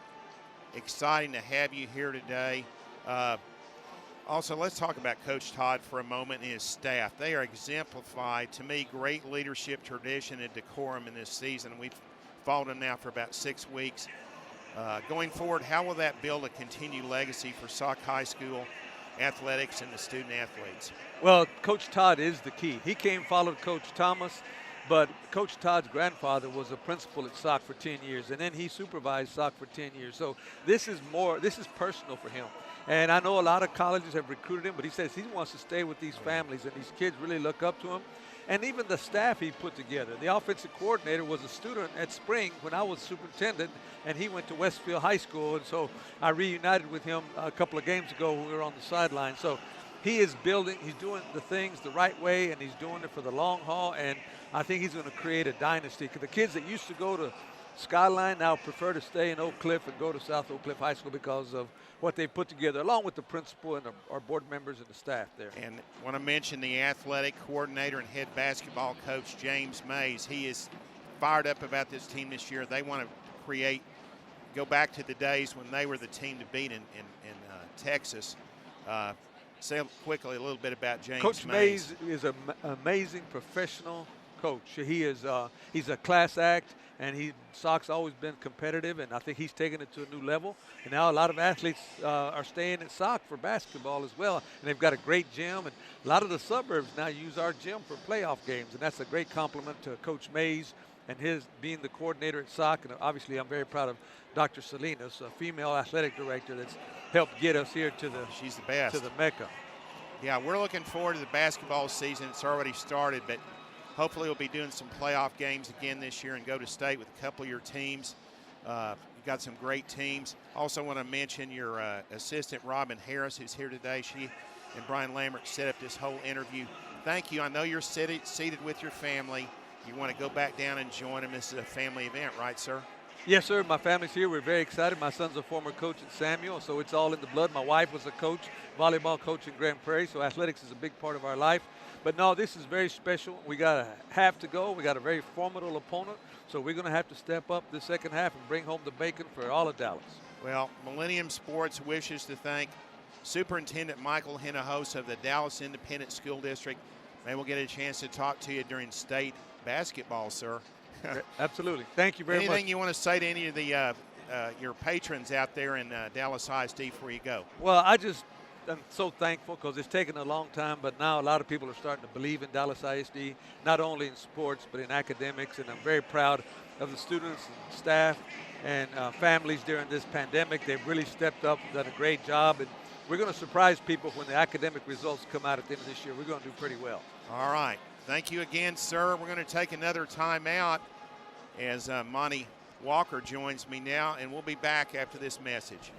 exciting to have you here today. Also, let's talk about Coach Todd for a moment and his staff. They are exemplified, to me, great leadership, tradition, and decorum in this season. We've followed them now for about 6 weeks. Going forward, how will that build a continued legacy for Sock High School athletics and the student athletes? Well, Coach Todd is the key. He followed Coach Thomas, but Coach Todd's grandfather was a principal at Sock for 10 years, and then he supervised Sock for 10 years. So this is personal for him. And I know a lot of colleges have recruited him, but he says he wants to stay with these families, and these kids really look up to him. And even the staff he put together. The offensive coordinator was a student at Spring when I was superintendent, and he went to Westfield High School. And so I reunited with him a couple of games ago when we were on the sideline. So he is building, he's doing the things the right way, and he's doing it for the long haul. And I think he's going to create a dynasty. The kids that used to go to Skyline now prefer to stay in Oak Cliff and go to South Oak Cliff High School because of what they put together, along with the principal and our board members and the staff there. And I want to mention the athletic coordinator and head basketball coach, James Mays. He is fired up about this team this year. They want to go back to the days when they were the team to beat in Texas. Say quickly a little bit about James Mays. Coach Mays is an amazing professional coach. He's a class act, and Sock's always been competitive, and I think he's taken it to a new level. And now a lot of athletes are staying at Sock for basketball as well, and they've got a great gym. And a lot of the suburbs now use our gym for playoff games, and that's a great compliment to Coach Mays and his being the coordinator at Sock. And obviously I'm very proud of Dr. Salinas, a female athletic director that's helped get us here to She's the best. To the Mecca. Yeah, we're looking forward to the basketball season. It's already started, but hopefully we'll be doing some playoff games again this year and go to state with a couple of your teams. You've got some great teams. Also want to mention your assistant, Robin Harris, who's here today. She and Brian Lambert set up this whole interview. Thank you. I know you're seated with your family. You want to go back down and join them. This is a family event, right, sir? Yes, sir. My family's here. We're very excited. My son's a former coach at Samuel, so it's all in the blood. My wife was a coach, volleyball coach in Grand Prairie, so athletics is a big part of our life. But no, this is very special. We have to go. We got a very formidable opponent, so we're going to have to step up the second half and bring home the bacon for all of Dallas. Well, Millennium Sports wishes to thank Superintendent Michael Hinojosa of the Dallas Independent School District. Maybe we'll get a chance to talk to you during state basketball, sir. Absolutely. Thank you very much. Anything you want to say to any of the your patrons out there in Dallas ISD before you go? Well, I'm so thankful because it's taken a long time, but now a lot of people are starting to believe in Dallas ISD, not only in sports but in academics, and I'm very proud of the students and staff and families during this pandemic. They've really stepped up, done a great job, and we're going to surprise people when the academic results come out at the end of this year. We're going to do pretty well. All right. Thank you again, sir. We're going to take another timeout as Monty Walker joins me now, and we'll be back after this message.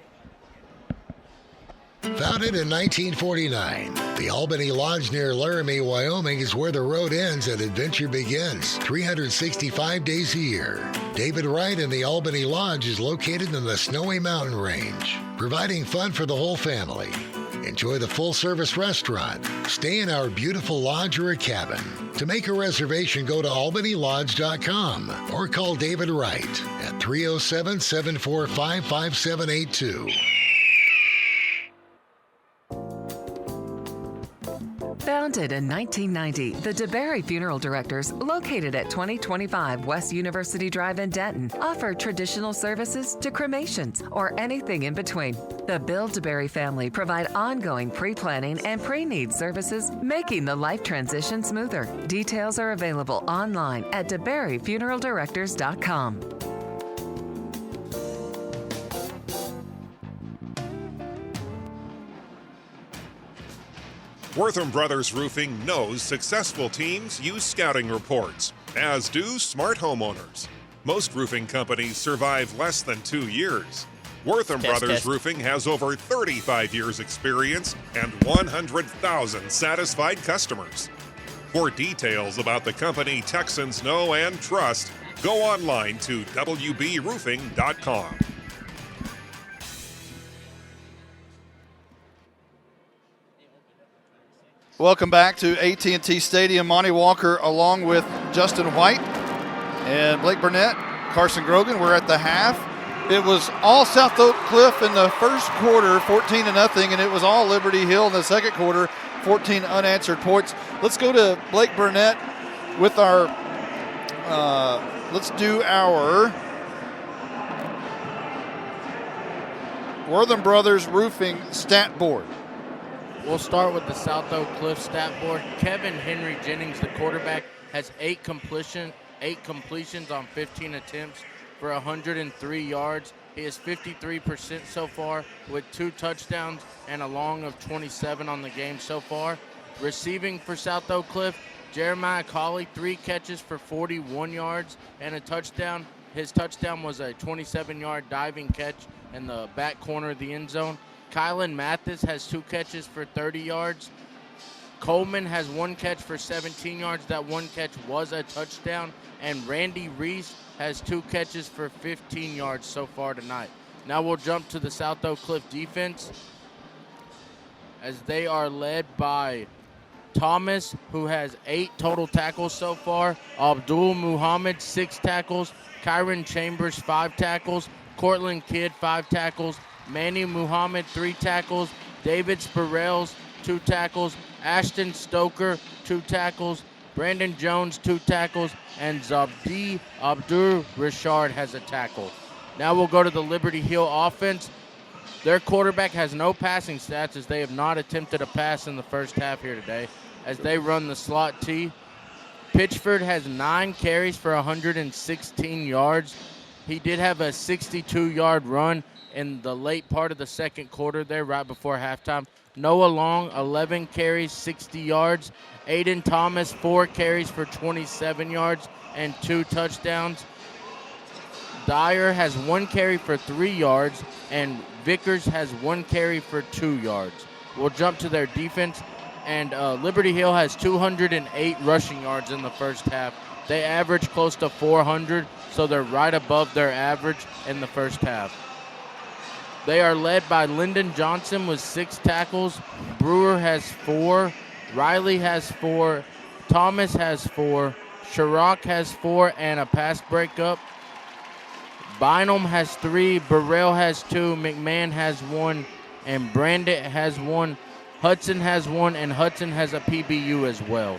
Founded in 1949, the Albany Lodge near Laramie, Wyoming is where the road ends and adventure begins, 365 days a year. David Wright and the Albany Lodge is located in the Snowy Mountain Range, providing fun for the whole family. Enjoy the full-service restaurant, stay in our beautiful lodge or a cabin. To make a reservation, go to albanylodge.com or call David Wright at 307-745-5782. Founded in 1990, the DeBerry Funeral Directors, located at 2025 West University Drive in Denton, offer traditional services to cremations or anything in between. The Bill DeBerry family provide ongoing pre-planning and pre-need services, making the life transition smoother. Details are available online at DeBerryFuneralDirectors.com. Wortham Brothers Roofing knows successful teams use scouting reports, as do smart homeowners. Most roofing companies survive less than 2 years. Wortham Brothers Roofing has over 35 years experience and 100,000 satisfied customers. For details about the company Texans know and trust, go online to wbroofing.com. Welcome back to AT&T Stadium. Monty Walker along with Justin White and Blake Burnett, Carson Grogan. We're at the half. It was all South Oak Cliff in the first quarter, 14-0, and it was all Liberty Hill in the second quarter, 14 unanswered points. Let's go to Blake Burnett with our, let's do our Wortham Brothers Roofing stat board. We'll start with the South Oak Cliff stat board. Kevin Henry Jennings, the quarterback, has 8 completions on 15 attempts for 103 yards. He is 53% so far with 2 touchdowns and a long of 27 on the game so far. Receiving for South Oak Cliff, Jeremiah Colley, 3 catches for 41 yards and a touchdown. His touchdown was a 27-yard diving catch in the back corner of the end zone. Kylan Mathis has 2 catches for 30 yards. Coleman has 1 catch for 17 yards. That 1 catch was a touchdown. And Randy Reese has 2 catches for 15 yards so far tonight. Now we'll jump to the South Oak Cliff defense, as they are led by Thomas, who has 8 total tackles so far. Abdul Muhammad, 6 tackles. Kyron Chambers, 5 tackles. Cortland Kidd, 5 tackles. Manny Muhammad, 3 tackles. David Spirells, 2 tackles. Ashton Stoker, 2 tackles. Brandon Jones, 2 tackles. And Zabdi Abdur Rashard has a tackle. Now we'll go to the Liberty Hill offense. Their quarterback has no passing stats, as they have not attempted a pass in the first half here today, as they run the slot T. Pitchford has 9 carries for 116 yards. He did have a 62-yard run in the late part of the second quarter there, right before halftime. Noah Long, 11 carries, 60 yards. Aiden Thomas, 4 carries for 27 yards and 2 touchdowns. Dyer has 1 carry for 3 yards, and Vickers has 1 carry for 2 yards. We'll jump to their defense, and Liberty Hill has 208 rushing yards in the first half. They average close to 400, so they're right above their average in the first half. They are led by Lyndon Johnson with 6 tackles. Brewer has 4. Riley has 4. Thomas has 4. Sharrock has 4 and a pass breakup. Bynum has 3. Burrell has 2. McMahon has 1. And Brandit has 1. Hudson has 1. And Hudson has a PBU as well.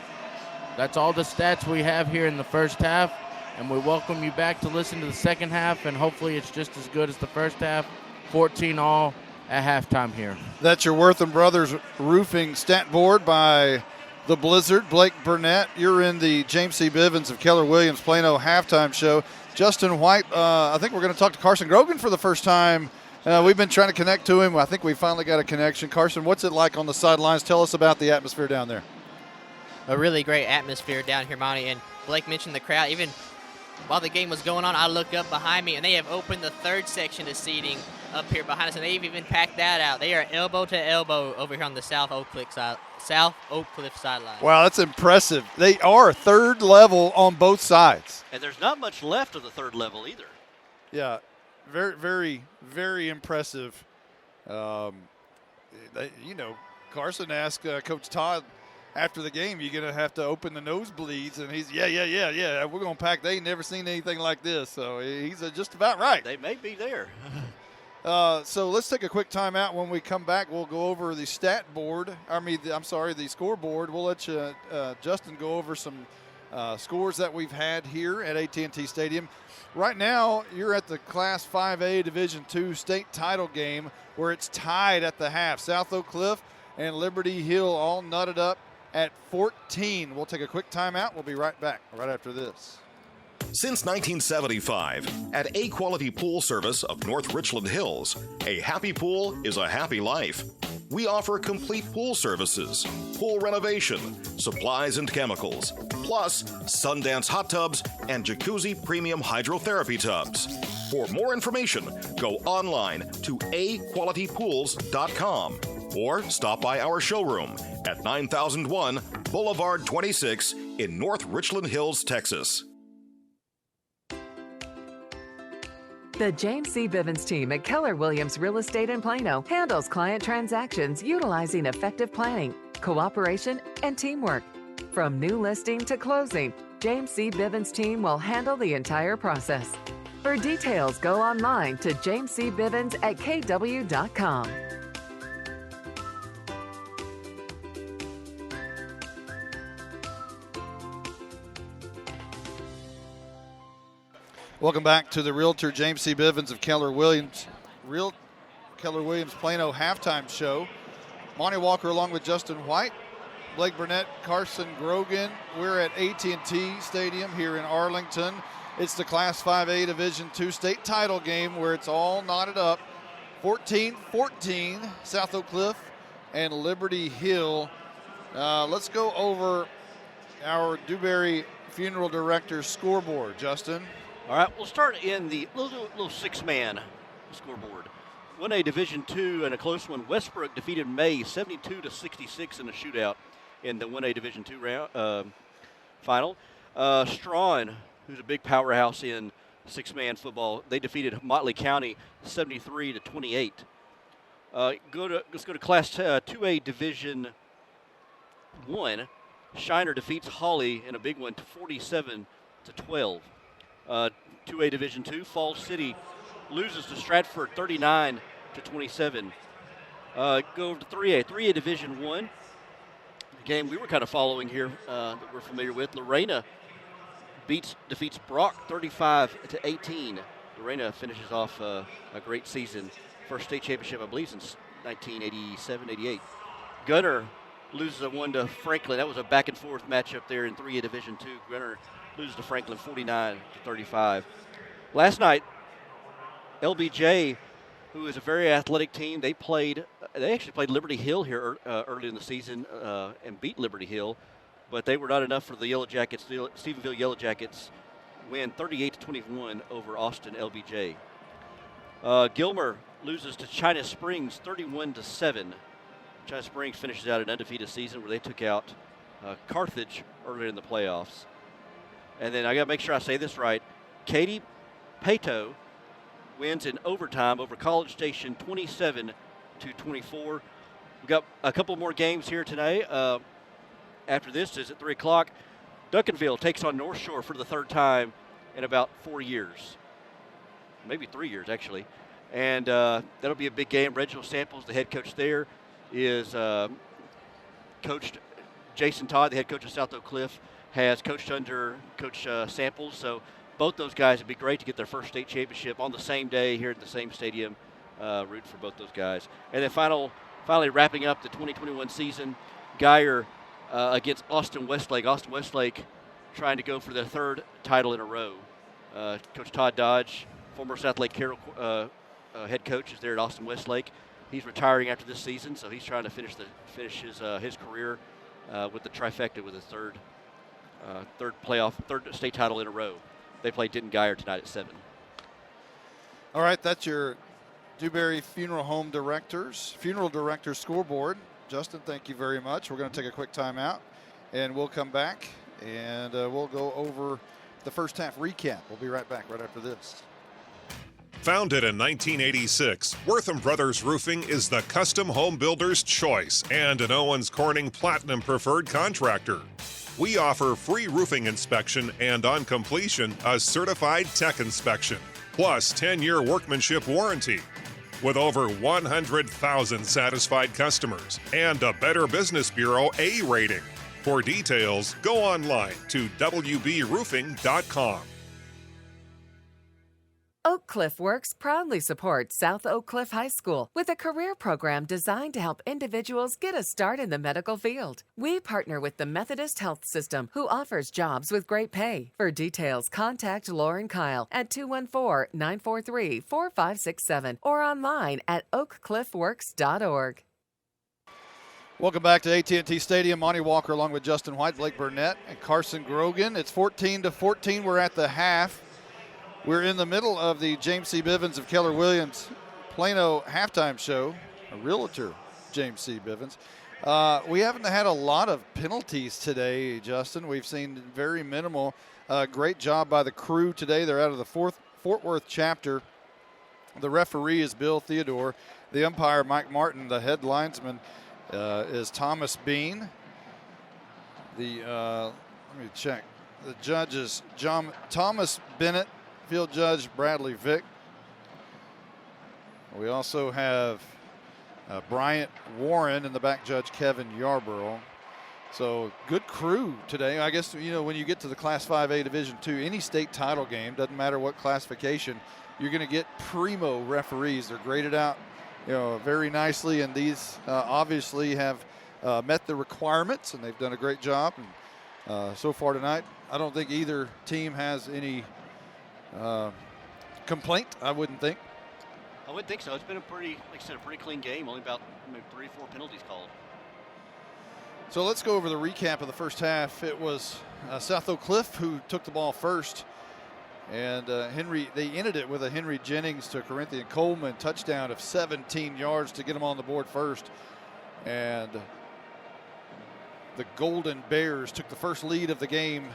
That's all the stats we have here in the first half. and we welcome you back to listen to the second half, and hopefully it's just as good as the first half. 14-all at halftime here. That's your Wortham Brothers roofing stat board by the Blizzard. Blake Burnett, you're in the James C. Bivens of Keller Williams Plano halftime show. Justin White, I think we're going to talk to Carson Grogan for the first time. We've been trying to connect to him. I think we finally got a connection. Carson, what's it like on the sidelines? Tell us about the atmosphere down there. A really great atmosphere down here, Monty. And Blake mentioned the crowd. Even while the game was going on, I looked up behind me, and they have opened the third section of seating up here behind us, and they've even packed that out. They are elbow to elbow over here on the South Oak Cliff sideline. Wow, that's impressive. They are third level on both sides. And there's not much left of the third level either. Yeah, very, very, very impressive. Carson asked Coach Todd after the game, you're going to have to open the nosebleeds. And he's, yeah, we're going to pack. They ain't never seen anything like this. So he's just about right. They may be there. So let's take a quick timeout. When we come back, we'll go over the the scoreboard. We'll let Justin go over some scores that we've had here at AT&T Stadium. Right now, you're at the Class 5A Division II state title game where it's tied at the half. South Oak Cliff and Liberty Hill all knotted up at 14. We'll take a quick timeout. We'll be right back right after this. Since 1975, at A-Quality Pool Service of North Richland Hills, a happy pool is a happy life. We offer complete pool services, pool renovation, supplies and chemicals, plus Sundance hot tubs and Jacuzzi premium hydrotherapy tubs. For more information, go online to aqualitypools.com or stop by our showroom at 9001 Boulevard 26 in North Richland Hills, Texas. The James C. Bivens team at Keller Williams Real Estate in Plano handles client transactions utilizing effective planning, cooperation, and teamwork. From new listing to closing, James C. Bivens team will handle the entire process. For details, go online to jamescbivens@kw.com. Welcome back to the Realtor James C. Bivens of Keller Williams Plano halftime show. Monty Walker along with Justin White, Blake Burnett, Carson Grogan. We're at AT&T Stadium here in Arlington. It's the Class 5A Division II state title game where it's all knotted up. 14-14, South Oak Cliff and Liberty Hill. Let's go over our Dewberry Funeral Director's scoreboard, Justin. All right, we'll start in the little six-man scoreboard. 1A Division II and a close one. Westbrook defeated May 72-66 in a shootout in the 1A Division II final. Strawn, who's a big powerhouse in six-man football, they defeated Motley County 73-28. Let's go to Class 2A Division I. Shiner defeats Hawley in a big one, 47-12. 2A Division II, Falls City loses to Stratford 39-27. Go over to 3A. 3A Division I, the game we were kind of following here that we're familiar with. Lorena defeats Brock 35-18. Lorena finishes off a great season. First state championship, I believe, since 1987-88. Gunner loses a 1 to Franklin. That was a back-and-forth matchup there in 3A Division II. Gunner loses to Franklin 49-35. Last night, LBJ, who is a very athletic team, they actually played Liberty Hill here early in the season and beat Liberty Hill, but they were not enough for the Yellow Jackets. The Stephenville Yellow Jackets win 38-21 over Austin LBJ. Gilmer loses to China Springs 31-7. China Springs finishes out an undefeated season where they took out Carthage earlier in the playoffs. And then I got to make sure I say this right. Katy Pato wins in overtime over College Station 27-24. We've got a couple more games here today. After this is at 3 o'clock. Duncanville takes on North Shore for the third time in about 4 years. Maybe 3 years, actually. And that'll be a big game. Reginald Samples, the head coach there, is coached Jason Todd, the head coach of South Oak Cliff, has coached under Coach Samples. So both those guys, it'd be great to get their first state championship on the same day here at the same stadium. Root for both those guys. And then finally wrapping up the 2021 season, Geyer against Austin Westlake. Austin Westlake trying to go for their third title in a row. Coach Todd Dodge, former South Lake Carroll head coach, is there at Austin Westlake. He's retiring after this season, so he's trying to finish his career with the trifecta with his third state title in a row. They play Denton Geyer tonight at 7. All right, that's your Dewberry Funeral Director scoreboard. Justin, thank you very much. We're going to take a quick timeout, and we'll come back, and we'll go over the first half recap. We'll be right back right after this. Founded in 1986, Wortham Brothers Roofing is the custom home builder's choice and an Owens Corning Platinum preferred contractor. We offer free roofing inspection and, on completion, a certified tech inspection, plus 10-year workmanship warranty. With over 100,000 satisfied customers and a Better Business Bureau A rating. For details, go online to wbroofing.com. Oak Cliff Works proudly supports South Oak Cliff High School with a career program designed to help individuals get a start in the medical field. We partner with the Methodist Health System, who offers jobs with great pay. For details, contact Lauren Kyle at 214-943-4567 or online at oakcliffworks.org. Welcome back to AT&T Stadium. Monty Walker along with Justin White, Blake Burnett, and Carson Grogan. It's 14-14. We're at the half. We're in the middle of the James C. Bivens of Keller Williams Plano halftime show, a realtor, James C. Bivens. We haven't had a lot of penalties today, Justin. We've seen very minimal. Great job by the crew today. They're out of the Fort Worth chapter. The referee is Bill Theodore. The umpire, Mike Martin. The head linesman is Thomas Bean. Let me check. The judge is Thomas Bennett. Field judge Bradley Vick. We also have Bryant Warren and the back judge Kevin Yarborough. So good crew today. I guess, when you get to the Class 5A Division II, any state title game, doesn't matter what classification, you're going to get primo referees. They're graded out, very nicely, and these obviously have met the requirements, and they've done a great job. And so far tonight, I don't think either team has any complaint, I wouldn't think. I wouldn't think so. It's been a pretty clean game. Only about 3 or 4 penalties called. So let's go over the recap of the first half. It was South Oak Cliff who took the ball first. And they ended it with a Henry Jennings to Corinthian Coleman touchdown of 17 yards to get them on the board first. And the Golden Bears took the first lead of the game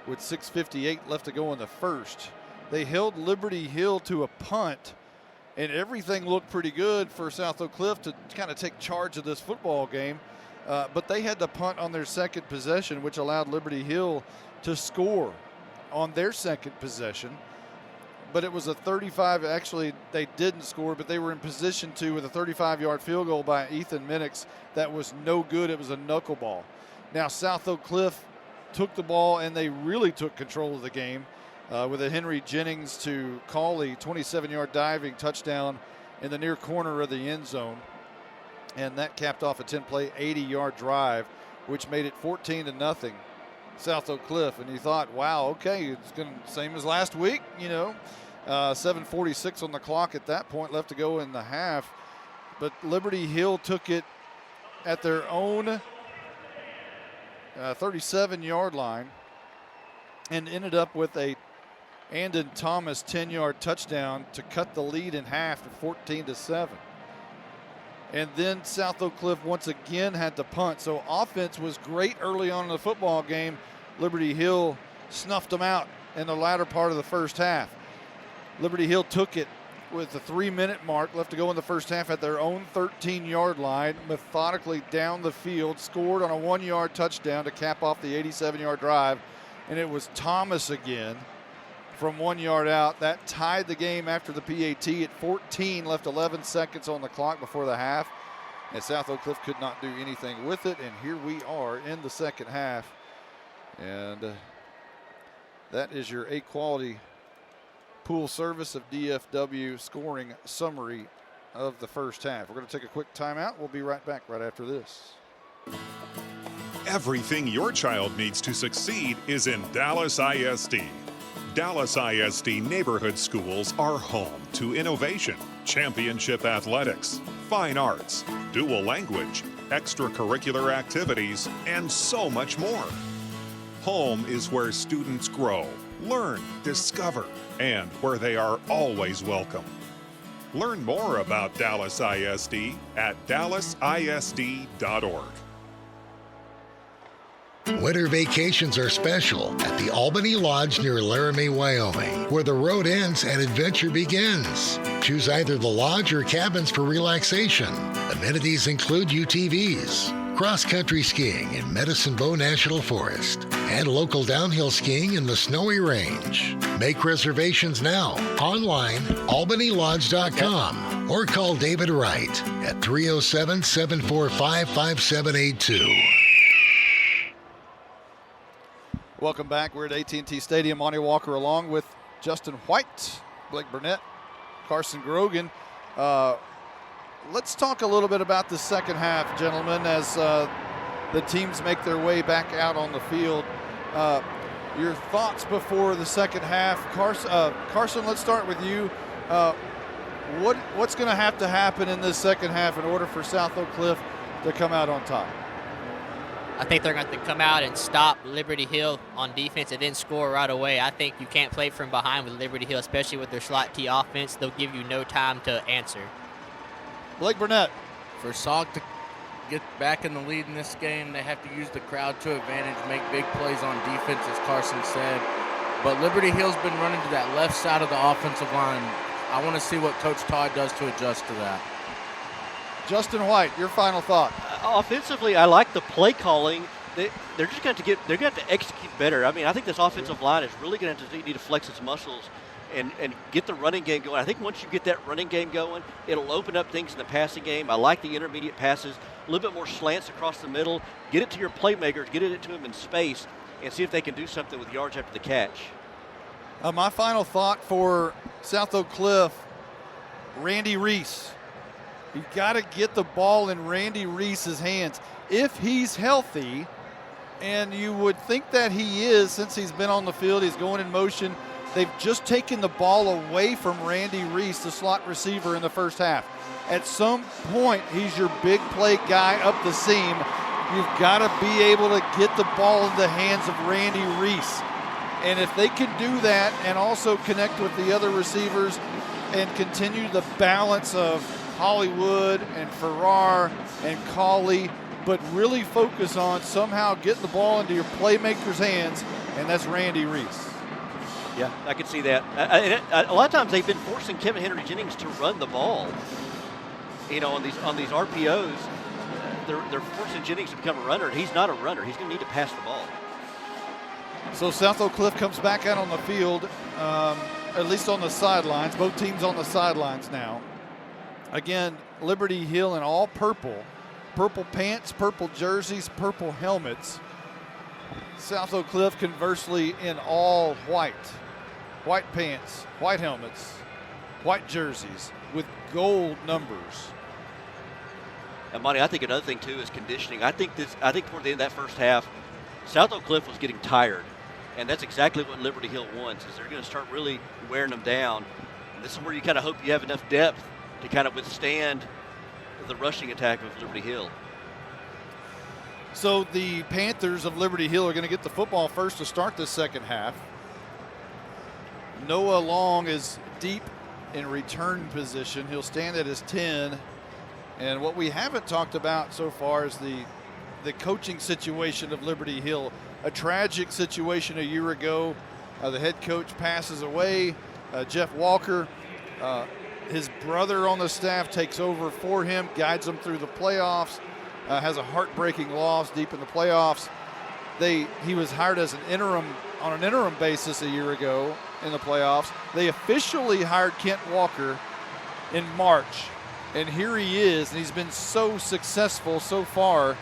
with 6:58 left to go in the first. They held Liberty Hill to a punt, and everything looked pretty good for South Oak Cliff to kind of take charge of this football game. But they had to punt on their second possession, which allowed Liberty Hill to score on their second possession. But it was a 35, actually they didn't score, but they were in position to with a 35-yard field goal by Ethan Minix. That was no good. It was a knuckleball. Now South Oak Cliff took the ball, and they really took control of the game with a Henry Jennings to call a 27-yard diving touchdown in the near corner of the end zone. And that capped off a 10-play, 80-yard drive, which made it 14-0 South Oak Cliff. And you thought, wow, okay, it's going to same as last week, 7:46 on the clock at that point left to go in the half. But Liberty Hill took it at their own 37-yard line and ended up with a Andon Thomas 10-yard touchdown to cut the lead in half to 14-7. And then South Oak Cliff once again had to punt. So offense was great early on in the football game. Liberty Hill snuffed them out in the latter part of the first half. Liberty Hill took it with the 3-minute mark left to go in the first half at their own 13-yard line, methodically down the field, scored on a 1-yard touchdown to cap off the 87-yard drive. And it was Thomas again from 1 yard out. That tied the game after the PAT at 14, left 11 seconds on the clock before the half. And South Oak Cliff could not do anything with it. And here we are in the second half. And That is your A-Quality Pool Service of DFW scoring summary of the first half. We're going to take a quick timeout. We'll be right back right after this. Everything your child needs to succeed is in Dallas ISD. Dallas ISD neighborhood schools are home to innovation, championship athletics, fine arts, dual language, extracurricular activities, and so much more. Home is where students grow, learn, discover, and where they are always welcome. Learn more about Dallas ISD at dallasisd.org. Winter vacations are special at the Albany Lodge near Laramie, Wyoming, where the road ends and adventure begins. Choose either the lodge or cabins for relaxation. Amenities include UTVs, cross-country skiing in Medicine Bow National Forest, and local downhill skiing in the Snowy Range. Make reservations now online, albanylodge.com, or call David Wright at 307-745-5782. Welcome back. We're at AT&T Stadium. Monty Walker along with Justin White, Blake Burnett, Carson Grogan. Let's talk a little bit about the second half, gentlemen, as the teams make their way back out on the field. Your thoughts before the second half. Carson, let's start with you. What's going to happen in this second half in order for South Oak Cliff to come out on top? I think they're going to come out and stop Liberty Hill on defense and then score right away. I think you can't play from behind with Liberty Hill, especially with their slot T offense. They'll give you no time to answer. Blake Burnett. For Sauk to get back in the lead in this game, they have to use the crowd to advantage, make big plays on defense, as Carson said. But Liberty Hill's been running to that left side of the offensive line. I want to see what Coach Todd does to adjust to that. Justin White, your final thought. Offensively, I like the play calling. They're just going to have to execute better. I mean, I think this offensive line is really going to need to flex its muscles and get the running game going. I think once you get that running game going, it'll open up things in the passing game. I like the intermediate passes, a little bit more slants across the middle. Get it to your playmakers, get it to them in space, and see if they can do something with yards after the catch. My final thought for South Oak Cliff, Randy Reese. You've got to get the ball in Randy Reese's hands. If he's healthy, and you would think that he is since he's been on the field, he's going in motion. They've just taken the ball away from Randy Reese, the slot receiver, in the first half. At some point, he's your big play guy up the seam. You've got to be able to get the ball in the hands of Randy Reese. And if they can do that and also connect with the other receivers and continue the balance of Hollywood and Farrar and Cauley, but really focus on somehow getting the ball into your playmaker's hands, and that's Randy Reese. Yeah, I could see that. A lot of times they've been forcing Kevin Henry Jennings to run the ball. You know, on these RPOs, they're forcing Jennings to become a runner, and he's not a runner. He's going to need to pass the ball. So South Oak Cliff comes back out on the field, at least on the sidelines. Both teams on the sidelines now. Again, Liberty Hill in all purple. Purple pants, purple jerseys, purple helmets. South Oak Cliff, conversely, in all white. White pants, white helmets, white jerseys with gold numbers. And Monty, I think another thing too is conditioning. I think toward the end of that first half, South Oak Cliff was getting tired, and that's exactly what Liberty Hill wants. Is they're going to start really wearing them down. And this is where you kind of hope you have enough depth to kind of withstand the rushing attack of Liberty Hill. So the Panthers of Liberty Hill are going to get the football first to start this second half. Noah Long is deep in return position. He'll stand at his 10. And what we haven't talked about so far is the coaching situation of Liberty Hill. A tragic situation a year ago. The head coach passes away. Jeff Walker, his brother on the staff, takes over for him, guides them through the playoffs, has a heartbreaking loss deep in the playoffs. He was hired as on an interim basis a year ago in the playoffs. They officially hired Kent Walker in March, and here he is, and he's been so successful so far.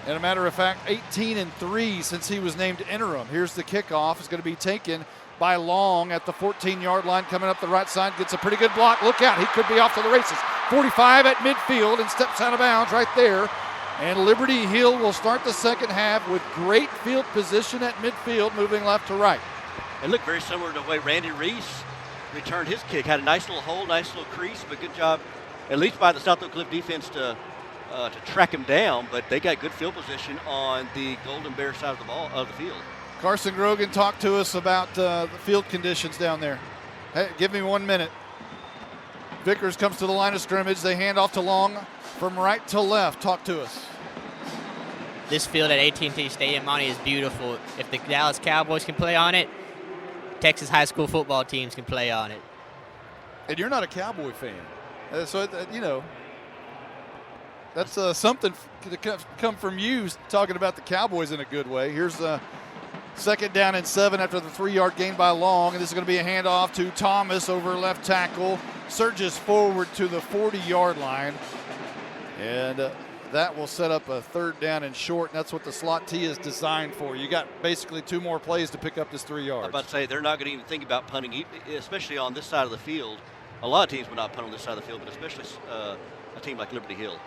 And a matter of fact, 18-3 since he was named interim. Here's the kickoff. It's going to be taken by Long at the 14-yard line, coming up the right side. Gets a pretty good block. Look out, he could be off to the races. 45 at midfield and steps out of bounds right there. And Liberty Hill will start the second half with great field position at midfield, moving left to right. It looked very similar to the way Randy Reese returned his kick. Had a nice little hole, nice little crease, but good job, at least by the South Oak Cliff defense to track him down. But they got good field position on the Golden Bear side of the field. Carson Grogan talked to us about the field conditions down there. Hey, give me 1 minute. Vickers comes to the line of scrimmage. They hand off to Long from right to left. Talk to us. This field at AT&T Stadium, Monty, is beautiful. If the Dallas Cowboys can play on it, Texas high school football teams can play on it. And you're not a Cowboy fan. So, you know, that's something to come from you talking about the Cowboys in a good way. Here's second down and 7 after the 3-yard gain by Long. And this is going to be a handoff to Thomas over left tackle. Surges forward to the 40-yard line. And that will set up a third down and short. And that's what the slot T is designed for. You got basically 2 more plays to pick up this 3 yards. I'm about to say they're not going to even think about punting, especially on this side of the field. A lot of teams would not punt on this side of the field, but especially a team like Liberty Hill.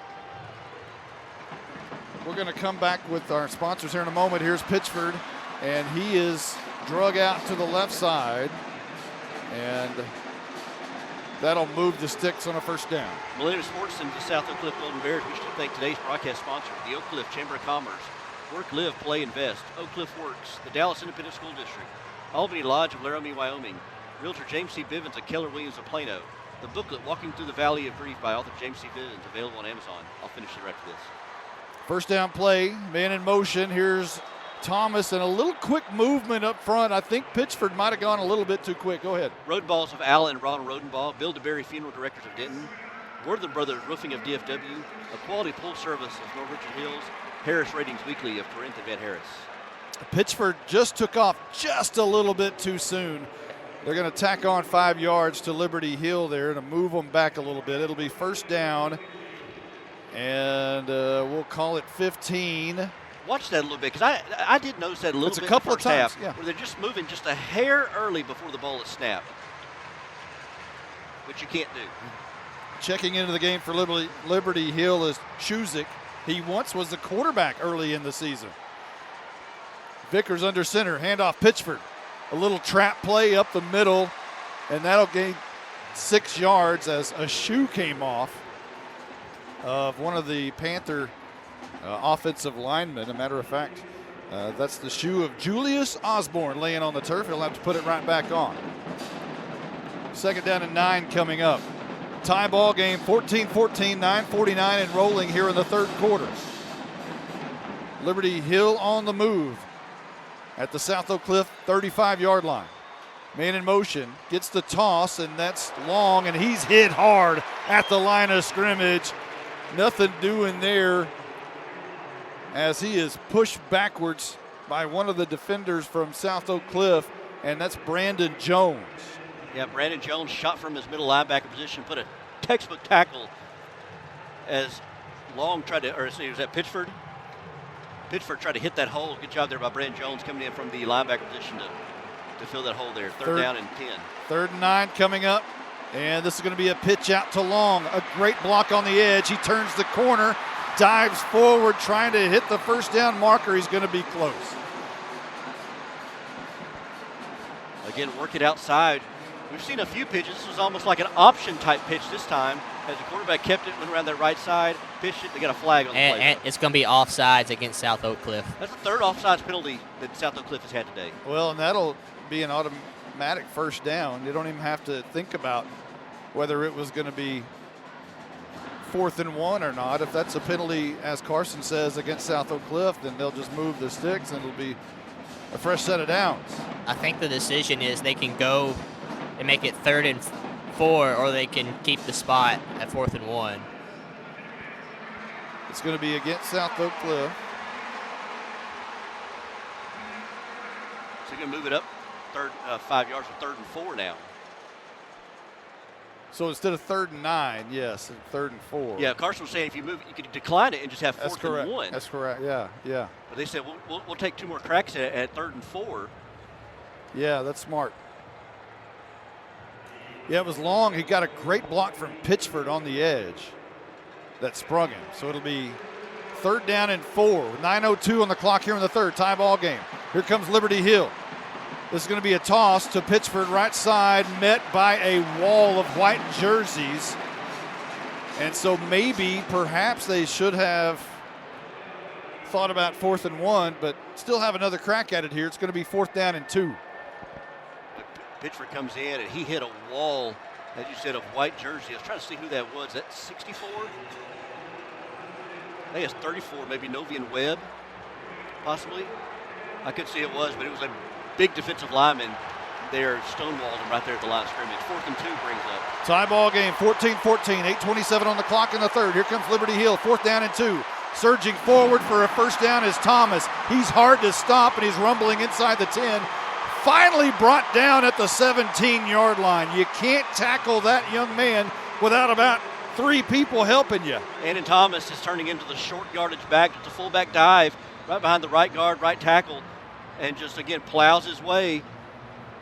We're going to come back with our sponsors here in a moment. Here's Pitchford, and he is drug out to the left side, and that'll move the sticks on a first down. Millennium Sports and the South Oak Cliff Golden Bears. We should thank today's broadcast sponsor, the Oak Cliff Chamber of Commerce. Work, live, play, invest. Oak Cliff Works, the Dallas Independent School District, Albany Lodge of Laramie, Wyoming, Realtor James C. Bivens and Keller Williams of Plano. The booklet, Walking Through the Valley of Grief by author James C. Bivens, available on Amazon. I'll finish it right after this. First down play, man in motion. Here's Thomas, and a little quick movement up front. I think Pitchford might have gone a little bit too quick. Go ahead. Rodenballs of Allen and Ronald Rodenball, Bill DeBerry Funeral Directors of Denton, Worthing Brothers Roofing of DFW, a quality pool service of North Richland Hills, Harris Ratings Weekly of Corinth and Van Harris. Pitchford just took off just a little bit too soon. They're going to tack on 5 yards to Liberty Hill there to move them back a little bit. It'll be first down, and we'll call it 15. Watch that a little bit, because I did notice that a little bit a couple in the first of times, half, where they're just moving just a hair early before the ball is snapped, which you can't do. Checking into the game for Liberty Hill is Chuzik. He once was the quarterback early in the season. Vickers under center, handoff Pitchford. A little trap play up the middle, and that'll gain 6 yards as a shoe came off of one of the Panther offensive linemen. As a matter of fact, that's the shoe of Julius Osborne laying on the turf. He'll have to put it right back on. Second down and 9 coming up. Tie ball game, 14-14, 9:49 and rolling here in the third quarter. Liberty Hill on the move at the South Oak Cliff 35-yard line. Man in motion, gets the toss, and that's Long, and he's hit hard at the line of scrimmage. Nothing doing there as he is pushed backwards by one of the defenders from South Oak Cliff, and that's Brandon Jones. Yeah, Brandon Jones shot from his middle linebacker position, put a textbook tackle as Long tried to, or was that Pitchford? Pitchford tried to hit that hole. Good job there by Brandon Jones coming in from the linebacker position to fill that hole there. Third down and 10. Third and 9 coming up, and this is going to be a pitch out to Long. A great block on the edge. He turns the corner, dives forward, trying to hit the first down marker. He's going to be close. Again, work it outside. We've seen a few pitches. This was almost like an option type pitch this time. As the quarterback kept it, went around their right side, pitched it, they got a flag on the play. And it's going to be offsides against South Oak Cliff. That's the third offsides penalty that South Oak Cliff has had today. Well, and that'll be an automatic first down. You don't even have to think about whether it was going to be 4th and 1 or not. If that's a penalty, as Carson says, against South Oak Cliff, then they'll just move the sticks and it'll be a fresh set of downs. I think the decision is they can go and make it 3rd and 4, or they can keep the spot at 4th and 1. It's going to be against South Oak Cliff. So you're going to move it up 5 yards to 3rd and 4 now. So instead of 3rd and 9, yes, 3rd and 4. Yeah, Carson was saying if you move, you could decline it and just have 4th and 1. That's correct. Yeah. But they said we'll take 2 more cracks at 3rd and 4. Yeah, that's smart. Yeah, it was long. He got a great block from Pitchford on the edge that sprung him. So it'll be 3rd down and 4. 9:02 on the clock here in the 3rd. Tie ball game. Here comes Liberty Hill. This is going to be a toss to Pitchford, right side, met by a wall of white jerseys. And so perhaps they should have thought about 4th and 1, but still have another crack at it here. It's going to be 4th down and 2. Pitchford comes in, and he hit a wall, as you said, of white jersey. I was trying to see who that was. That 64? I think it's 34, maybe Novian Webb, possibly. I couldn't see it was, but it was a big defensive lineman there, stonewalled him right there at the line of scrimmage. 4th and 2 brings up. Tie ball game, 14-14, 8:27 on the clock in the 3rd. Here comes Liberty Hill, 4th down and 2. Surging forward for a first down is Thomas. He's hard to stop, and he's rumbling inside the 10. Finally brought down at the 17-yard line. You can't tackle that young man without about 3 people helping you. Andon Thomas is turning into the short yardage back. It's a fullback dive right behind the right guard, right tackle, and just, again, plows his way,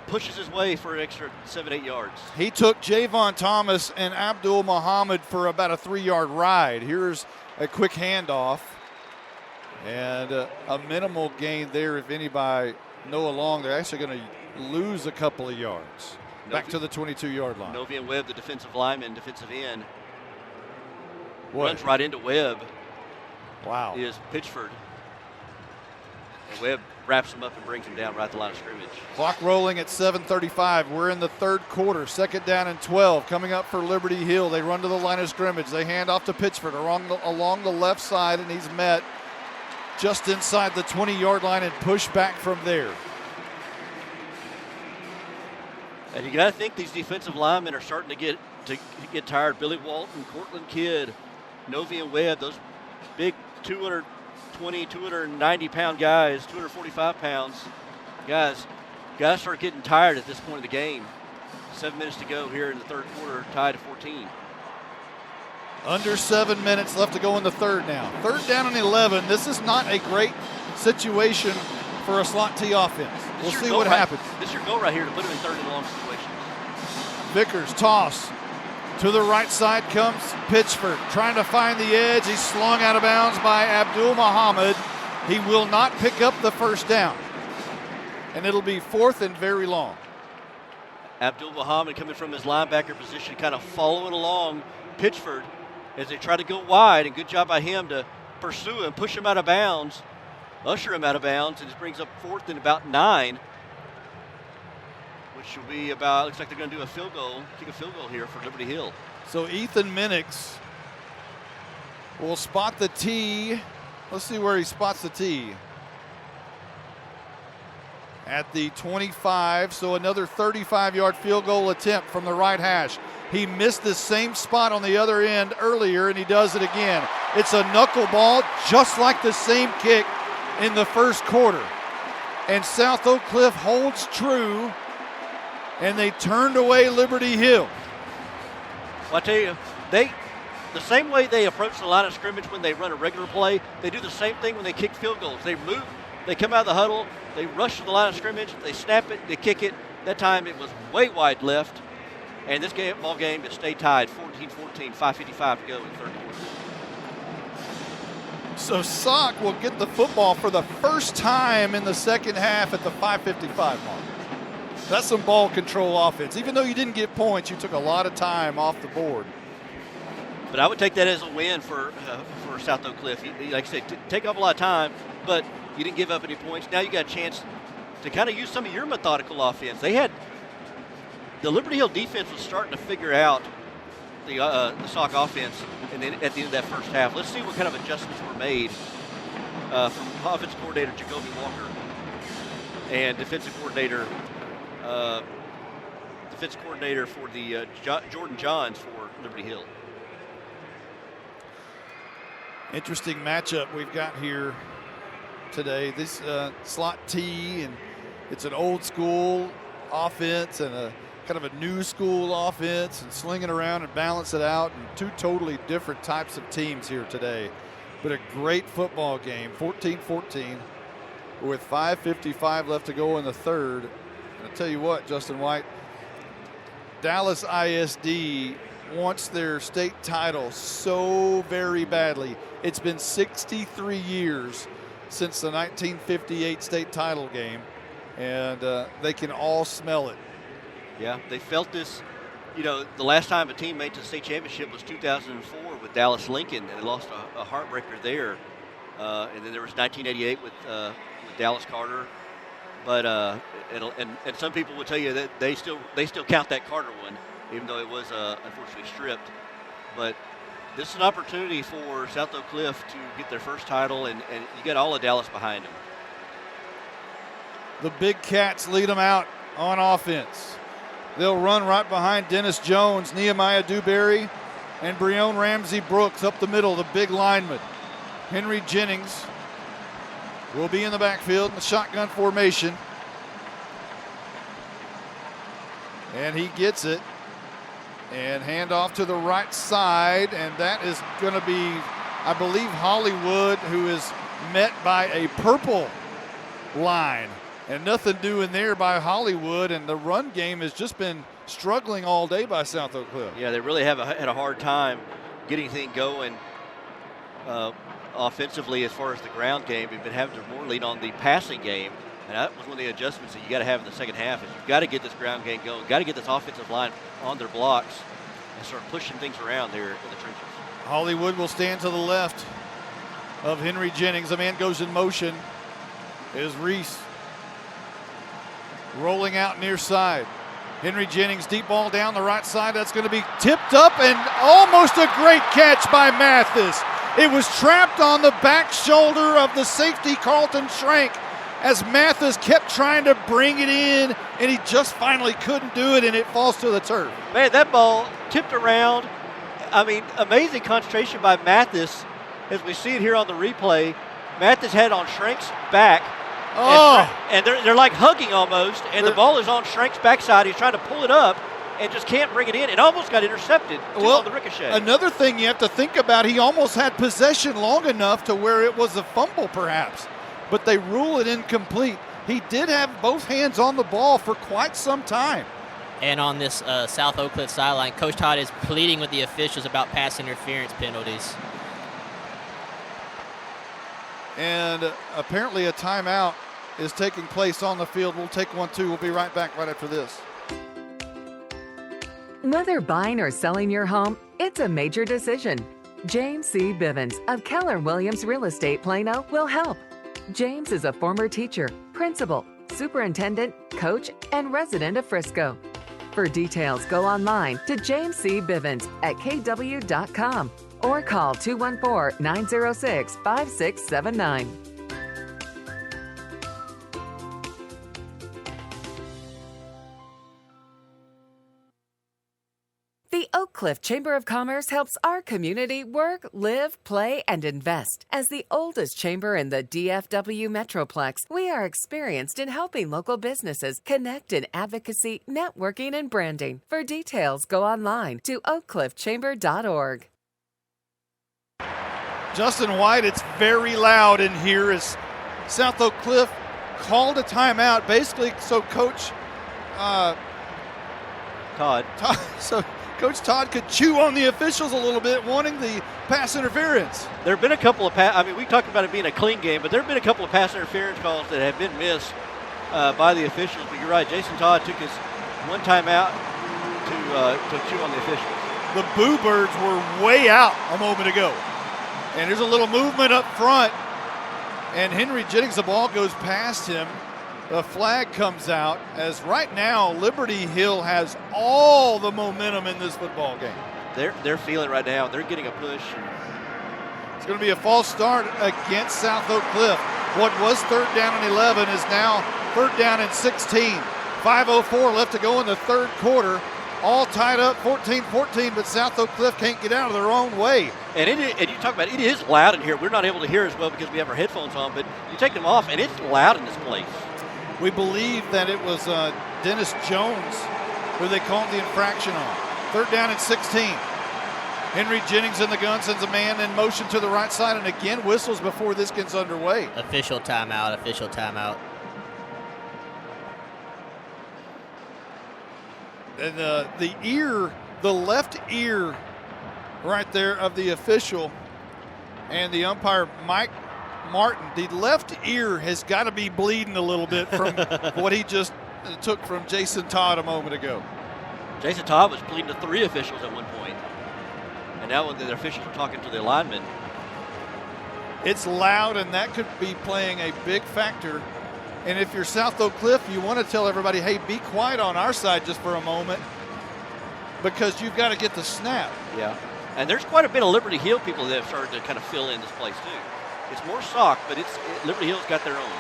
pushes his way for an extra 7-8 yards. He took Javon Thomas and Abdul Muhammad for about a 3-yard ride. Here's a quick handoff, and a minimal gain there, if any, by Noah Long. They're actually going to lose a couple of yards. Back to the 22-yard line. Novian Webb, the defensive lineman, defensive end, What? runs right into Webb. Wow. Is Pitchford. And Webb wraps him up and brings him down right at the line of scrimmage. Clock rolling at 7:35. We're in the 3rd quarter. 2nd down and 12. Coming up for Liberty Hill. They run to the line of scrimmage. They hand off to Pitchford along the left side, and he's met just inside the 20-yard line and pushed back from there. And you got to think these defensive linemen are starting to get tired. Billy Walton, Cortland Kidd, Novian Webb, those big 220, 290-pound guys, 245 pounds guys start getting tired at this point of the game. 7 minutes to go here in the 3rd quarter, tied at 14. Under 7 minutes left to go in the 3rd now. 3rd down and 11. This is not a great situation for a slot T offense. We'll see what happens. This is your goal right here to put him in 3rd and long situations. Vickers toss. To the right side comes Pitchford, trying to find the edge. He's slung out of bounds by Abdul Muhammad. He will not pick up the first down. And it'll be 4th and very long. Abdul Muhammad coming from his linebacker position, kind of following along Pitchford as they try to go wide, and good job by him to pursue him, push him out of bounds, usher him out of bounds, and this brings up 4th and about 9, which will be about, looks like they're going to do a field goal, kick a field goal here for Liberty Hill. So Ethan Minix will spot the tee. Let's see where he spots the tee. At the 25, so another 35-yard field goal attempt from the right hash. He missed the same spot on the other end earlier, and he does it again. It's a knuckleball, just like the same kick in the 1st quarter. And South Oak Cliff holds true, and they turned away Liberty Hill. Well, I tell you, the same way they approach the line of scrimmage when they run a regular play, they do the same thing when they kick field goals. They move, they come out of the huddle, they rush to the line of scrimmage, they snap it, they kick it. That time it was way wide left. And this ball game has stayed tied, 14-14, 5:55 to go in the 3rd quarter. So Sock will get the football for the first time in the 2nd half at the 5:55 mark. That's some ball control offense. Even though you didn't get points, you took a lot of time off the board. But I would take that as a win for South Oak Cliff. Like I said, take up a lot of time, but you didn't give up any points. Now you got a chance to kind of use some of your methodical offense. The Liberty Hill defense was starting to figure out the Sock offense, and then at the end of that first half, let's see what kind of adjustments were made from offensive coordinator Jacoby Walker and defensive coordinator for the Jordan Johns for Liberty Hill. Interesting matchup we've got here today. This slot T, and it's an old school offense and a kind of a new school offense and sling it around and balance it out, and two totally different types of teams here today. But a great football game, 14-14, with 5:55 left to go in the third. And I'll tell you what, Justin White, Dallas ISD wants their state title so very badly. It's been 63 years since the 1958 state title game, and they can all smell it. Yeah, they felt this. You know, the last time a team made it to the state championship was 2004 with Dallas Lincoln, and they lost a heartbreaker there. And then there was 1988 with Dallas Carter. But and some people would tell you that they still count that Carter one, even though it was unfortunately stripped. But this is an opportunity for South Oak Cliff to get their first title, and you got all of Dallas behind them. The Big Cats lead them out on offense. They'll run right behind Dennis Jones, Nehemiah Dewberry, and Breon Ramsey Brooks up the middle, the big lineman. Henry Jennings will be in the backfield in the shotgun formation. And he gets it. And handoff to the right side, and that is going to be, I believe, Hollywood, who is met by a purple line. And nothing doing there by Hollywood, and the run game has just been struggling all day by South Oak Cliff. Yeah, they really have had a hard time getting things going offensively as far as the ground game. We've been having to more lean on the passing game, and that was one of the adjustments that you got to have in the second half. Is you've got to get this ground game going, got to get this offensive line on their blocks and start pushing things around there in the trenches. Hollywood will stand to the left of Henry Jennings. The man goes in motion. Is Reese. Rolling out near side. Henry Jennings, deep ball down the right side. That's going to be tipped up, and almost a great catch by Mathis. It was trapped on the back shoulder of the safety, Carlton Schrank, as Mathis kept trying to bring it in, and he just finally couldn't do it, and it falls to the turf. Man, that ball tipped around. I mean, amazing concentration by Mathis. As we see it here on the replay, Mathis had on Schrank's back. Oh. And they're like hugging almost, and the ball is on Schrank's backside. He's trying to pull it up and just can't bring it in. It almost got intercepted on the ricochet. Another thing you have to think about, he almost had possession long enough to where it was a fumble perhaps, but they rule it incomplete. He did have both hands on the ball for quite some time. And on this South Oak Cliff sideline, Coach Todd is pleading with the officials about pass interference penalties. And apparently a timeout is taking place on the field. We'll take one, too. We'll be right back right after this. Whether buying or selling your home, it's a major decision. James C. Bivens of Keller Williams Real Estate Plano will help. James is a former teacher, principal, superintendent, coach, and resident of Frisco. For details, go online to James C. Bivens at kw.com or call 214-906-5679. The Oak Cliff Chamber of Commerce helps our community work, live, play, and invest. As the oldest chamber in the DFW Metroplex, we are experienced in helping local businesses connect in advocacy, networking, and branding. For details, go online to oakcliffchamber.org. Justin White, it's very loud in here as South Oak Cliff called a timeout, basically so Coach Coach Todd could chew on the officials a little bit, wanting the pass interference. There have been a couple of we talked about it being a clean game, but there have been a couple of pass interference calls that have been missed by the officials. But you're right, Jason Todd took his one timeout to chew on the officials. The Boo Birds were way out a moment ago. And there's a little movement up front. And Henry Jennings, the ball goes past him. The flag comes out as right now Liberty Hill has all the momentum in this football game. They're feeling right now. They're getting a push. It's going to be a false start against South Oak Cliff. What was 3rd down and 11 is now 3rd down and 16. 5:04 left to go in the third quarter. All tied up 14-14, but South Oak Cliff can't get out of their own way. And you talk about it is loud in here. We're not able to hear as well because we have our headphones on, but you take them off and it's loud in this place. We believe that it was Dennis Jones who they called the infraction on. 3rd down and 16. Henry Jennings in the gun, sends a man in motion to the right side, and again whistles before this gets underway. Official timeout, official timeout. And the left ear right there of the official and the umpire, Mike Martin, the left ear has got to be bleeding a little bit from what he just took from Jason Todd a moment ago. Jason Todd was pleading to 3 officials at one point. And now when the officials are talking to the linemen. It's loud, and that could be playing a big factor. And if you're South Oak Cliff, you want to tell everybody, hey, be quiet on our side just for a moment, because you've got to get the snap. Yeah. And there's quite a bit of Liberty Hill people that have started to kind of fill in this place too. It's more Sauk, but Liberty Hill's got their own.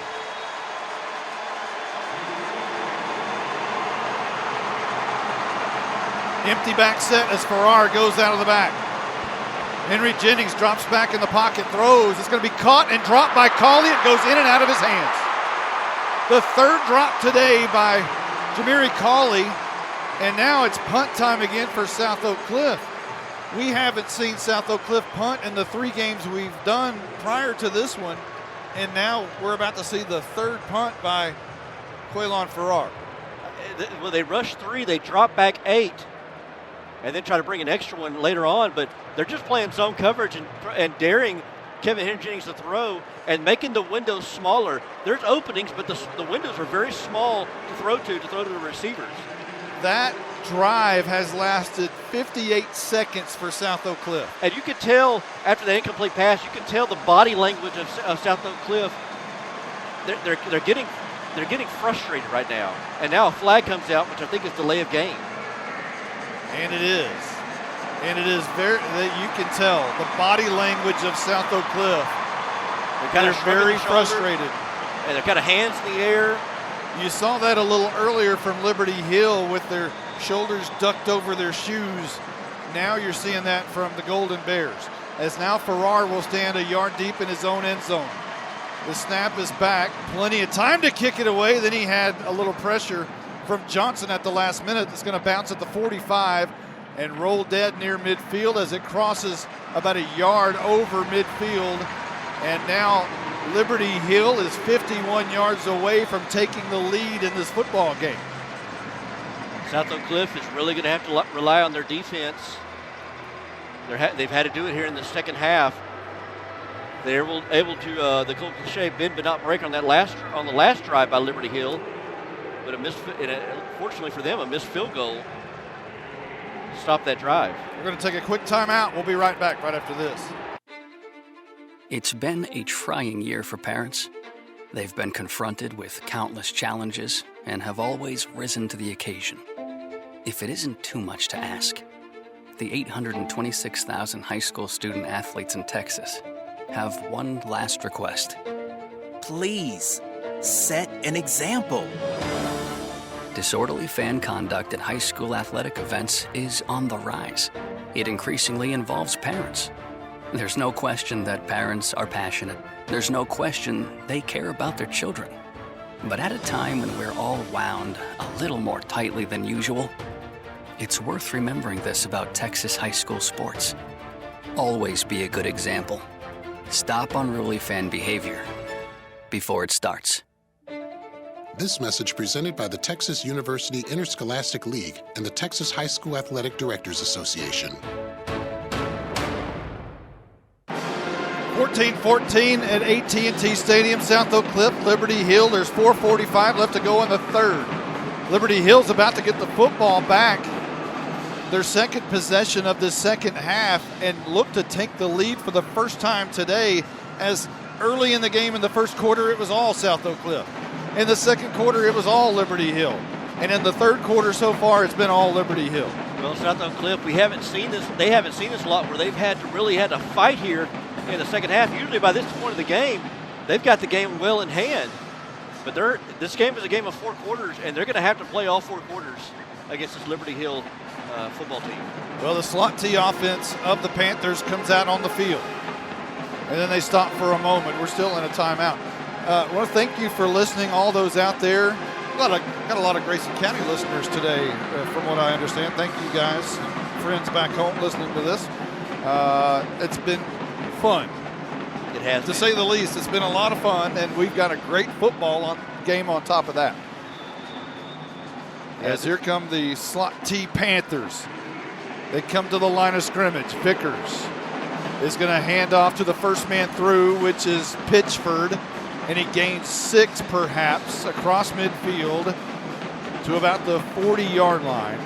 Empty back set as Farrar goes out of the back. Henry Jennings drops back in the pocket, throws. It's going to be caught and dropped by Cawley. It goes in and out of his hands. The 3rd drop today by Jamiri Cawley, and now it's punt time again for South Oak Cliff. We haven't seen South Oak Cliff punt in the 3 games we've done prior to this one, and now we're about to see the 3rd punt by Quaylon Farrar. Well, they rush 3, they drop back 8, and then try to bring an extra one later on, but they're just playing zone coverage and daring Kevin Henry Jennings to throw and making the windows smaller. There's openings, but the windows are very small to throw to the receivers. That drive has lasted 58 seconds for South Oak Cliff. And you could tell after the incomplete pass, you could tell the body language of South Oak Cliff. They're getting frustrated right now. And now a flag comes out, which I think is delay of game. And it is. And it is very, you can tell the body language of South Oak Cliff. They're very frustrated. And they're kind of hands in the air. You saw that a little earlier from Liberty Hill with their shoulders ducked over their shoes. Now you're seeing that from the Golden Bears. As now Farrar will stand a yard deep in his own end zone. The snap is back. Plenty of time to kick it away. Then he had a little pressure from Johnson at the last minute. It's going to bounce at the 45 and roll dead near midfield as it crosses about a yard over midfield. And now Liberty Hill is 51 yards away from taking the lead in this football game. South Oak Cliff is really going to have to rely on their defense. They've had to do it here in the second half. They were able to the Colt Cliche bend but not break on the last drive by Liberty Hill, but fortunately for them, a missed field goal stopped that drive. We're going to take a quick timeout. We'll be right back right after this. It's been a trying year for parents. They've been confronted with countless challenges and have always risen to the occasion. If it isn't too much to ask, the 826,000 high school student athletes in Texas have one last request. Please, set an example. Disorderly fan conduct at high school athletic events is on the rise. It increasingly involves parents. There's no question that parents are passionate. There's no question they care about their children. But at a time when we're all wound a little more tightly than usual, it's worth remembering this about Texas high school sports. Always be a good example. Stop unruly fan behavior before it starts. This message presented by the Texas University Interscholastic League and the Texas High School Athletic Directors Association. 14-14 at AT&T Stadium, South Oak Cliff, Liberty Hill. There's 4:45 left to go in the 3rd. Liberty Hill's about to get the football back, their second possession of the second half, and look to take the lead for the first time today, as early in the game in the first quarter it was all South Oak Cliff. In the second quarter it was all Liberty Hill. And in the 3rd quarter so far it's been all Liberty Hill. Well, South Oak Cliff, they haven't seen this a lot where they've had to fight here in the second half. Usually by this point of the game, they've got the game well in hand. But this game is a game of 4 quarters, and they're going to have to play all 4 quarters against this Liberty Hill football team. Well, the slot T offense of the Panthers comes out on the field. And then they stop for a moment. We're still in a timeout. I want to thank you for listening, all those out there Got a lot of Grayson County listeners today, from what I understand. Thank you guys, friends back home listening to this. It's been fun. It has to say the least. It's been a lot of fun, and we've got a great football game on top of that. As here come the Slot T Panthers. They come to the line of scrimmage. Vickers is going to hand off to the first man through, which is Pitchford, and he gains 6 perhaps across midfield to about the 40-yard line.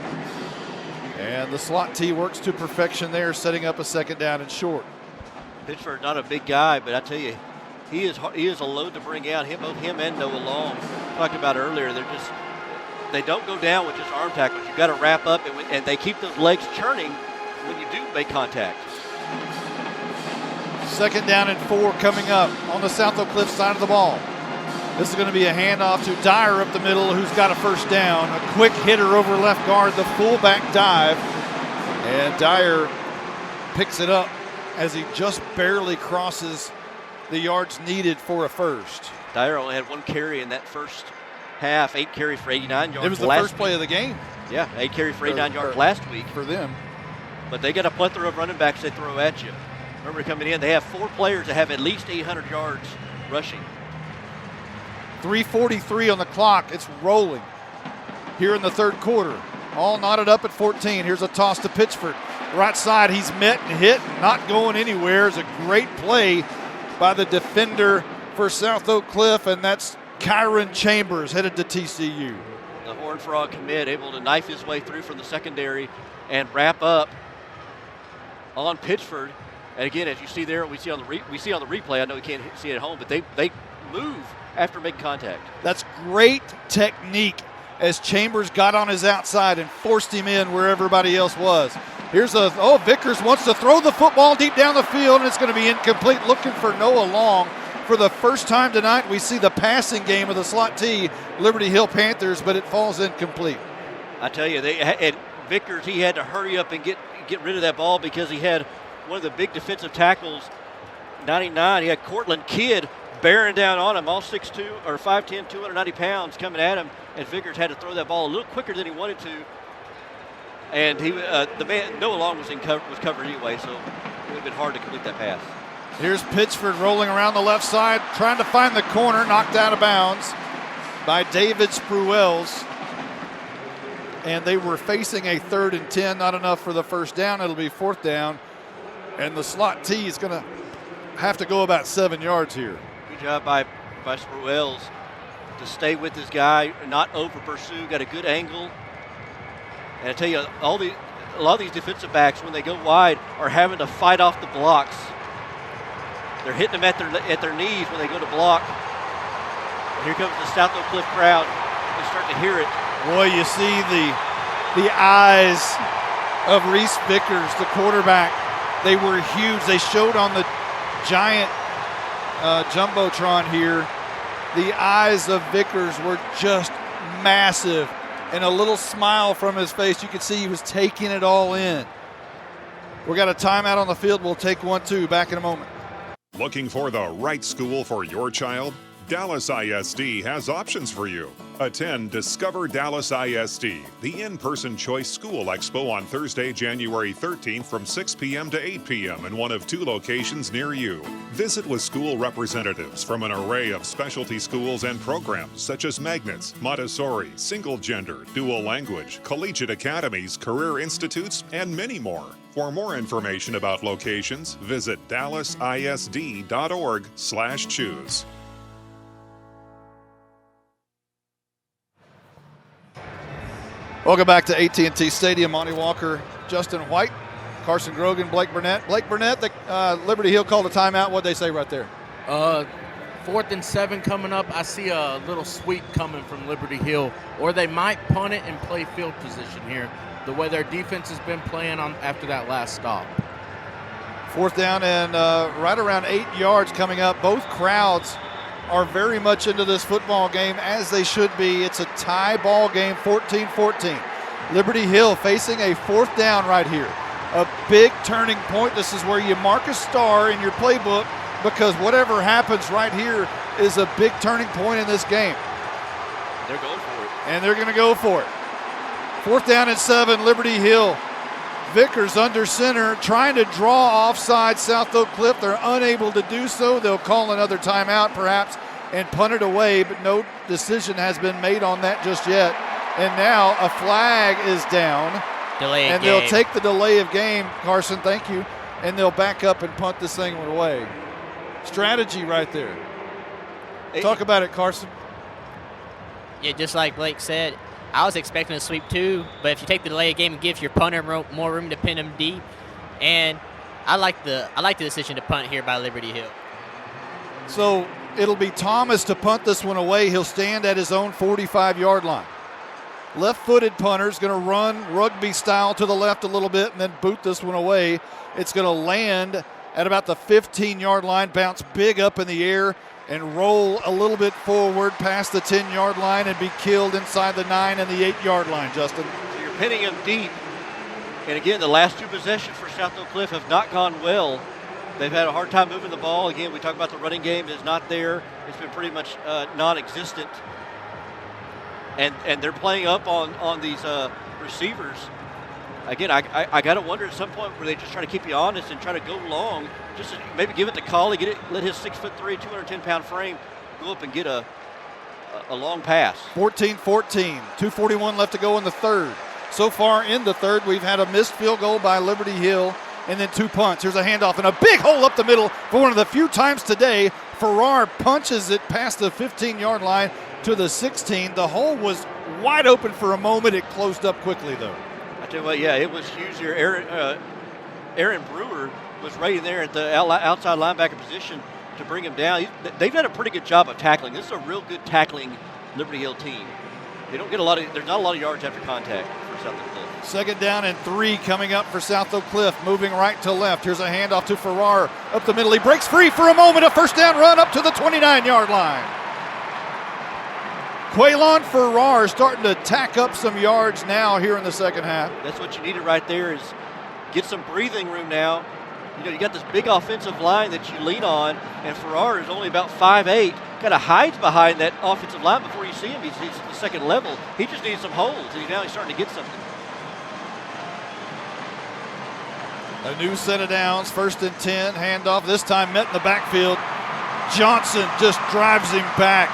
And the Slot T works to perfection there, setting up a second down and short. Pitchford, not a big guy, but I tell you, he is a load to bring out. Both him and Noah Long, talked about earlier. They don't go down with just arm tackles. You've got to wrap up, and they keep those legs churning when you do make contact. Second down and 4 coming up on the South Oak Cliff side of the ball. This is going to be a handoff to Dyer up the middle, who's got a first down. A quick hitter over left guard, the fullback dive. And Dyer picks it up as he just barely crosses the yards needed for a first. Dyer only had 1 carry in that first half, 8 carries for 89 yards. It was the first play of the game. Yeah, 8 carries for 89 yards last week. For them. But they got a plethora of running backs they throw at you. Remember, coming in, they have 4 players that have at least 800 yards rushing. 3:43 on the clock. It's rolling here in the third quarter. All knotted up at 14. Here's a toss to Pitchford. Right side, he's met and hit, not going anywhere. It's a great play by the defender for South Oak Cliff, and that's Kyron Chambers headed to TCU. The Horned Frog commit able to knife his way through from the secondary and wrap up on Pitchford. And again, as you see there, we see on the replay. I know you can't see it at home, but they move after making contact. That's great technique as Chambers got on his outside and forced him in where everybody else was. Here's Vickers wants to throw the football deep down the field, and it's going to be incomplete. Looking for Noah Long. For the first time tonight, we see the passing game of the Slot T Liberty Hill Panthers, but it falls incomplete. I tell you, Vickers, he had to hurry up and get rid of that ball because he had one of the big defensive tackles, 99. He had Cortland Kidd bearing down on him, all 6'2", or 5'10", 290 pounds coming at him, and Vickers had to throw that ball a little quicker than he wanted to. And Noah Long was covered anyway, so it would have been hard to complete that pass. Here's Pitchford rolling around the left side, trying to find the corner, knocked out of bounds by David Spruells. And they were facing a 3rd and 10, not enough for the first down. It'll be 4th down. And the Slot T is going to have to go about 7 yards here. Good job by Spruells to stay with his guy, not over pursue, got a good angle. And I tell you, a lot of these defensive backs, when they go wide, are having to fight off the blocks. They're hitting them at their knees when they go to block. And here comes the South Oak Cliff crowd. They start to hear it. Boy, you see the eyes of Reese Vickers, the quarterback. They were huge. They showed on the giant jumbotron here. The eyes of Vickers were just massive, and a little smile from his face. You could see he was taking it all in. We got a timeout on the field. We'll take one, too. Back in a moment. Looking for the right school for your child? Dallas ISD has options for you. Attend Discover Dallas ISD, the in-person choice school expo on Thursday, January 13th from 6 p.m. to 8 p.m. in one of 2 locations near you. Visit with school representatives from an array of specialty schools and programs such as Magnets, Montessori, Single Gender, Dual Language, Collegiate Academies, Career Institutes, and many more. For more information about locations, visit dallasisd.org/choose. Welcome back to AT&T Stadium. Monty Walker, Justin White, Carson Grogan, Blake Burnett. Blake Burnett, Liberty Hill called a timeout. What'd they say right there? 4th and 7 coming up. I see a little sweep coming from Liberty Hill, or they might punt it and play field position here, the way their defense has been playing on after that last stop. 4th down and right around 8 yards coming up. Both crowds are very much into this football game, as they should be. It's a tie ball game, 14-14. Liberty Hill facing a 4th down right here. A big turning point. This is where you mark a star in your playbook, because whatever happens right here is a big turning point in this game. They're going for it. And they're going to go for it. 4th down and 7, Liberty Hill. Vickers under center, trying to draw offside South Oak Cliff. They're unable to do so. They'll call another timeout perhaps and punt it away, but no decision has been made on that just yet. And now a flag is down. Delay of and game. They'll take the delay of game, Carson, thank you, and they'll back up and punt this thing away. Strategy right there. Talk about it, Carson. Yeah, just like Blake said, I was expecting a sweep too, but if you take the delay of game, it gives your punter more room to pin him deep. And I like the decision to punt here by Liberty Hill. So it'll be Thomas to punt this one away. He'll stand at his own 45-yard line. Left-footed punter's going to run rugby style to the left a little bit and then boot this one away. It's going to land at about the 15-yard line, bounce big up in the air, and roll a little bit forward past the 10-yard line and be killed inside the 9 and the 8-yard line, Justin. So you're pinning him deep. And again, the last 2 possessions for South Oak Cliff have not gone well. They've had a hard time moving the ball. Again, we talk about the running game is not there. It's been pretty much non-existent. And they're playing up on these receivers. Again, I got to wonder at some point were they just trying to keep you honest and try to go long, just to maybe give it to Collie, let his 6'3", 210-pound frame go up and get a long pass. 14-14, 2:41 left to go in the third. So far in the third, we've had a missed field goal by Liberty Hill and then 2 punts. Here's a handoff and a big hole up the middle for one of the few times today. Farrar punches it past the 15-yard line to the 16. The hole was wide open for a moment. It closed up quickly, though. I tell you what, yeah, it was huge here. Aaron Brewer was right there at the outside linebacker position to bring him down. They've done a pretty good job of tackling. This is a real good tackling Liberty Hill team. They don't get there's not a lot of yards after contact for South Oak Cliff. 2nd down and 3 coming up for South Oak Cliff, moving right to left. Here's a handoff to Farrar up the middle. He breaks free for a moment, a 1st down run up to the 29-yard line. Quaylon Farrar starting to tack up some yards now here in the second half. That's what you needed right there is get some breathing room now. You know, you got this big offensive line that you lean on, and Farrar is only about 5'8", kind of hides behind that offensive line before you see him. He's at the second level. He just needs some holes, and now he's starting to get something. A new set of downs, 1st and 10, handoff, this time met in the backfield. Johnson just drives him back.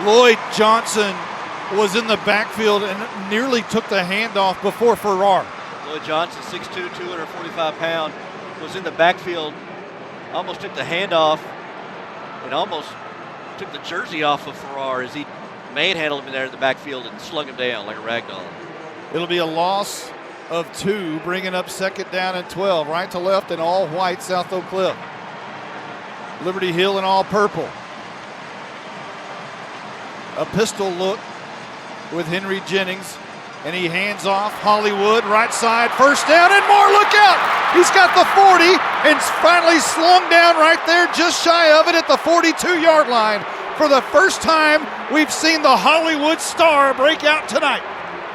Lloyd Johnson was in the backfield and nearly took the handoff before Farrar. Lloyd Johnson, 6'2", 245 pound, was in the backfield, almost took the handoff and almost took the jersey off of Farrar as he manhandled him there in the backfield and slung him down like a rag doll. It'll be a loss of 2, bringing up 2nd down and 12, right to left in all white South Oak Cliff. Liberty Hill in all purple. A pistol look with Henry Jennings, and he hands off Hollywood, right side, 1st down and more, look out! He's got the 40 and finally slung down right there, just shy of it at the 42-yard line. For the first time, we've seen the Hollywood star break out tonight.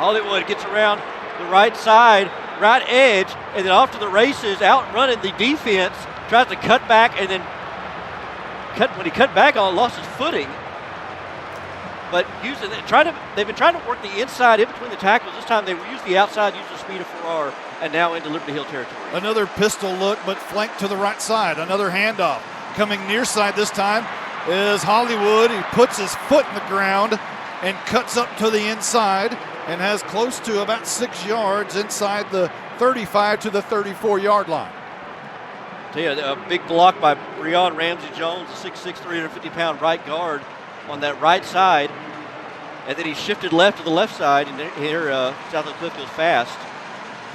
Hollywood gets around the right side, right edge, and then off to the races, outrunning the defense, tries to cut back, and then when he cut back on, lost his footing. But they've been trying to work the inside in between the tackles. This time they used the outside, used the speed of Farrar, and now into Liberty Hill territory. Another pistol look, but flanked to the right side. Another handoff. Coming near side this time is Hollywood. He puts his foot in the ground and cuts up to the inside and has close to about 6 yards inside the 35 to the 34-yard line. Tell you, a big block by Breon Ramsey-Jones, a 6'6", 350-pound right guard on that right side. And then he shifted left to the left side, and here South Oak Cliff goes fast.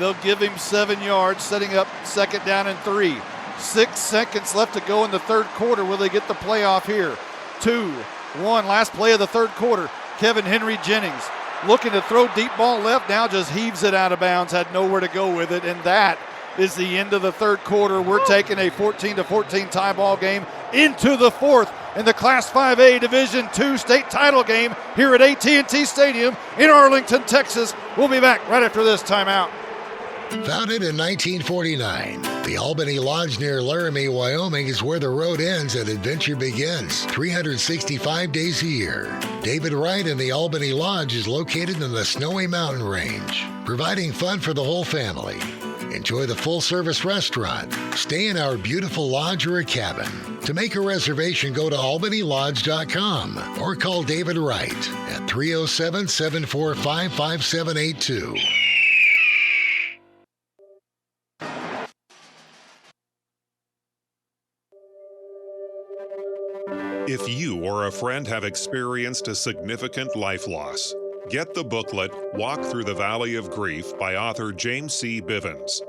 They'll give him 7 yards, setting up 2nd down and 3. 6 seconds left to go in the third quarter. Will they get the playoff here? 2-1, last play of the third quarter. Kevin Henry Jennings looking to throw deep ball left, now just heaves it out of bounds, had nowhere to go with it, and that is the end of the third quarter. We're taking a 14-14 tie ball game into the fourth in the Class 5A Division II state title game here at AT&T Stadium in Arlington, Texas. We'll be back right after this timeout. Founded in 1949, the Albany Lodge near Laramie, Wyoming is where the road ends and adventure begins, 365 days a year. David Wright and the Albany Lodge is located in the Snowy Mountain Range, providing fun for the whole family. Enjoy the full-service restaurant, stay in our beautiful lodge or a cabin. To make a reservation, go to albanylodge.com or call David Wright at 307-745-5782. If you or a friend have experienced a significant life loss, get the booklet Walk Through the Valley of Grief by author James C. Bivens.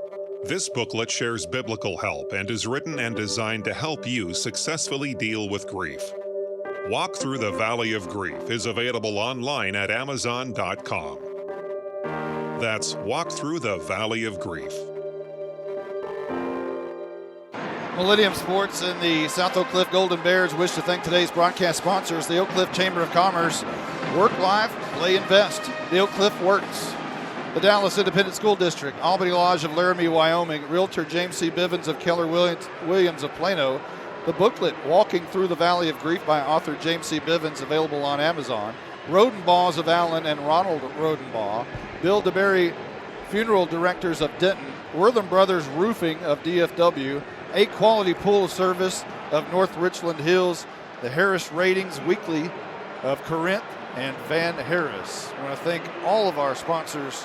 This booklet shares biblical help and is written and designed to help you successfully deal with grief. Walk Through the Valley of Grief is available online at Amazon.com. That's Walk Through the Valley of Grief. Millennium Sports and the South Oak Cliff Golden Bears wish to thank today's broadcast sponsors, the Oak Cliff Chamber of Commerce. Work live, play invest. The Oak Cliff Works. The Dallas Independent School District, Albany Lodge of Laramie, Wyoming, Realtor James C. Bivens of Keller Williams of Plano. The booklet, Walking Through the Valley of Grief by author James C. Bivens, available on Amazon. Rodenbaugh of Allen and Ronald Rodenbaugh. Bill DeBerry, Funeral Directors of Denton. Wortham Brothers Roofing of DFW. A Quality Pool Service of North Richland Hills. The Harris Ratings Weekly of Corinth and Van Harris. I want to thank all of our sponsors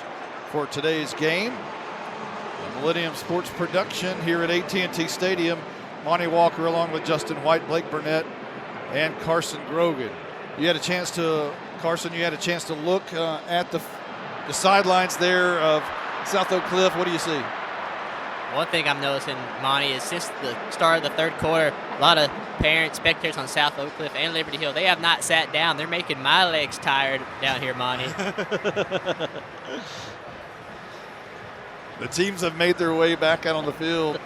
for today's game. The Millennium Sports Production here at AT&T Stadium. Monty Walker along with Justin White, Blake Burnett, and Carson Grogan. Carson, you had a chance to look at the sidelines there of South Oak Cliff. What do you see? One thing I'm noticing, Monty, is since the start of the third quarter, a lot of parents, spectators on South Oak Cliff and Liberty Hill, they have not sat down. They're making my legs tired down here, Monty. The teams have made their way back out on the field.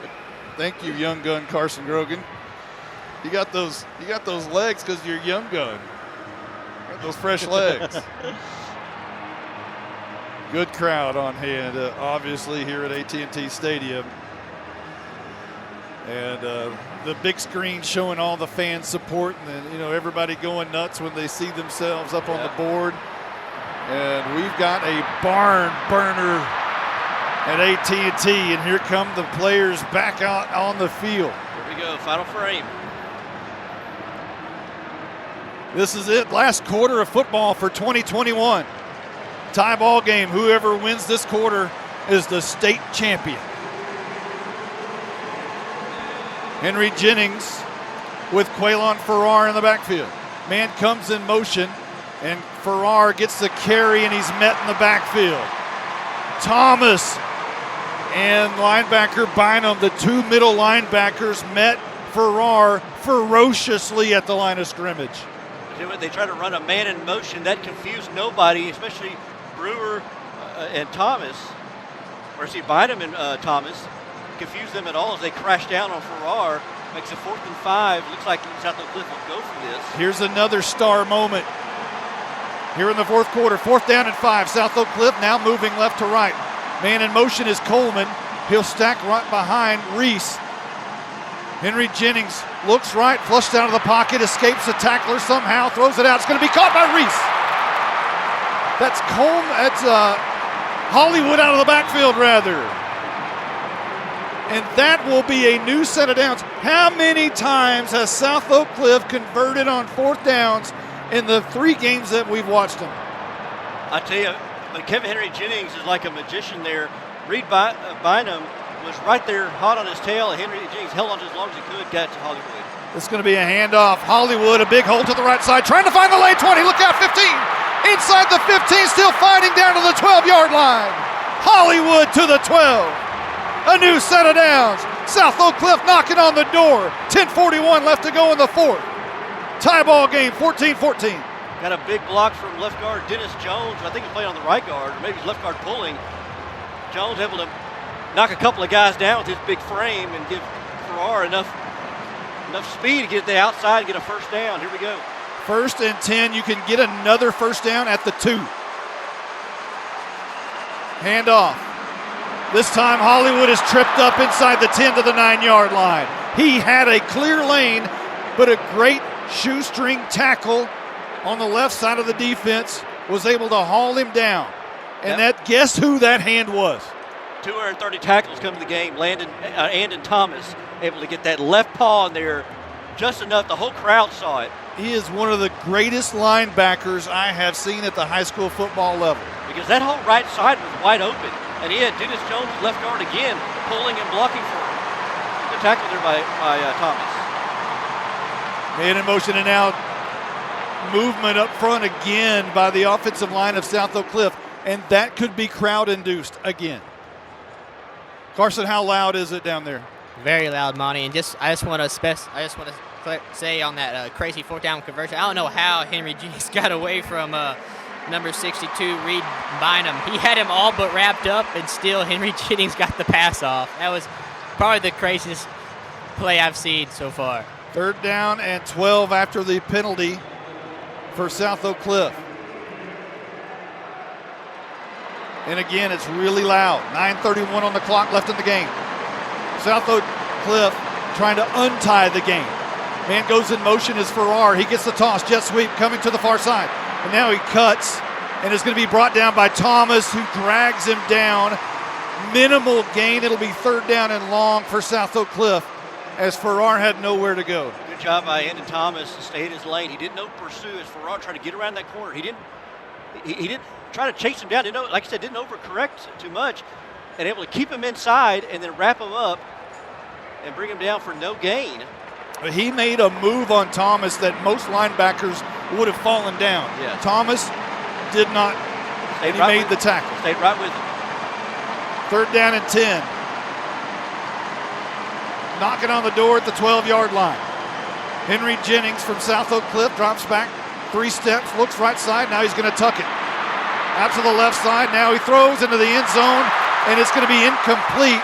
Thank you, young gun Carson Grogan. You got those legs because you're young gun. You got those fresh legs. Good crowd on hand, obviously, here at AT&T Stadium. And the big screen showing all the fan support and everybody going nuts when they see themselves up on the board. And we've got a barn burner at AT&T, and here come the players back out on the field. Here we go, final frame. This is it, last quarter of football for 2021. Tie ball game. Whoever wins this quarter is the state champion. Henry Jennings with Quaylon Farrar in the backfield. Man comes in motion, and Farrar gets the carry, and he's met in the backfield. Thomas and linebacker Bynum, the two middle linebackers, met Farrar ferociously at the line of scrimmage. They try to run a man in motion. That confused nobody, especially Brewer and Thomas, or Bynum and Thomas, confused them at all as they crash down on Farrar. Makes it 4th and 5. Looks like South Oak Cliff will go for this. Here's another star moment. Here in the fourth quarter, 4th down and 5. South Oak Cliff now moving left to right. Man in motion is Coleman. He'll stack right behind Reese. Henry Jennings looks right, flushed out of the pocket, escapes the tackler somehow, throws it out. It's going to be caught by Reese. That's Hollywood out of the backfield, rather. And that will be a new set of downs. How many times has South Oak Cliff converted on 4th downs in the 3 games that we've watched them? I tell you, but Kevin Henry Jennings is like a magician there. Reed Bynum was right there, hot on his tail, and Henry Jennings held on as long as he could, got to Hollywood. It's going to be a handoff. Hollywood, a big hole to the right side, trying to find the lane. 20, look out, 15. Inside the 15, still fighting down to the 12-yard line. Hollywood to the 12. A new set of downs. South Oak Cliff knocking on the door. 10:41 left to go in the 4th. Tie ball game, 14-14. Got a big block from left guard Dennis Jones. I think he's playing on the right guard, or maybe he's left guard pulling. Jones able to knock a couple of guys down with his big frame and give Farrar enough speed to get the outside and get a first down. Here we go. 1st and 10. You can get another first down at the 2. Hand off. This time Hollywood is tripped up inside the 10 to the 9-yard line. He had a clear lane, but a great shoestring tackle on the left side of the defense was able to haul him down. And guess who that hand was? 230 tackles come to the game. Andon Thomas able to get that left paw in there just enough. The whole crowd saw it. He is one of the greatest linebackers I have seen at the high school football level. Because that whole right side was wide open. And he had Dennis Jones left guard again, pulling and blocking for him. Good tackle there by Thomas. Man in motion, and now movement up front again by the offensive line of South Oak Cliff. And that could be crowd-induced again. Carson, how loud is it down there? Very loud, Monty. And I just want to say on that crazy 4th down conversion, I don't know how Henry Jennings got away from number 62, Reed Bynum. He had him all but wrapped up, and still Henry Jennings got the pass off. That was probably the craziest play I've seen so far. 3rd down and 12 after the penalty for South Oak Cliff. And again, it's really loud. 9:31 on the clock left in the game. South Oak Cliff trying to untie the game. Man goes in motion is Farrar. He gets the toss, jet sweep coming to the far side. And now he cuts and is going to be brought down by Thomas, who drags him down. Minimal gain. It'll be 3rd down and long for South Oak Cliff as Farrar had nowhere to go. Good job by Andon Thomas to stay in his lane. He didn't pursue as Farrar tried to get around that corner. He didn't try to chase him down. Like I said, didn't overcorrect too much, and able to keep him inside and then wrap him up and bring him down for no gain. He made a move on Thomas that most linebackers would have fallen down. Yeah. Thomas did not, and he made the tackle. Stayed right with him. 3rd down and 10. Knocking on the door at the 12-yard line. Henry Jennings from South Oak Cliff drops back 3 steps, looks right side. Now he's going to tuck it. Out to the left side. Now he throws into the end zone, and it's going to be incomplete.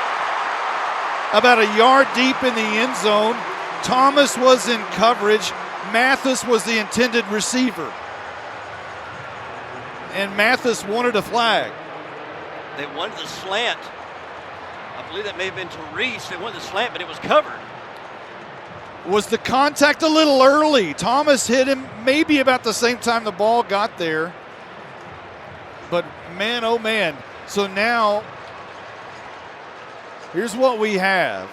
About a yard deep in the end zone. Thomas was in coverage. Mathis was the intended receiver. And Mathis wanted a flag. They wanted the slant. I believe that may have been to Reese. They wanted the slant, but it was covered. Was the contact a little early? Thomas hit him maybe about the same time the ball got there. But man, oh man. So now, here's what we have.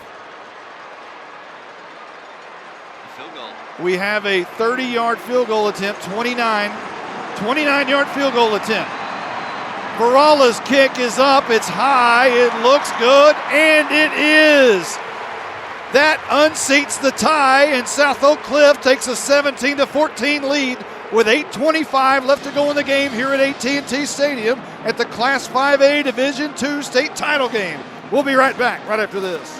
Field goal. We have a 30-yard field goal attempt, 29-yard field goal attempt. Varala's kick is up, it's high, it looks good, and it is. That unseats the tie, and South Oak Cliff takes a 17-14 lead with 8:25 left to go in the game here at AT&T Stadium at the Class 5A Division II state title game. We'll be right back right after this.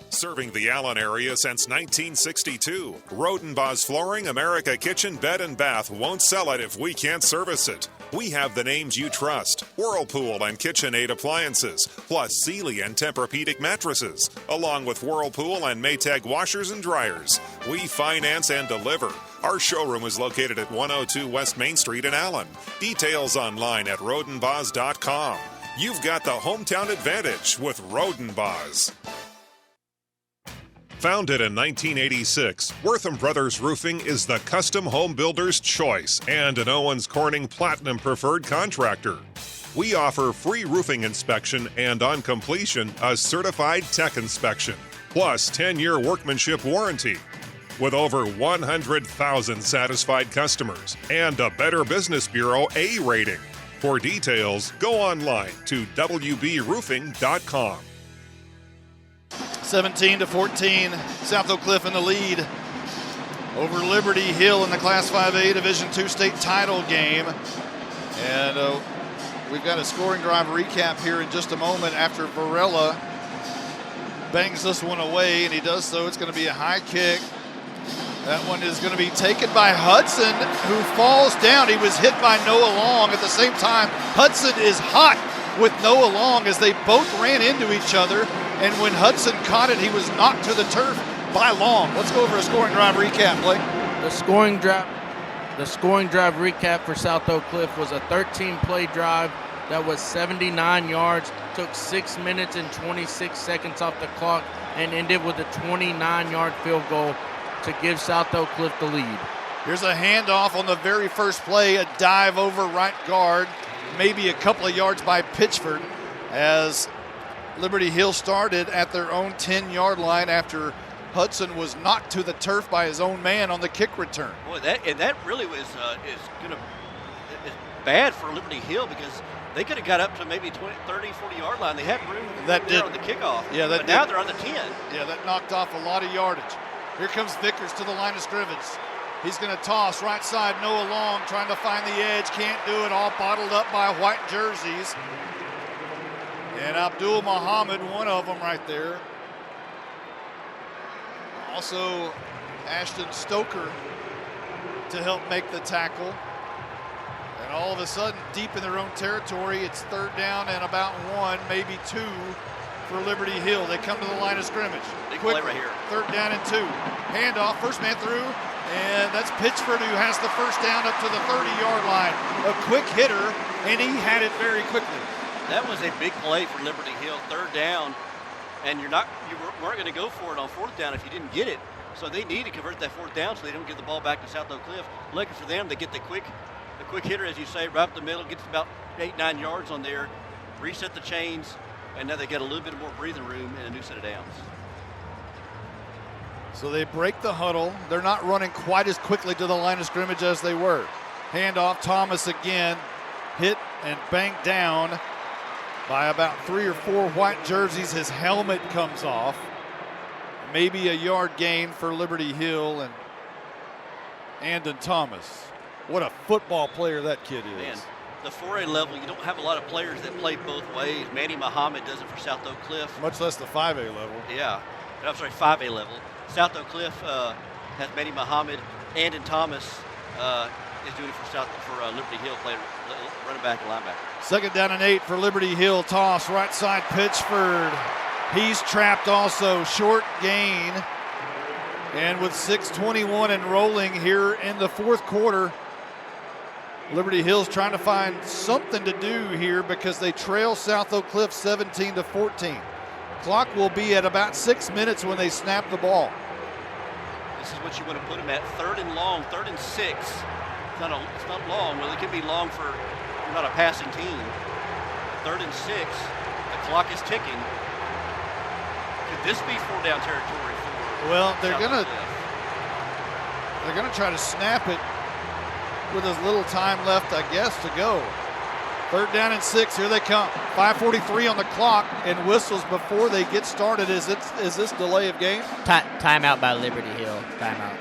Serving the Allen area since 1962. Rodenbaugh's Flooring, America Kitchen, Bed and Bath won't sell it if we can't service it. We have the names you trust: Whirlpool and KitchenAid appliances, plus Sealy and Tempur-Pedic mattresses, along with Whirlpool and Maytag washers and dryers. We finance and deliver. Our showroom is located at 102 West Main Street in Allen. Details online at rodenbaughs.com. You've got the hometown advantage with Rodenbaughs. Founded in 1986, Wortham Brothers Roofing is the custom home builder's choice and an Owens Corning Platinum preferred contractor. We offer free roofing inspection and, on completion, a certified tech inspection, plus 10-year workmanship warranty. With over 100,000 satisfied customers and a Better Business Bureau A rating. For details, go online to wbroofing.com. 17-14, South Oak Cliff in the lead over Liberty Hill in the Class 5A Division II state title game. And we've got a scoring drive recap here in just a moment after Varela bangs this one away, and he does so. It's going to be a high kick. That one is going to be taken by Hudson, who falls down. He was hit by Noah Long at the same time. Hudson is hot with Noah Long as they both ran into each other. And when Hudson caught it, he was knocked to the turf by Long. Let's go over a scoring drive recap, Blake. The scoring drive recap for South Oak Cliff was a 13-play drive that was 79 yards, took 6 minutes and 26 seconds off the clock, and ended with a 29-yard field goal to give South Oak Cliff the lead. Here's a handoff on the very first play, a dive over right guard, maybe a couple of yards by Pitchford, as Liberty Hill started at their own 10-yard line after Hudson was knocked to the turf by his own man on the kick return. Boy, that really was is bad for Liberty Hill, because they could have got up to maybe 20, 30, 40-yard line. They had room there on the kickoff. Yeah, but now they're on the 10. Yeah, that knocked off a lot of yardage. Here comes Vickers to the line of scrimmage. He's going to toss right side, Noah Long trying to find the edge. Can't do it, all bottled up by white jerseys. And Abdul Muhammad, one of them right there. Also, Ashton Stoker to help make the tackle. And all of a sudden, deep in their own territory, it's third down and about 1, maybe 2 for Liberty Hill. They come to the line of scrimmage. Big play right here. Third down and 2. Handoff, first man through, and that's Pitchford who has the first down up to the 30-yard line. A quick hitter, and he had it very quickly. That was a big play for Liberty Hill. Third down, and you weren't going to go for it on fourth down if you didn't get it. So they need to convert that fourth down so they don't get the ball back to South Oak Cliff. Lucky for them, they get the quick hitter, as you say, right up the middle, gets about 8-9 yards on there, reset the chains, and now they get a little bit more breathing room and a new set of downs. So they break the huddle. They're not running quite as quickly to the line of scrimmage as they were. Handoff, Thomas again, hit and banked down by about 3 or 4 white jerseys. His helmet comes off. Maybe a yard gain for Liberty Hill and Andon Thomas. What a football player that kid is. Man, the 4A level, you don't have a lot of players that play both ways. Manny Muhammad does it for South Oak Cliff. Much less the 5A level. Yeah, I'm sorry, 5A level. South Oak Cliff has Manny Muhammad. Andon Thomas is doing it for Liberty Hill, playing running back and linebacker. Second down and 8 for Liberty Hill. Toss right side, Pitchford. He's trapped also. Short gain. And with 6:21 and rolling here in the fourth quarter, Liberty Hill's trying to find something to do here because they trail South Oak Cliff 17-14. Clock will be at about 6 minutes when they snap the ball. This is what you want to put them at. Third and long, 3rd and 6. It's not long. Well, it can be long for you're not a passing team. 3rd and 6. The clock is ticking. Could this be 4-down territory for Well, they're South gonna Oak Cliff? they're gonna try to snap it with as little time left, I guess, to go. 3rd down and 6. Here they come. 5:43 on the clock, and whistles before they get started. Is this delay of game? Timeout by Liberty Hill. Timeout.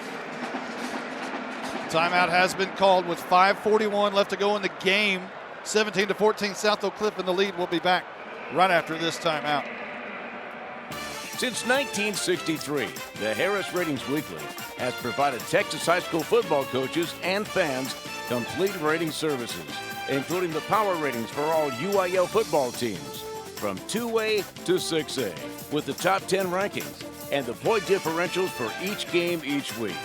Timeout has been called with 5:41 left to go in the game. 17-14, South Oak Cliff in the lead. We'll be back right after this timeout. Since 1963, the Harris Ratings Weekly has provided Texas high school football coaches and fans complete rating services, including the power ratings for all UIL football teams, from 2A to 6A, with the top 10 rankings and the point differentials for each game each week.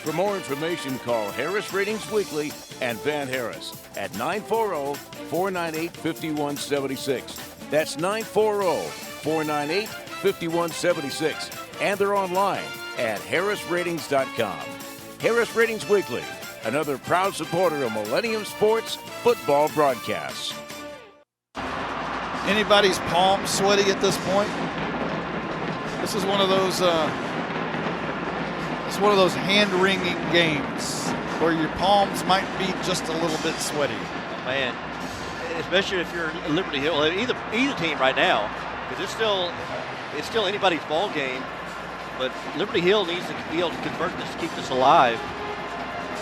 For more information, call Harris Ratings Weekly and Van Harris at 940-498-5176. That's 940-498-5176. And they're online at harrisratings.com. Harris Ratings Weekly, another proud supporter of Millennium Sports football broadcasts. Anybody's palms sweaty at this point? This is one of those hand-wringing games where your palms might be just a little bit sweaty. Man, especially if you're Liberty Hill, either team right now, because it's still anybody's ball game. But Liberty Hill needs to be able to convert this to keep this alive.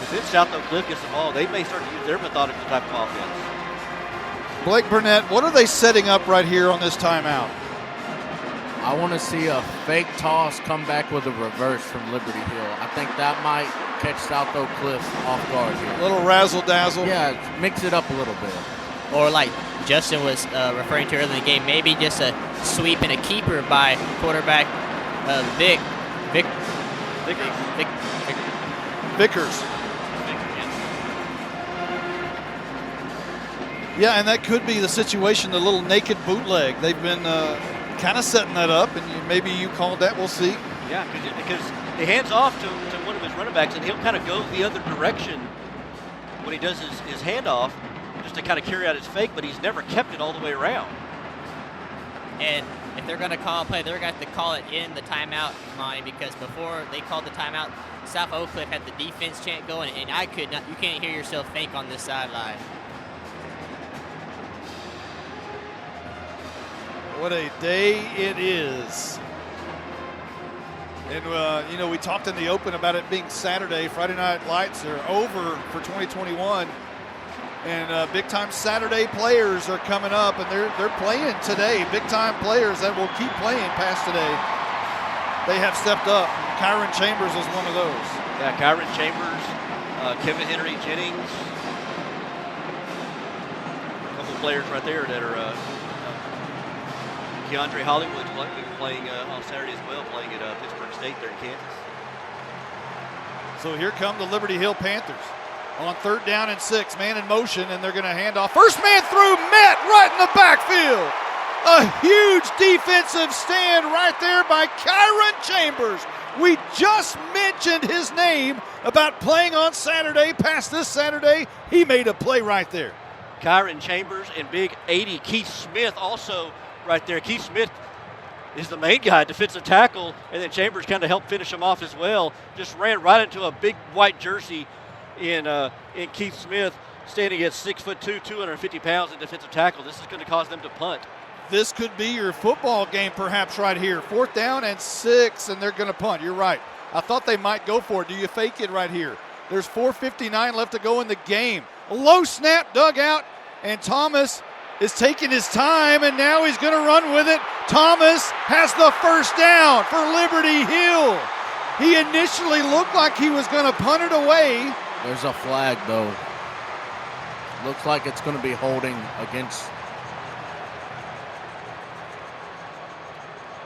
If it's South Oak Cliff gets the ball, they may start to use their methodical type of offense. Blake Burnett, what are they setting up right here on this timeout? I want to see a fake toss come back with a reverse from Liberty Hill. I think that might catch South Oak Cliff off guard here. A little razzle-dazzle. Yeah, mix it up a little bit. Or like Justin was referring to earlier in the game, maybe just a sweep and a keeper by quarterback Vickers. Yeah, and that could be the situation, the little naked bootleg. They've been kind of setting that up, and maybe you called that. We'll see. Yeah, because he hands off to one of his running backs, and he'll kind of go the other direction when he does his handoff, just to kind of carry out his fake, but he's never kept it all the way around. And if they're going to call a play, they're going to have to call it in the timeout, Monty, because before they called the timeout, South Oak Cliff had the defense chant going, and you can't hear yourself think on this sideline. What a day it is. And, we talked in the open about it being Saturday. Friday Night Lights are over for 2021. And big-time Saturday players are coming up, and they're playing today. Big-time players that will keep playing past today. They have stepped up. Kyron Chambers is one of those. Yeah, Kyron Chambers, Kevin Henry Jennings. A couple players right there that are Keandre Hollywood's playing on Saturday as well, playing at Pittsburgh State there in Kansas. So here come the Liberty Hill Panthers. On 3rd down and 6, man in motion, and they're going to hand off. First man through, met right in the backfield. A huge defensive stand right there by Kyron Chambers. We just mentioned his name about playing on Saturday. Past this Saturday, he made a play right there. Kyron Chambers and big 80 Keith Smith also right there. Keith Smith is the main guy, defensive tackle, and then Chambers kind of helped finish him off as well. Just ran right into a big white jersey in Keith Smith, standing at 6'2", 250 pounds in defensive tackle. This is going to cause them to punt. This could be your football game perhaps right here. 4th down and 6, and they're going to punt. You're right. I thought they might go for it. Do you fake it right here? There's 4:59 left to go in the game. Low snap dug out, and Thomas is taking his time, and now he's going to run with it. Thomas has the first down for Liberty Hill. He initially looked like he was going to punt it away. There's a flag, though. Looks like it's going to be holding against.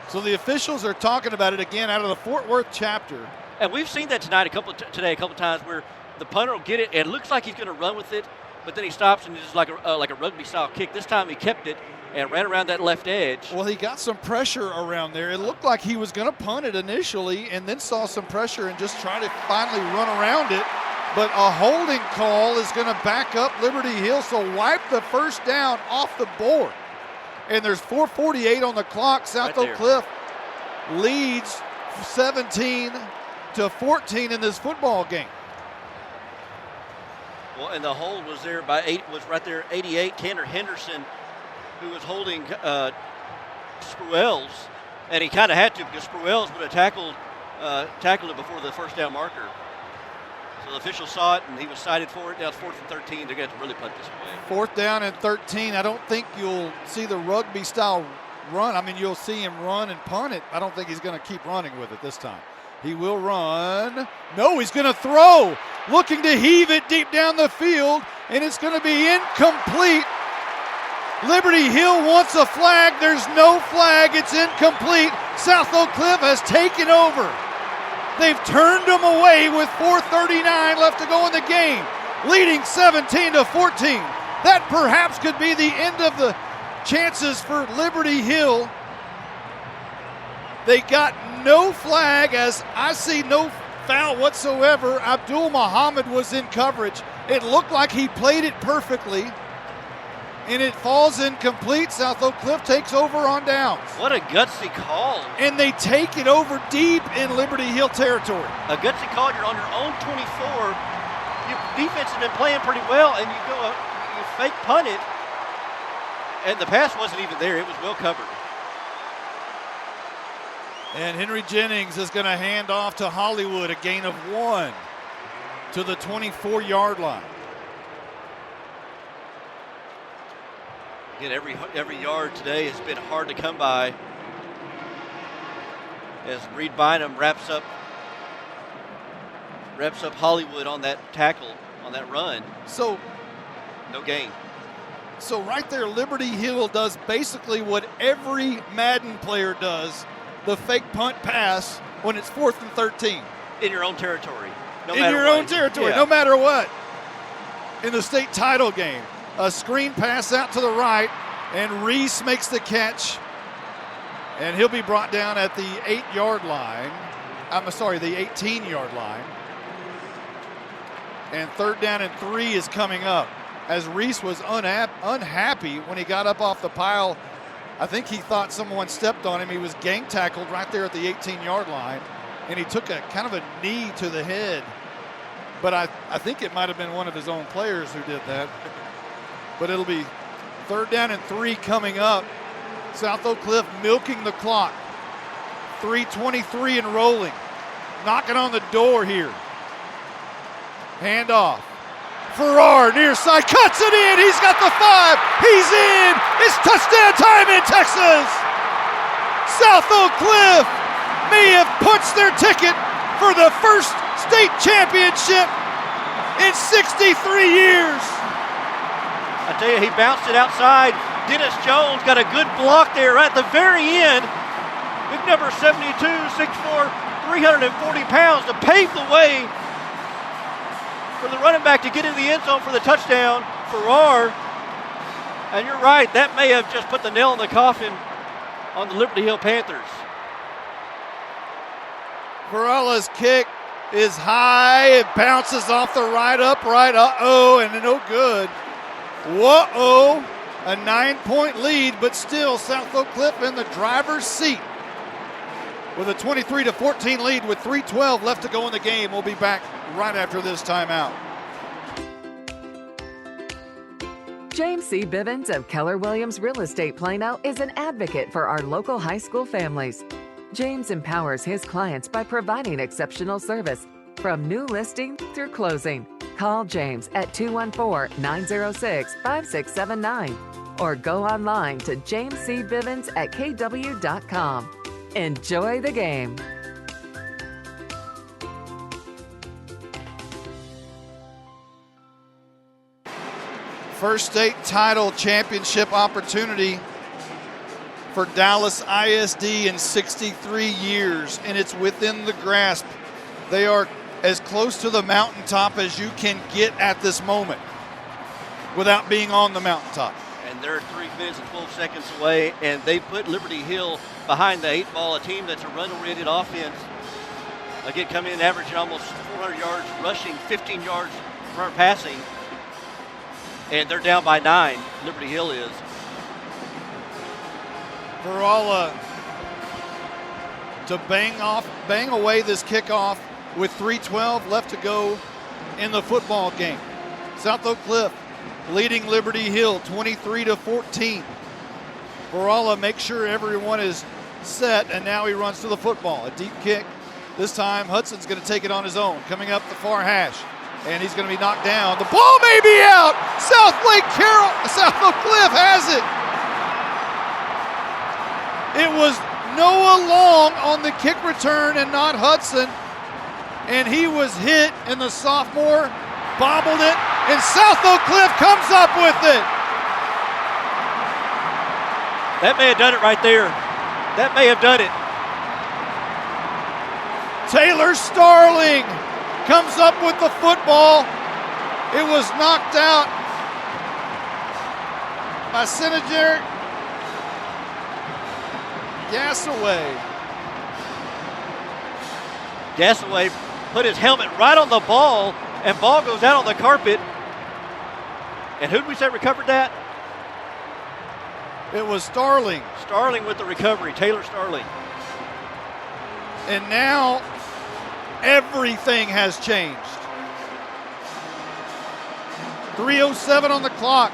So the officials are talking about it again out of the Fort Worth chapter. And we've seen that today a couple times where the punter will get it, and it looks like he's going to run with it, but then he stops and it's just like a rugby-style kick. This time he kept it and ran around that left edge. Well, he got some pressure around there. It looked like he was going to punt it initially and then saw some pressure and just tried to finally run around it. But a holding call is going to back up Liberty Hill, so wipe the first down off the board. And there's 4:48 on the clock. South Oak Cliff leads 17-14 in this football game. Well, and the hold was there was right there, 88, Tanner Henderson, who was holding Spruells, and he kind of had to because Spruells would have tackled it before the first down marker. So the official saw it, and he was cited for it. Now it's 4th and 13. They're going to have to really punt this away. 4th down and 13. I don't think you'll see the rugby-style run. I mean, you'll see him run and punt it. I don't think he's going to keep running with it this time. He will run. No, he's going to throw. Looking to heave it deep down the field, and it's going to be incomplete. Liberty Hill wants a flag. There's no flag. It's incomplete. South Oak Cliff has taken over. They've turned them away with 4:39 left to go in the game, leading 17-14. That perhaps could be the end of the chances for Liberty Hill. They got no flag, as I see no foul whatsoever. Abdul Muhammad was in coverage. It looked like he played it perfectly, and it falls incomplete. South Oak Cliff takes over on downs. What a gutsy call. And they take it over deep in Liberty Hill territory. A gutsy call. You're on your own 24. Your defense has been playing pretty well, and you fake punt it, and the pass wasn't even there. It was well covered. And Henry Jennings is going to hand off to Hollywood, a gain of 1 to the 24-yard line. Again, every yard today has been hard to come by as Reed Bynum wraps up Hollywood on that tackle, on that run. So no gain. So right there, Liberty Hill does basically what every Madden player does, the fake punt pass when it's 4th and 13. In your own territory. No matter what. In the state title game. A screen pass out to the right, and Reese makes the catch, and he'll be brought down at the 8-yard line. I'm sorry, the 18-yard line. And 3rd down and 3 is coming up, as Reese was unhappy when he got up off the pile. I think he thought someone stepped on him. He was gang tackled right there at the 18-yard line, and he took a kind of a knee to the head. But I think it might have been one of his own players who did that. But it'll be 3rd down and 3 coming up. South Oak Cliff milking the clock. 3:23 and rolling. Knocking on the door here. Handoff. Farrar near side, cuts it in. He's got the 5. He's in. It's touchdown time in Texas. South Oak Cliff may have punched their ticket for the first state championship in 63 years. I tell you, he bounced it outside. Dennis Jones got a good block there right at the very end. Big number 72, 6'4", 340 pounds to pave the way for the running back to get into the end zone for the touchdown. Farrar, and you're right, that may have just put the nail in the coffin on the Liberty Hill Panthers. Varela's kick is high. It bounces off the right upright. Uh-oh, and no good. Whoa-oh. A 9-point lead, but still South Oak Cliff in the driver's seat with a 23-14 lead with 3:12 left to go in the game. We'll be back right after this timeout. James C. Bivens of Keller Williams Real Estate Plano is an advocate for our local high school families. James empowers his clients by providing exceptional service from new listing through closing. Call James at 214-906-5679 or go online to jamescbivens@kw.com. Enjoy the game. First state title championship opportunity for Dallas ISD in 63 years, and it's within the grasp. They are as close to the mountaintop as you can get at this moment without being on the mountaintop. And they're 3 minutes and 12 seconds away, and they put Liberty Hill behind the 8 ball, a team that's a run-oriented offense. Again, coming in averaging almost 400 yards rushing, 15 yards front passing, and they're down by 9, Liberty Hill is. Varela to bang away this kickoff with 3:12 left to go in the football game. South Oak Cliff leading Liberty Hill 23-14. Varela makes sure everyone is set, and now he runs to the football. A deep kick. This time Hudson's going to take it on his own, coming up the far hash, and he's going to be knocked down. The ball may be out. South Oak Cliff has it. It was Noah Long on the kick return and not Hudson, and he was hit, and the sophomore bobbled it, and South Oak Cliff comes up with it. That may have done it right there. That may have done it. Taylor Starling comes up with the football. It was knocked out by Senator Gasaway. Gasaway put his helmet right on the ball, and ball goes out on the carpet. And who did we say recovered that? It was Starling. Starling with the recovery, Taylor Starling. And now everything has changed. 3:07 on the clock.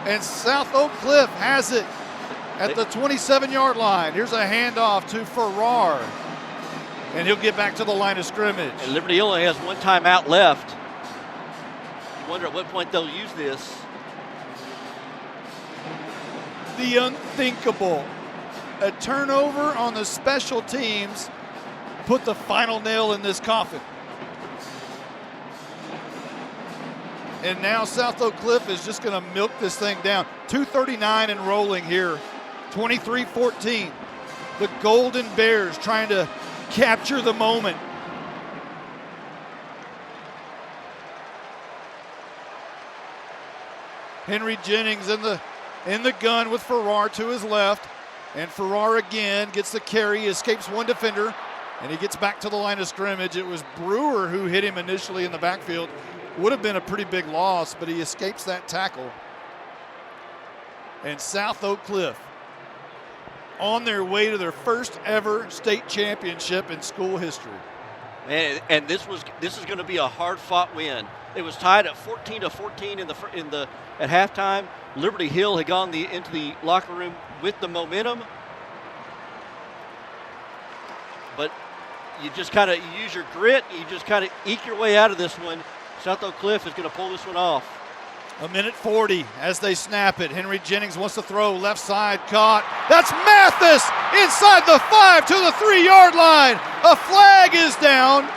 And South Oak Cliff has it at the 27-yard line. Here's a handoff to Farrar. And he'll get back to the line of scrimmage. And Liberty only has one timeout left. You wonder at what point they'll use this. The unthinkable. A turnover on the special teams put the final nail in this coffin. And now South Oak Cliff is just going to milk this thing down. 2:39 and rolling here. 23-14. The Golden Bears trying to capture the moment. Henry Jennings in the gun with Farrar to his left. And Farrar again gets the carry, escapes one defender, and he gets back to the line of scrimmage. It was Brewer who hit him initially in the backfield. Would have been a pretty big loss, but he escapes that tackle. And South Oak Cliff on their way to their first ever state championship in school history. And this is going to be a hard-fought win. It was tied at 14-14 at halftime. Liberty Hill had gone into the locker room with the momentum, but you just kind of use your grit. You just kind of eke your way out of this one. South Oak Cliff is going to pull this one off. A minute 40 as they snap it. Henry Jennings wants to throw, left side, caught. That's Mathis inside the 5 to the 3-yard line. A flag is down,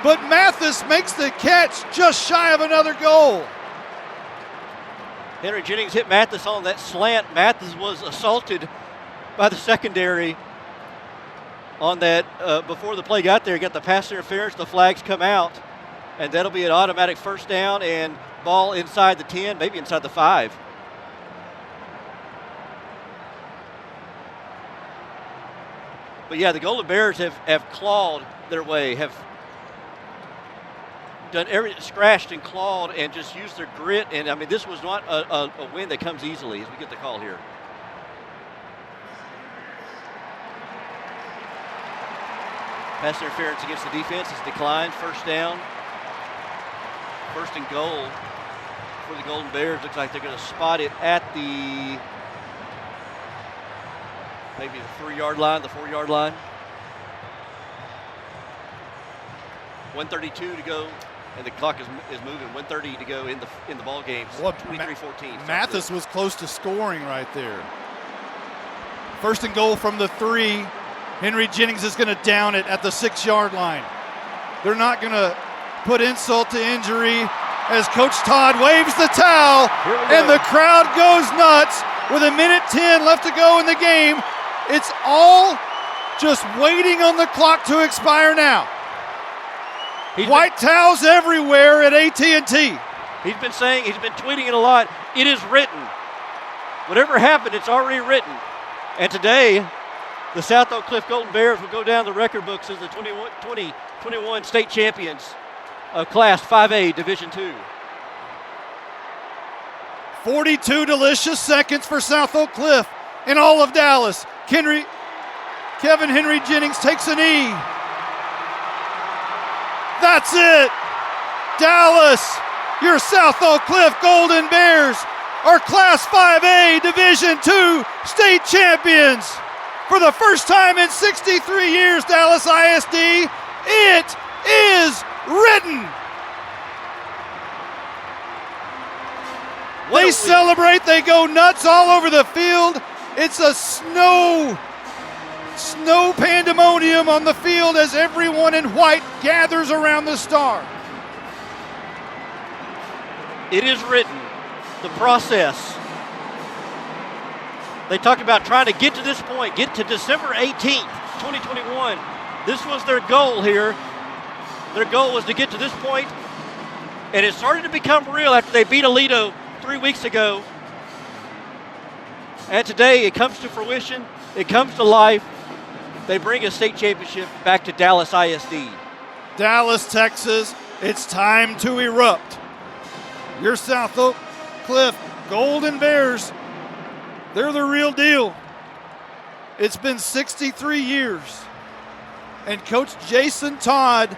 but Mathis makes the catch just shy of another goal. Henry Jennings hit Mathis on that slant. Mathis was assaulted by the secondary on that before the play got there. He got the pass interference. The flags come out, and that'll be an automatic first down and ball inside the 10, maybe inside the 5. But yeah, the Golden Bears have clawed their way, have done everything, scratched and clawed, and just used their grit. And I mean, this was not a win that comes easily as we get the call here. Pass interference against the defense is declined. First down. First and goal for the Golden Bears. Looks like they're going to spot it at maybe the 3-yard line, the 4-yard line. 1:32 to go, and the clock is moving. 1:30 to go in the ball game. 23-14. Mathis was close to scoring right there. First and goal from the 3. Henry Jennings is going to down it at the 6-yard line. They're not going to put insult to injury as Coach Todd waves the towel, and the crowd goes nuts with 1:10 left to go in the game. It's all just waiting on the clock to expire now. White towels everywhere at AT&T. He's been tweeting it a lot. It is written. Whatever happened, it's already written. And today, the South Oak Cliff Golden Bears will go down the record books as the 2021 state champions of Class 5A Division II. 42 delicious seconds for South Oak Cliff and all of Dallas. Kevin Henry Jennings takes a knee. That's it. Dallas, your South Oak Cliff Golden Bears are Class 5A Division II state champions. For the first time in 63 years, Dallas ISD, it is written. They celebrate, they go nuts all over the field. It's a snow pandemonium on the field as everyone in white gathers around the star. It is written, the process. They talk about trying to get to this point, get to December 18th, 2021. This was their goal here. Their goal was to get to this point, and it started to become real after they beat Aledo 3 weeks ago. And today it comes to fruition. It comes to life. They bring a state championship back to Dallas ISD. Dallas, Texas, it's time to erupt. Your South Oak Cliff Golden Bears, they're the real deal. It's been 63 years, and Coach Jason Todd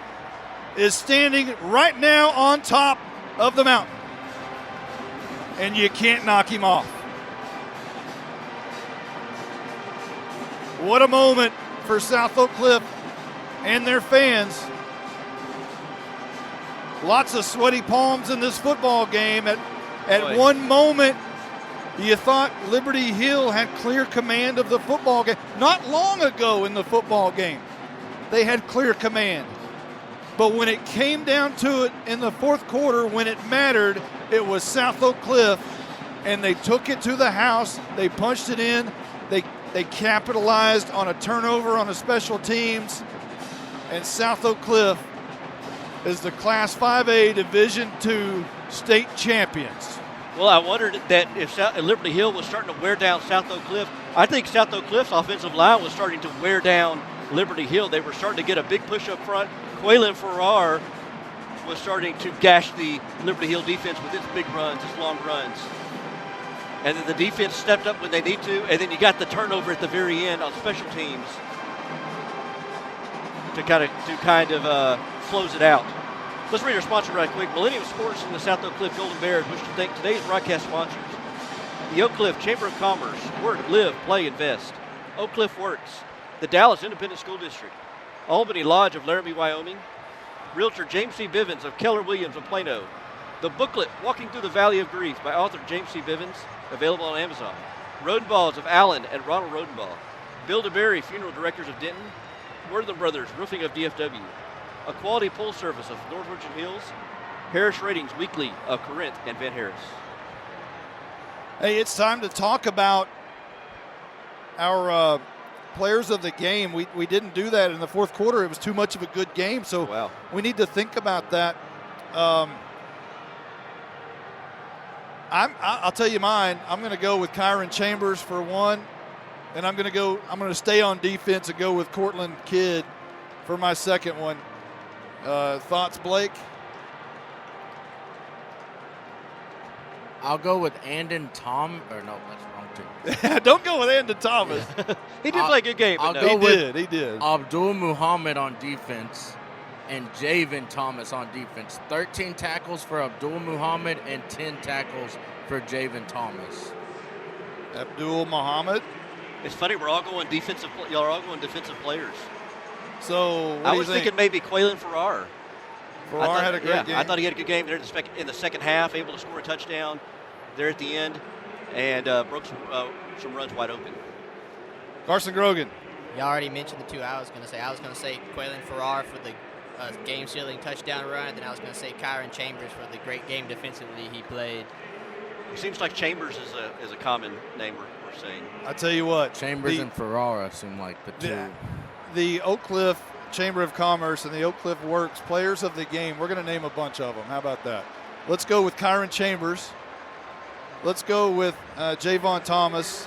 is standing right now on top of the mountain, and you can't knock him off. What a moment for South Oak Cliff and their fans. Lots of sweaty palms in this football game. At one moment, you thought Liberty Hill had clear command of the football game. Not long ago in the football game, they had clear command. But when it came down to it in the fourth quarter, when it mattered, it was South Oak Cliff, and they took it to the house. They punched it in. They capitalized on a turnover on the special teams, and South Oak Cliff is the Class 5A Division II state champions. Well, I wondered that if Liberty Hill was starting to wear down South Oak Cliff. I think South Oak Cliff's offensive line was starting to wear down Liberty Hill. They were starting to get a big push up front. Quaylen Farrar was starting to gash the Liberty Hill defense with its big runs, its long runs. And then the defense stepped up when they need to, and then you got the turnover at the very end on special teams to kind of close it out. Let's read our sponsor right quick. Millennium Sports and the South Oak Cliff Golden Bears wish to thank today's broadcast sponsors. The Oak Cliff Chamber of Commerce, work, live, play, invest. Oak Cliff Works, the Dallas Independent School District, Albany Lodge of Laramie, Wyoming, Realtor James C. Bivens of Keller Williams of Plano, the booklet Walking Through the Valley of Grief by author James C. Bivens, available on Amazon, Rodenballs of Allen and Ronald Rodenball, Bill DeBerry, Funeral Directors of Denton, Wortham Brothers, Roofing of DFW, A Quality Pull Service of North Richland Hills, Harris Ratings Weekly of Corinth and Van Harris. Hey, it's time to talk about our players of the game. We didn't do that in the fourth quarter. It was too much of a good game, so we need to think about that. I'll tell you mine. I'm going to go with Kyron Chambers for one, and I'm going to stay on defense and go with Cortland Kidd for my second one. Thoughts, Blake? I'll go with Andon Tom. Or no, that's wrong too. Don't go with Andon Thomas. He did play a good game. He did. Abdul Muhammad on defense and Javen Thomas on defense. 13 tackles for Abdul Muhammad and 10 tackles for Javen Thomas. Abdul Muhammad. It's funny, we're all going defensive. Y'all are all going defensive players. So I was thinking maybe Quaylen Farrar. Farrar had a great game. I thought he had a good game there in the second half, able to score a touchdown there at the end, and broke some runs wide open. Carson Grogan. You already mentioned the two I was going to say. I was going to say Quaylen Farrar for the game-sealing touchdown run, and then I was going to say Kyron Chambers for the great game defensively he played. It seems like Chambers is a common name we're saying. I tell you what. Chambers and Ferrara seem like the two. The Oak Cliff Chamber of Commerce and the Oak Cliff Works players of the game, we're going to name a bunch of them. How about that? Let's go with Kyron Chambers. Let's go with Javon Thomas.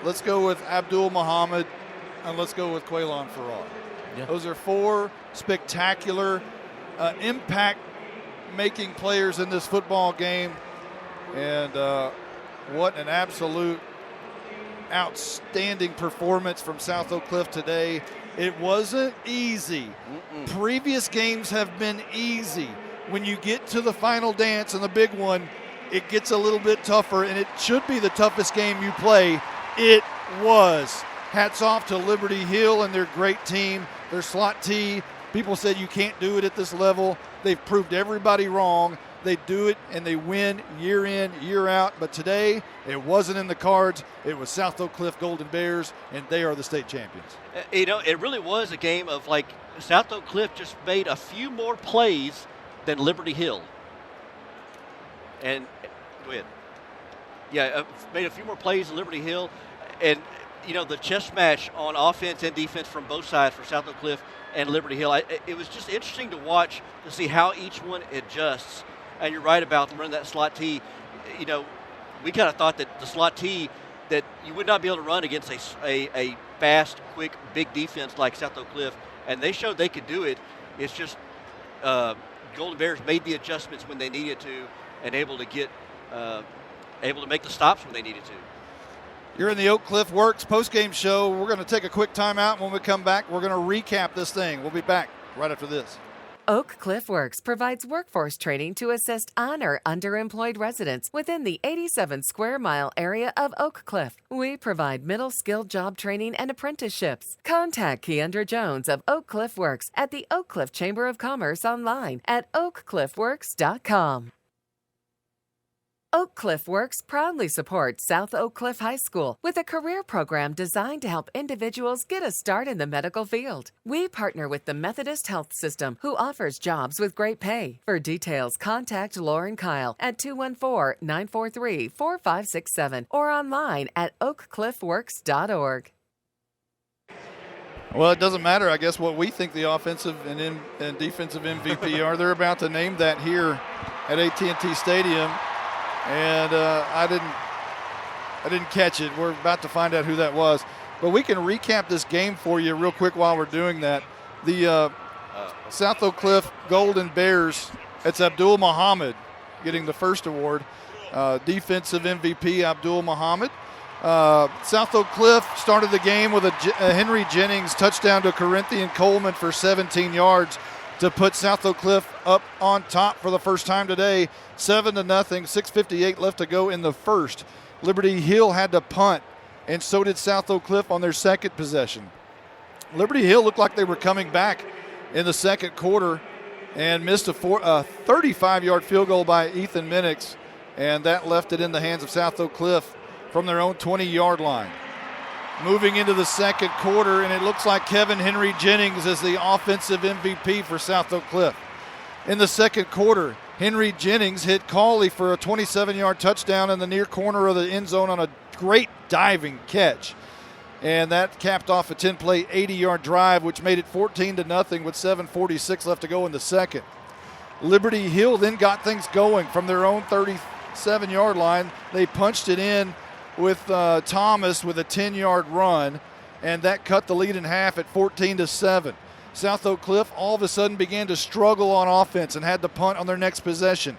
Let's go with Abdul Muhammad. And let's go with Quaylen Farrar. Yeah. Those are four spectacular, impact-making players in this football game. And what an absolute outstanding performance from South Oak Cliff today. It wasn't easy. Previous games have been easy. When you get to the final dance and the big one, it gets a little bit tougher, and it should be the toughest game you play. It was. Hats off to Liberty Hill and their great team, their slot T. People said you can't do it at this level. They've proved everybody wrong. They do it and they win year in, year out. But today, it wasn't in the cards. It was South Oak Cliff Golden Bears, and they are the state champions. It really was a game of South Oak Cliff just made a few more plays than Liberty Hill. And go ahead. Yeah, made a few more plays than Liberty Hill. And, the chess match on offense and defense from both sides for South Oak Cliff and Liberty Hill, it was just interesting to watch to see how each one adjusts. And you're right about running that slot T. We kind of thought that the slot T, that you would not be able to run against a fast, quick, big defense like South Oak Cliff. And they showed they could do it. It's just Golden Bears made the adjustments when they needed to and able to make the stops when they needed to. You're in the Oak Cliff Works postgame show. We're going to take a quick timeout. When we come back, we're going to recap this thing. We'll be back right after this. Oak Cliff Works provides workforce training to assist on or underemployed residents within the 87 square mile area of Oak Cliff. We provide middle skilled job training and apprenticeships. Contact Keandra Jones of Oak Cliff Works at the Oak Cliff Chamber of Commerce online at oakcliffworks.com. Oak Cliff Works proudly supports South Oak Cliff High School with a career program designed to help individuals get a start in the medical field. We partner with the Methodist Health System, who offers jobs with great pay. For details, contact Lauren Kyle at 214-943-4567 or online at oakcliffworks.org. Well, it doesn't matter, I guess, what we think the offensive and defensive MVP are. They're about to name that here at AT&T Stadium. and I didn't catch it. We're about to find out who that was. But we can recap this game for you real quick while we're doing that. The South Oak Cliff Golden Bears, it's Abdul Muhammad getting the first award. Defensive MVP, Abdul Muhammad. South Oak Cliff started the game with a Henry Jennings touchdown to Corinthian Coleman for 17 yards to put South Oak Cliff up on top for the first time today, 7-0, 6:58 left to go in the first. Liberty Hill had to punt, and so did South Oak Cliff on their second possession. Liberty Hill looked like they were coming back in the second quarter and missed a 35-yard field goal by Ethan Minix, and that left it in the hands of South Oak Cliff from their own 20-yard line. Moving into the second quarter, and it looks like Kevin Henry Jennings is the offensive MVP for South Oak Cliff. In the second quarter, Henry Jennings hit Cawley for a 27-yard touchdown in the near corner of the end zone on a great diving catch. And that capped off a 10-play, 80-yard drive, which made it 14-0 with 7:46 left to go in the second. Liberty Hill then got things going from their own 37-yard line. They punched it in with Thomas with a 10-yard run, and that cut the lead in half at 14-7. South Oak Cliff all of a sudden began to struggle on offense and had to punt on their next possession.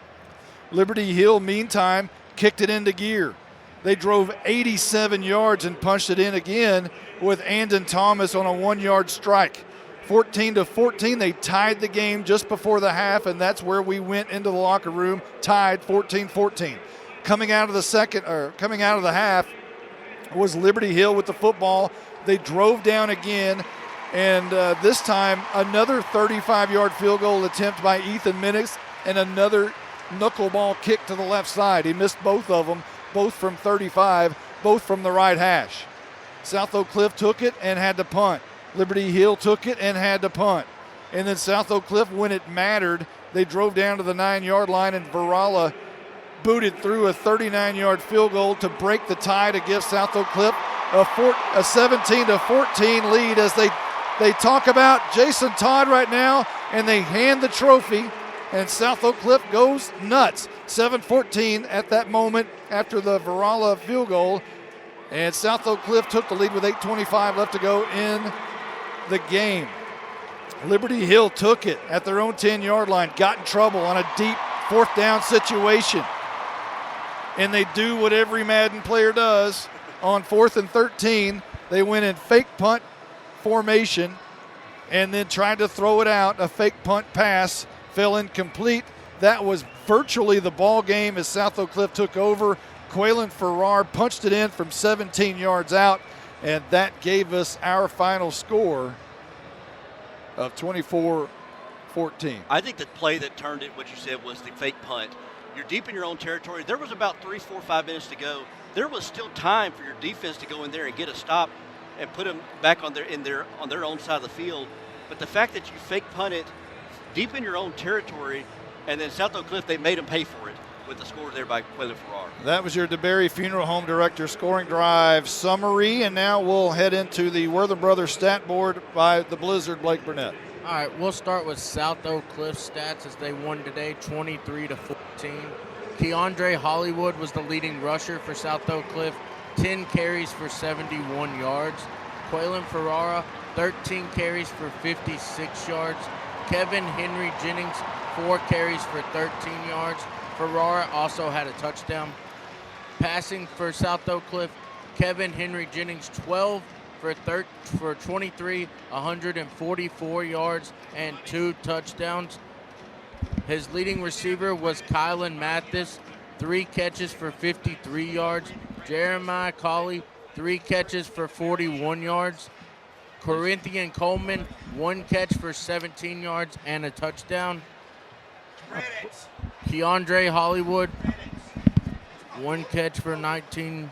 Liberty Hill, meantime, kicked it into gear. They drove 87 yards and punched it in again with Andon Thomas on a 1-yard strike. 14-14, they tied the game just before the half, and that's where we went into the locker room, tied 14-14. Coming out of the half was Liberty Hill with the football. They drove down again, and this time another 35-yard field goal attempt by Ethan Minix and another knuckleball kick to the left side. He missed both of them, both from 35, both from the right hash. South Oak Cliff took it and had to punt. Liberty Hill took it and had to punt. And then South Oak Cliff, when it mattered, they drove down to the 9-yard line, and Varala booted through a 39-yard field goal to break the tie to give South Oak Cliff a 17-14 lead as they talk about Jason Todd right now, and they hand the trophy, and South Oak Cliff goes nuts. 7-14 at that moment after the Varala field goal, and South Oak Cliff took the lead with 8:25 left to go in the game. Liberty Hill took it at their own 10-yard line, got in trouble on a deep fourth down situation. And they do what every Madden player does. On 4th and 13, they went in fake punt formation and then tried to throw it out. A fake punt pass fell incomplete. That was virtually the ball game as South Oak Cliff took over. Quaylen Farrar punched it in from 17 yards out, and that gave us our final score of 24-14. I think the play that turned it, what you said, was the fake punt. You're deep in your own territory. There was about 3, 4, 5 minutes to go. There was still time for your defense to go in there and get a stop and put them back on their own side of the field. But the fact that you fake punt it deep in your own territory, and then South Oak Cliff, they made them pay for it with the score there by Quaylen Farrar. That was your DeBerry Funeral Home Director scoring drive summary, and now we'll head into the Wortham Brothers stat board by the Blizzard, Blake Burnett. All right, we'll start with South Oak Cliff stats as they won today, 23-14. Keandre Hollywood was the leading rusher for South Oak Cliff, 10 carries for 71 yards. Quaylen Ferrara, 13 carries for 56 yards. Kevin Henry Jennings, 4 carries for 13 yards. Ferrara also had a touchdown. Passing for South Oak Cliff, Kevin Henry Jennings, 12 for 23, 144 yards, and 2 touchdowns. His leading receiver was Kylan Mathis, 3 catches for 53 yards. Jeremiah Cawley, 3 catches for 41 yards. Corinthian Coleman, 1 catch for 17 yards and a touchdown. Keandre Hollywood, 1 catch for 19.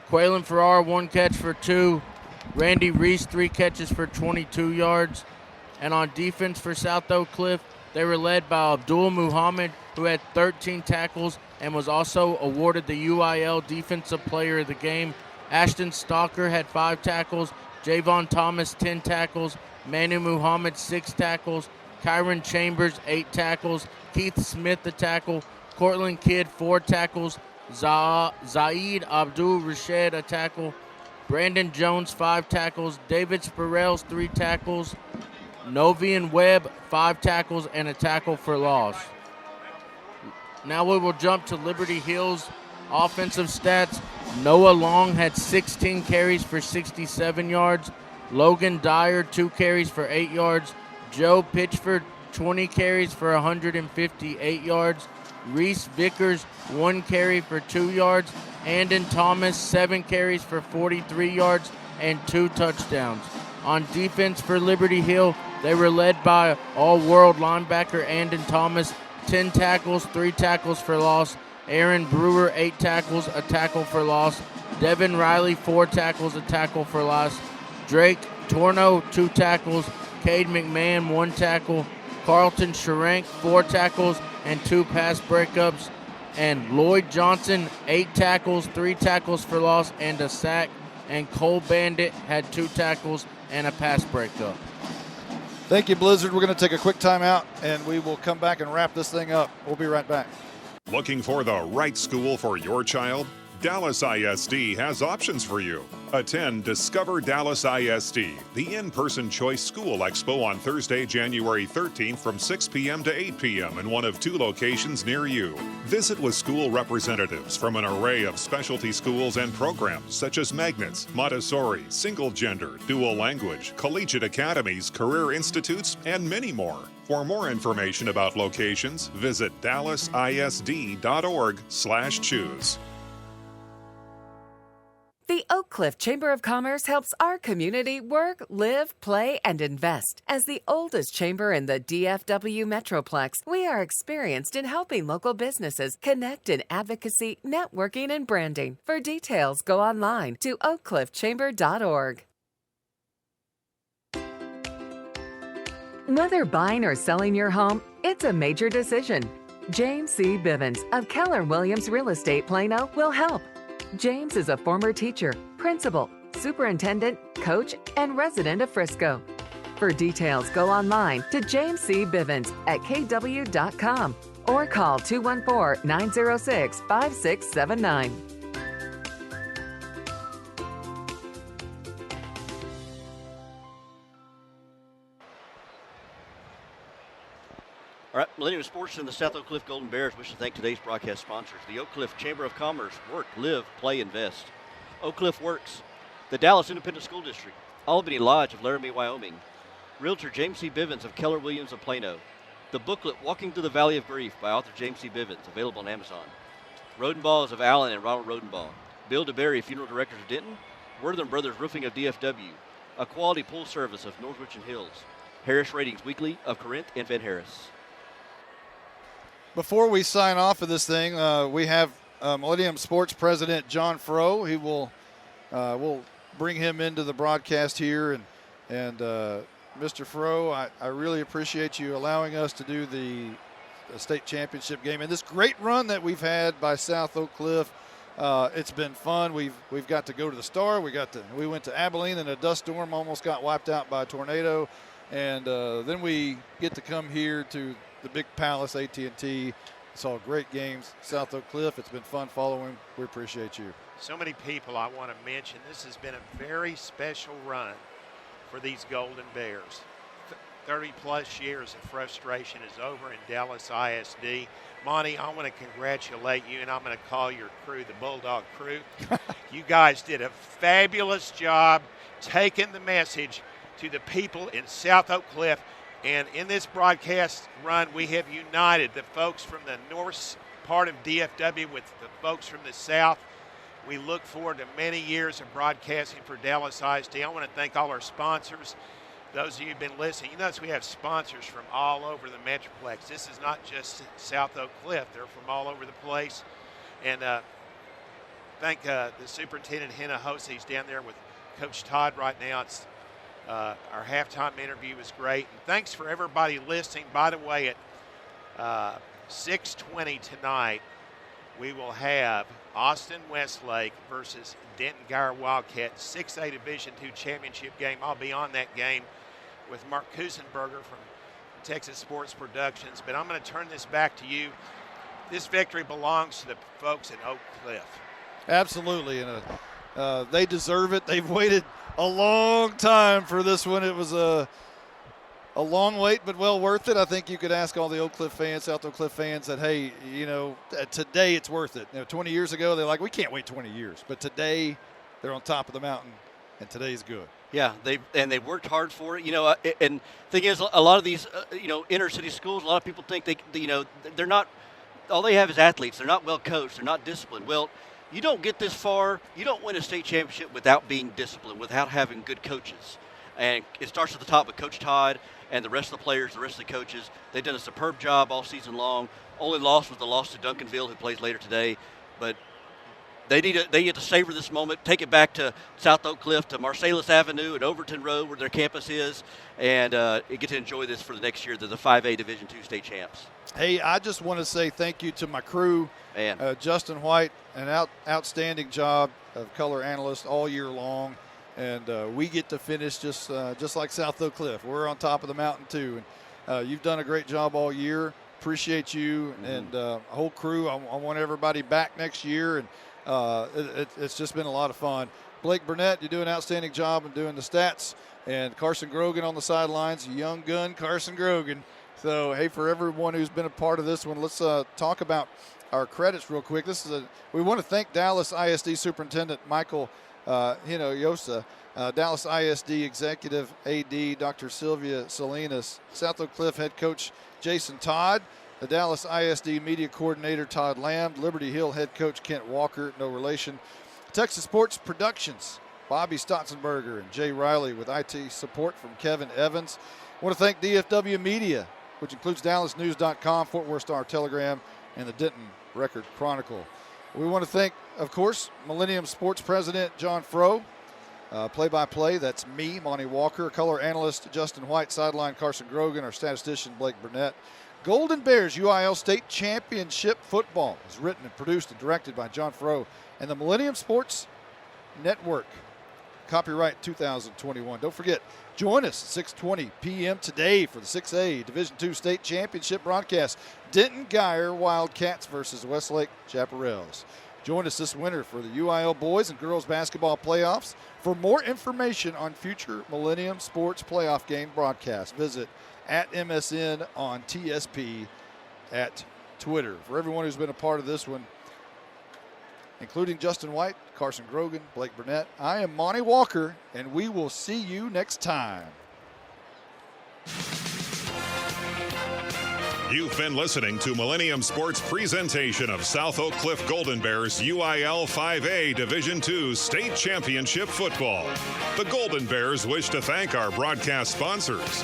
Quaylen Farrar, 1 catch for 2. Randy Reese, 3 catches for 22 yards. And on defense for South Oak Cliff, they were led by Abdul Muhammad, who had 13 tackles and was also awarded the UIL Defensive Player of the Game. Ashton Stalker had 5 tackles. Javon Thomas, 10 tackles. Manu Muhammad, 6 tackles. Kyron Chambers, 8 tackles. Keith Smith, the tackle. Cortland Kidd, 4 tackles. Zaid Abdul Rashid, a tackle. Brandon Jones, 5 tackles. David Spirells, 3 tackles. Novian Webb, 5 tackles and a tackle for loss. Now we will jump to Liberty Hill's offensive stats. Noah Long had 16 carries for 67 yards. Logan Dyer, 2 carries for 8 yards. Joe Pitchford, 20 carries for 158 yards. Reese Vickers, 1 carry for 2 yards. Andon Thomas, 7 carries for 43 yards and 2 touchdowns. On defense for Liberty Hill, they were led by all-world linebacker Andon Thomas, 10 tackles, 3 tackles for loss. Aaron Brewer, 8 tackles, a tackle for loss. Devin Riley, 4 tackles, a tackle for loss. Drake Torno, 2 tackles. Cade McMahon, 1 tackle. Carlton Sharank, 4 tackles and 2 pass breakups. And Lloyd Johnson, 8 tackles, 3 tackles for loss and a sack. And Cole Bandit had 2 tackles and a pass breakup. Thank you, Blizzard. We're going to take a quick timeout, and we will come back and wrap this thing up. We'll be right back. Looking for the right school for your child? Dallas ISD has options for you. Attend Discover Dallas ISD, the in-person choice school expo on Thursday, January 13th from 6 p.m. to 8 p.m. in one of 2 locations near you. Visit with school representatives from an array of specialty schools and programs such as Magnets, Montessori, Single Gender, Dual Language, Collegiate Academies, Career Institutes, and many more. For more information about locations, visit dallasisd.org/choose. The Oak Cliff Chamber of Commerce helps our community work, live, play, and invest. As the oldest chamber in the DFW Metroplex, we are experienced in helping local businesses connect in advocacy, networking, and branding. For details, go online to oakcliffchamber.org. Whether buying or selling your home, it's a major decision. James C. Bivens of Keller Williams Real Estate Plano will help. James is a former teacher, principal, superintendent, coach, and resident of Frisco. For details, go online to James C. Bivens at kw.com or call 214-906-5679. All right, Millennium Sports and the South Oak Cliff Golden Bears wish to thank today's broadcast sponsors, the Oak Cliff Chamber of Commerce, Work, Live, Play, Invest, Oak Cliff Works, the Dallas Independent School District, Albany Lodge of Laramie, Wyoming, Realtor James C. Bivens of Keller Williams of Plano, the booklet Walking Through the Valley of Grief by author James C. Bivens, available on Amazon, Rodenballs of Allen and Ronald Rodenball, Bill DeBerry, Funeral Directors of Denton, Wortham Brothers Roofing of DFW, a quality pool service of North Richland Hills, Harris Ratings Weekly of Corinth and Van Harris. Before we sign off of this thing, we have Millennium Sports President John Froh. He will we'll bring him into the broadcast here. And Mr. Froh, I really appreciate you allowing us to do the state championship game. And this great run that we've had by South Oak Cliff, it's been fun. We've got to go to the Star. We went to Abilene in a dust storm, almost got wiped out by a tornado. And then we get to come here to the Big Palace, AT&T. Saw great games. South Oak Cliff, it's been fun following. We appreciate you. So many people I want to mention. This has been a very special run for these Golden Bears. 30-plus years of frustration is over in Dallas ISD. Monty, I want to congratulate you, and I'm going to call your crew the Bulldog Crew. You guys did a fabulous job taking the message to the people in South Oak Cliff. And in this broadcast run, we have united the folks from the north part of DFW with the folks from the south. We look forward to many years of broadcasting for Dallas ISD. I want to thank all our sponsors, those of you who've been listening. You notice we have sponsors from all over the Metroplex. This is not just South Oak Cliff. They're from all over the place. And thank the superintendent, Hannah Hose. He's down there with Coach Todd right now. Our halftime interview was great. And thanks for everybody listening. By the way, at 6:20 tonight, we will have Austin Westlake versus Denton Guyer Wildcats, 6A Division II championship game. I'll be on that game with Mark Kusenberger from Texas Sports Productions. But I'm going to turn this back to you. this victory belongs to the folks in Oak Cliff. Absolutely, and they deserve it. They've waited a long time for this one. It was a long wait, but well worth it. I think you could ask all the Oak Cliff fans, South Oak Cliff fans, that, hey, today it's worth it. 20 years ago, they're like, we can't wait 20 years. But today, they're on top of the mountain, and today's good. Yeah, they worked hard for it. And thing is, a lot of these, inner city schools, a lot of people think they're not. All they have is athletes. They're not well coached. They're not disciplined. Well, you don't get this far. You don't win a state championship without being disciplined, without having good coaches. And it starts at the top with Coach Todd and the rest of the players, the rest of the coaches. They've done a superb job all season long. Only loss was the loss to Duncanville, who plays later today. But they get to savor this moment, take it back to South Oak Cliff, to Marsalis Avenue and Overton Road, where their campus is, and get to enjoy this for the next year. They're the 5A Division II state champs. Hey, I just want to say thank you to my crew. Justin White, an outstanding job of color analyst all year long. And we get to finish just like South Oak Cliff. We're on top of the mountain, too. And you've done a great job all year. Appreciate you and the whole crew. I want everybody back next year. And it's just been a lot of fun. Blake Burnett, you do an outstanding job in doing the stats. And Carson Grogan on the sidelines, young gun Carson Grogan. So, hey, for everyone who's been a part of this one, let's talk about our credits real quick. We want to thank Dallas ISD Superintendent Michael Hinojosa, Dallas ISD Executive AD Dr. Sylvia Salinas, South Oak Cliff Head Coach Jason Todd, the Dallas ISD Media Coordinator Todd Lamb, Liberty Hill Head Coach Kent Walker, no relation, Texas Sports Productions, Bobby Stotzenberger and Jay Riley with IT support from Kevin Evans. I want to thank DFW Media, which includes DallasNews.com, Fort Worth Star-Telegram, and the Denton Record Chronicle. We want to thank, of course, Millennium Sports President John Froh, play-by-play, that's me, Monty Walker, color analyst Justin White, sideline Carson Grogan, our statistician Blake Burnett. Golden Bears UIL State Championship Football is written and produced and directed by John Froh and the Millennium Sports Network. Copyright 2021. Don't forget, join us at 6:20 p.m. today for the 6A Division II State Championship broadcast. Denton Geyer Wildcats versus Westlake Chaparrals. Join us this winter for the UIL boys and girls basketball playoffs. For more information on future Millennium Sports playoff game broadcasts, visit @MSN on TSP at Twitter. For everyone who's been a part of this one, including Justin White, Carson Grogan, Blake Burnett, I am Monty Walker, and we will see you next time. You've been listening to Millennium Sports' presentation of South Oak Cliff Golden Bears UIL 5A Division II State Championship Football. The Golden Bears wish to thank our broadcast sponsors: